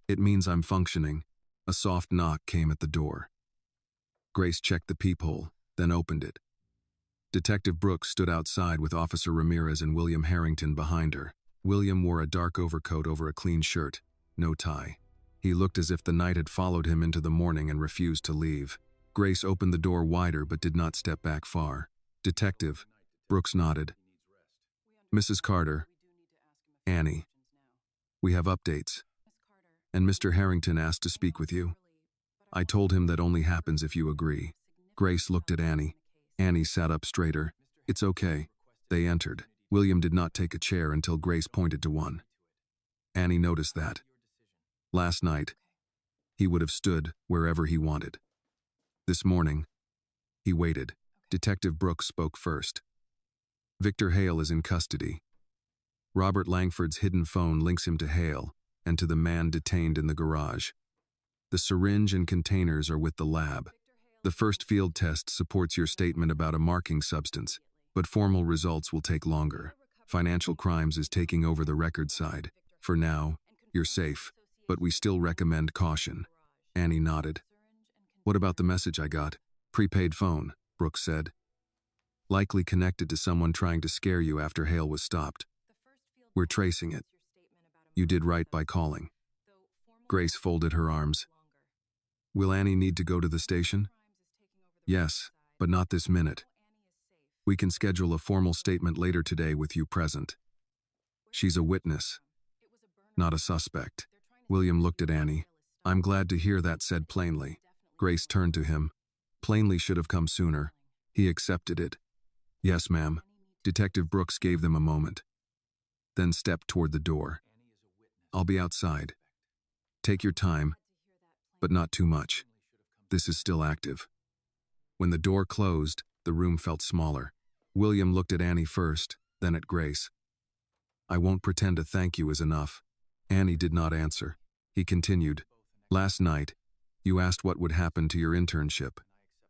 It means I'm functioning. A soft knock came at the door. Grace checked the peephole, then opened it. Detective Brooks stood outside with Officer Ramirez and William Harrington behind her. William wore a dark overcoat over a clean shirt, no tie. He looked as if the night had followed him into the morning and refused to leave. Grace opened the door wider but did not step back far. Detective, Brooks nodded. Mrs. Carter, Annie, we have updates. And Mr. Harrington asked to speak with you. I told him that only happens if you agree. Grace looked at Annie. Annie sat up straighter. It's okay. They entered. William did not take a chair until Grace pointed to one. Annie noticed that. Last night, he would have stood wherever he wanted. This morning, he waited. Detective Brooks spoke first. Victor Hale is in custody. Robert Langford's hidden phone links him to Hale and to the man detained in the garage. The syringe and containers are with the lab. The first field test supports your statement about a marking substance, but formal results will take longer. Financial crimes is taking over the record side. For now, you're safe, but we still recommend caution. Annie nodded. What about the message I got? Prepaid phone, Brooks said. Likely connected to someone trying to scare you after Hale was stopped. We're tracing it. You did right by calling. Grace folded her arms. Will Annie need to go to the station? Yes, but not this minute. We can schedule a formal statement later today with you present. She's a witness, not a suspect. William looked at Annie. I'm glad to hear that said plainly. Grace turned to him. Plainly should have come sooner. He accepted it. Yes, ma'am. Detective Brooks gave them a moment, then stepped toward the door. I'll be outside. Take your time, but not too much. This is still active. When the door closed, the room felt smaller. William looked at Annie first, then at Grace. I won't pretend a thank you is enough. Annie did not answer. He continued. Last night, you asked what would happen to your internship.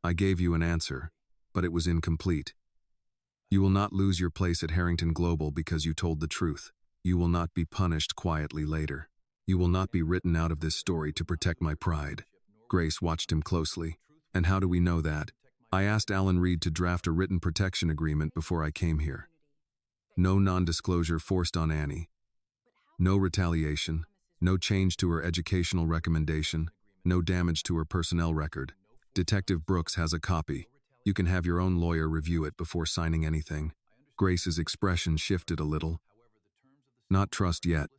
I gave you an answer, but it was incomplete. You will not lose your place at Harrington Global because you told the truth. You will not be punished quietly later. You will not be written out of this story to protect my pride. Grace watched him closely. And how do we know that? I asked Alan Reed to draft a written protection agreement before I came here. No non-disclosure forced on Annie. No retaliation. No change to her educational recommendation. No damage to her personnel record. Detective Brooks has a copy. You can have your own lawyer review it before signing anything. Grace's expression shifted a little. Not trust yet,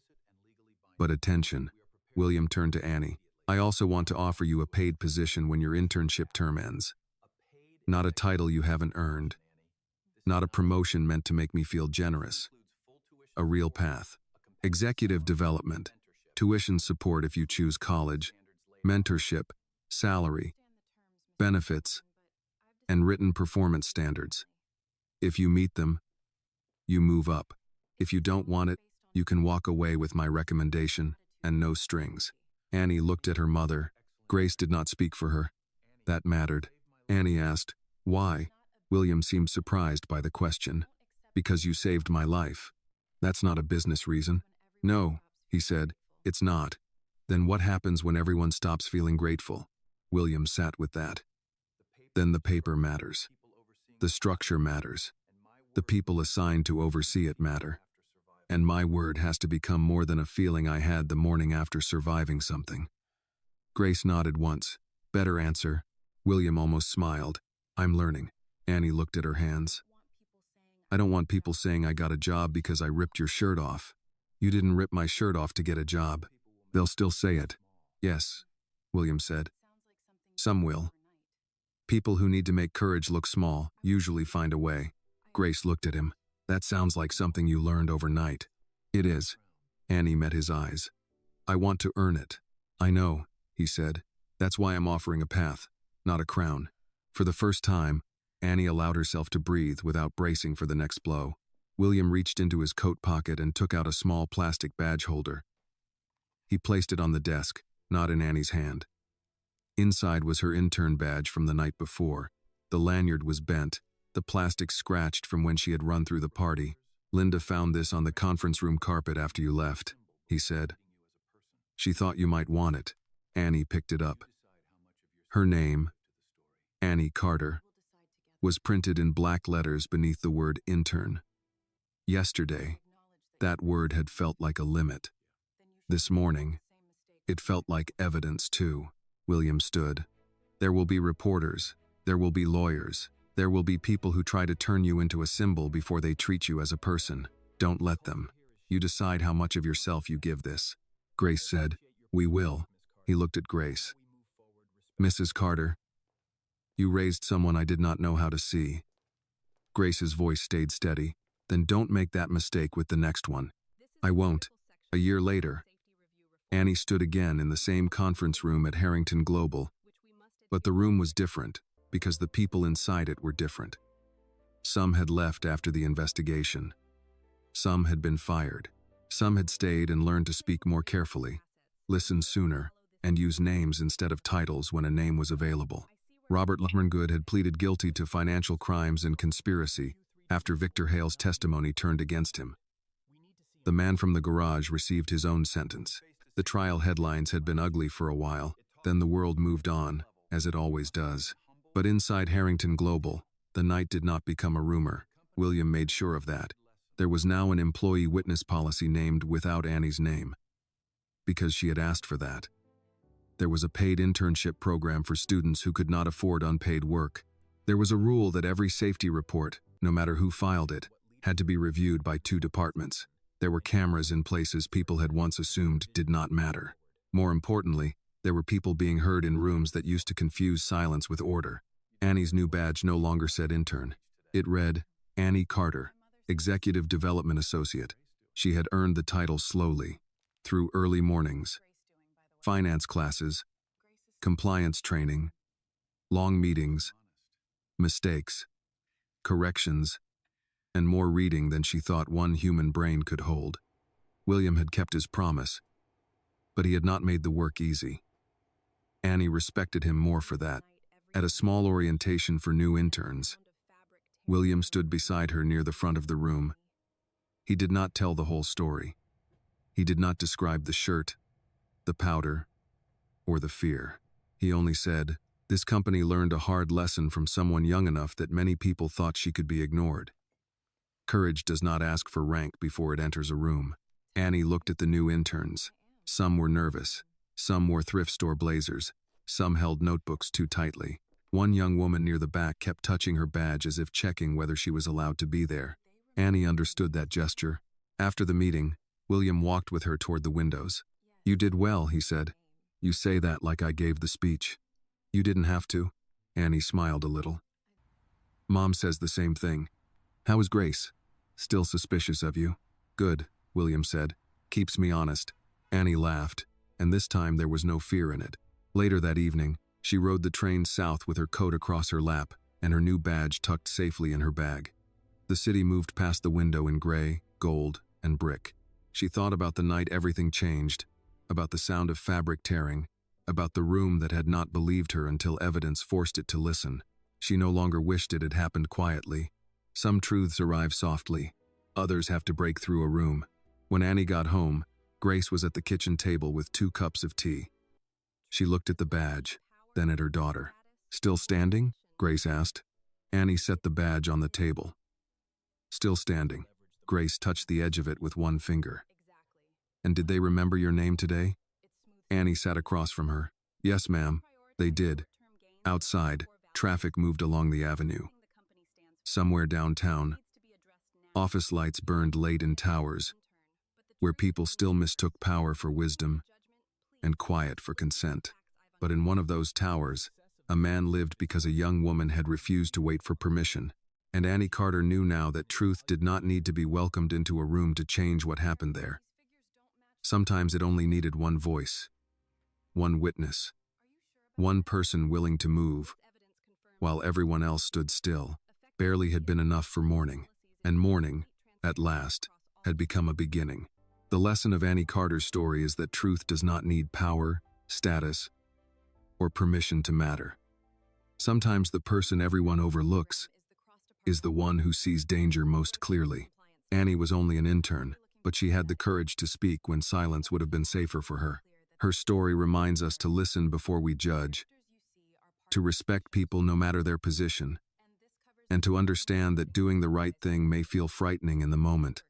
but attention. William turned to Annie. I also want to offer you a paid position when your internship term ends. Not a title you haven't earned. Not a promotion meant to make me feel generous. A real path. Executive development. Tuition support if you choose college. Mentorship. Salary. Benefits. And written performance standards. If you meet them, you move up. If you don't want it, you can walk away with my recommendation and no strings. Annie looked at her mother. Grace did not speak for her. That mattered. Annie asked, why? William seemed surprised by the question. Because you saved my life. That's not a business reason. No, he said, it's not. Then what happens when everyone stops feeling grateful? William sat with that. Then the paper matters. The structure matters. The people assigned to oversee it matter. And my word has to become more than a feeling I had the morning after surviving something. Grace nodded once. Better answer. William almost smiled. I'm learning. Annie looked at her hands. I don't want people saying I got a job because I ripped your shirt off. You didn't rip my shirt off to get a job. They'll still say it. Yes, William said. Some will. People who need to make courage look small usually find a way. Grace looked at him. That sounds like something you learned overnight. It is. Annie met his eyes. I want to earn it. I know, he said. That's why I'm offering a path, not a crown. For the first time, Annie allowed herself to breathe without bracing for the next blow. William reached into his coat pocket and took out a small plastic badge holder. He placed it on the desk, not in Annie's hand. Inside was her intern badge from the night before. The lanyard was bent, the plastic scratched from when she had run through the party. Linda found this on the conference room carpet after you left, he said. She thought you might want it. Annie picked it up. Her name, Annie Carter, was printed in black letters beneath the word intern. Yesterday, that word had felt like a limit. This morning, it felt like evidence too. William stood. There will be reporters. There will be lawyers. There will be people who try to turn you into a symbol before they treat you as a person. Don't let them. You decide how much of yourself you give this. Grace said, we will. He looked at Grace. Mrs. Carter, you raised someone I did not know how to see. Grace's voice stayed steady. Then don't make that mistake with the next one. I won't. A year later, Annie stood again in the same conference room at Harrington Global. But the room was different because the people inside it were different. Some had left after the investigation. Some had been fired. Some had stayed and learned to speak more carefully, listen sooner, and use names instead of titles when a name was available. Robert Lummergood had pleaded guilty to financial crimes and conspiracy after Victor Hale's testimony turned against him. The man from the garage received his own sentence. The trial headlines had been ugly for a while, then the world moved on, as it always does. But inside Harrington Global, the night did not become a rumor. William made sure of that. There was now an employee witness policy named without Annie's name, because she had asked for that. There was a paid internship program for students who could not afford unpaid work. There was a rule that every safety report, no matter who filed it, had to be reviewed by 2 departments. There were cameras in places people had once assumed did not matter. More importantly, there were people being heard in rooms that used to confuse silence with order. Annie's new badge no longer said intern. It read, Annie Carter, Executive Development Associate. She had earned the title slowly, through early mornings, finance classes, compliance training, long meetings, mistakes, corrections, and more reading than she thought one human brain could hold. William had kept his promise, but he had not made the work easy. Annie respected him more for that. At a small orientation for new interns, William stood beside her near the front of the room. He did not tell the whole story. He did not describe the shirt, the powder, or the fear. He only said, "This company learned a hard lesson from someone young enough that many people thought she could be ignored." Courage does not ask for rank before it enters a room. Annie looked at the new interns. Some were nervous. Some wore thrift store blazers. Some held notebooks too tightly. One young woman near the back kept touching her badge as if checking whether she was allowed to be there. Annie understood that gesture. After the meeting, William walked with her toward the windows. "You did well," he said. "You say that like I gave the speech." "You didn't have to." Annie smiled a little. "Mom says the same thing. How is Grace?" "Still suspicious of you." "Good," William said. "Keeps me honest." Annie laughed, and this time there was no fear in it. Later that evening, she rode the train south with her coat across her lap and her new badge tucked safely in her bag. The city moved past the window in gray, gold, and brick. She thought about the night everything changed, about the sound of fabric tearing, about the room that had not believed her until evidence forced it to listen. She no longer wished it had happened quietly. Some truths arrive softly. Others have to break through a room. When Annie got home, Grace was at the kitchen table with 2 cups of tea. She looked at the badge, then at her daughter. "Still standing?" Grace asked. Annie set the badge on the table. "Still standing." Grace touched the edge of it with one finger. "And did they remember your name today?" Annie sat across from her. "Yes, ma'am, they did." Outside, traffic moved along the avenue. Somewhere downtown, office lights burned late in towers, where people still mistook power for wisdom and quiet for consent. But in one of those towers, a man lived because a young woman had refused to wait for permission. And Annie Carter knew now that truth did not need to be welcomed into a room to change what happened there. Sometimes it only needed one voice, one witness, one person willing to move, while everyone else stood still. Barely had been enough for morning, and morning, at last, had become a beginning. The lesson of Annie Carter's story is that truth does not need power, status, or permission to matter. Sometimes the person everyone overlooks is the one who sees danger most clearly. Annie was only an intern, but she had the courage to speak when silence would have been safer for her. Her story reminds us to listen before we judge, to respect people no matter their position, and to understand that doing the right thing may feel frightening in the moment,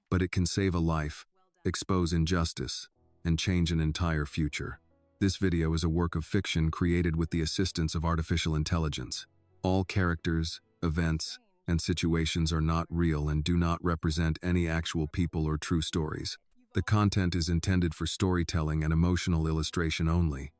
but it can save a life, expose injustice, and change an entire future. This video is a work of fiction created with the assistance of artificial intelligence. All characters, events, and situations are not real and do not represent any actual people or true stories. The content is intended for storytelling and emotional illustration only.